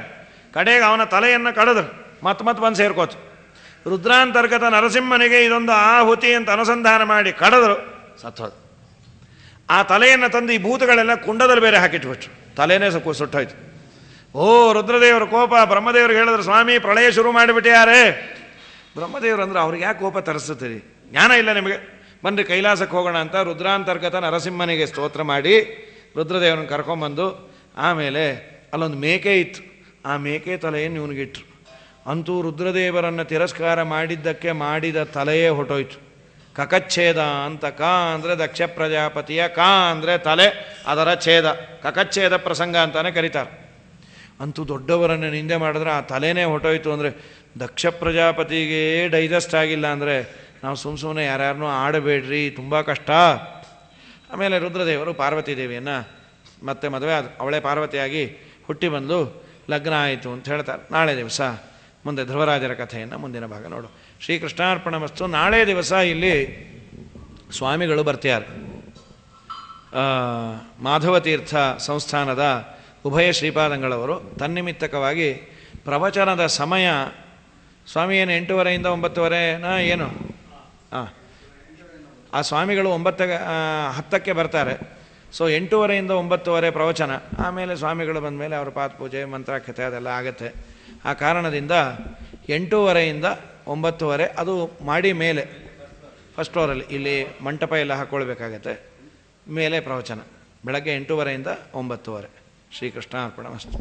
ಕಡೆಗೆ ಅವನ ತಲೆಯನ್ನು ಕಡಿದ್ರು, ಮತ್ತೆ ಬಂದು ಸೇರ್ಕೋತು. ರುದ್ರಾಂತರ್ಗತ ನರಸಿಂಹನಿಗೆ ಇದೊಂದು ಆಹುತಿ ಅಂತ ಅನುಸಂಧಾನ ಮಾಡಿ ಕಡಿದ್ರು, ಸತ್ತೋದು. ಆ ತಲೆಯನ್ನು ತಂದು ಈ ಭೂತಗಳೆಲ್ಲ ಕುಂಡದಲ್ಲಿ ಬೇರೆ ಹಾಕಿಟ್ಬಿಟ್ರು. ತಲೆನೇ ಸುಟ್ಟೋಯ್ತು. ಓ, ರುದ್ರದೇವರ ಕೋಪ. ಬ್ರಹ್ಮದೇವ್ರಿಗೆ ಹೇಳಿದ್ರು, ಸ್ವಾಮಿ ಪ್ರಳಯ ಶುರು ಮಾಡಿಬಿಟ್ಟಿಯಾರೇ. ಬ್ರಹ್ಮದೇವರು ಅಂದ್ರೆ ಅವ್ರಿಗೆ ಯಾಕೆ ಕೋಪ ತರಿಸ್ತೀರಿ? ಜ್ಞಾನ ಇಲ್ಲ ನಿಮಗೆ? ಬನ್ರಿ ಕೈಲಾಸಕ್ಕೆ ಹೋಗೋಣ ಅಂತ ರುದ್ರಾಂತರ್ಗತ ನರಸಿಂಹನಿಗೆ ಸ್ತೋತ್ರ ಮಾಡಿ ರುದ್ರದೇವರನ್ನು ಕರ್ಕೊಂಬಂದು, ಆಮೇಲೆ ಅಲ್ಲೊಂದು ಮೇಕೆ ಇತ್ತು, ಆ ಮೇಕೆ ತಲೆಯನ್ನು ಇವನಿಗಿಟ್ರು. ಅಂತೂ ರುದ್ರದೇವರನ್ನು ತಿರಸ್ಕಾರ ಮಾಡಿದ್ದಕ್ಕೆ ಮಾಡಿದ ತಲೆಯೇ ಹೊಟ್ಟೋಯ್ತು. ಕಕಚ್ಛೇದ ಅಂತ. ಕ ಅಂದರೆ ದಕ್ಷ ಪ್ರಜಾಪತಿಯ, ಕ ಅಂದರೆ ತಲೆ, ಅದರ ಛೇದ, ಕಕಚ್ಛೇದ ಪ್ರಸಂಗ ಅಂತಾನೆ ಕರೀತಾರೆ. ಅಂತೂ ದೊಡ್ಡವರನ್ನು ನಿಂದೆ ಮಾಡಿದ್ರೆ ಆ ತಲೆನೇ ಹೊಟ್ಟೋಯ್ತು ಅಂದರೆ, ದಕ್ಷ ಪ್ರಜಾಪತಿಗೆ ಡೈಜೆಸ್ಟ್ ಆಗಿಲ್ಲ ಅಂದರೆ ನಾವು ಸುಮ್ಮನೆ ಯಾರ್ಯಾರನ್ನೂ ಆಡಬೇಡ್ರಿ, ತುಂಬ ಕಷ್ಟ. ಆಮೇಲೆ ರುದ್ರದೇವರು ಪಾರ್ವತಿ ದೇವಿಯನ್ನು ಮತ್ತೆ ಮದುವೆ ಅವಳೇ ಪಾರ್ವತಿಯಾಗಿ ಹುಟ್ಟಿ ಬಂದು ಲಗ್ನ ಆಯಿತು ಅಂತ ಹೇಳ್ತಾರೆ. ನಾಳೆ ದಿವಸ ಮುಂದೆ ಧ್ರುವರಾಜರ ಕಥೆಯನ್ನು ಮುಂದಿನ ಭಾಗ ನೋಡು. ಶ್ರೀಕೃಷ್ಣಾರ್ಪಣ ವಸ್ತು. ನಾಳೆ ದಿವಸ ಇಲ್ಲಿ ಸ್ವಾಮಿಗಳು ಬರ್ತಾರೆ. ಮಾಧವತೀರ್ಥ ಸಂಸ್ಥಾನದ ಉಭಯ ಶ್ರೀಪಾದಂಗಳವರು ತನ್ನಿಮಿತ್ತಕವಾಗಿ ಪ್ರವಚನದ ಸಮಯ ಸ್ವಾಮಿ ಏನು 8:30 9:30 ಏನು? ಆ ಸ್ವಾಮಿಗಳು 10ಕ್ಕೆ ಬರ್ತಾರೆ. ಸೊ 8:30 9:30 ಪ್ರವಚನ. ಆಮೇಲೆ ಸ್ವಾಮಿಗಳು ಬಂದ ಮೇಲೆ ಅವರ ಪಾದಪೂಜೆ ಮಂತ್ರಾಕ್ಷತೆ ಅದೆಲ್ಲ ಆಗುತ್ತೆ. ಆ ಕಾರಣದಿಂದ 8:30 9:30 ಅದು ಮಾಡಿ ಮೇಲೆ ಫಸ್ಟ್ ಫ್ಲೋರಲ್ಲಿ ಇಲ್ಲಿ ಮಂಟಪ ಎಲ್ಲ ಹಾಕ್ಕೊಳ್ಬೇಕಾಗತ್ತೆ. ಮೇಲೆ ಪ್ರವಚನ ಬೆಳಗ್ಗೆ 8:30 9:30. ಶ್ರೀಕೃಷ್ಣ ಅರ್ಪಣ ಮಸ್ತು.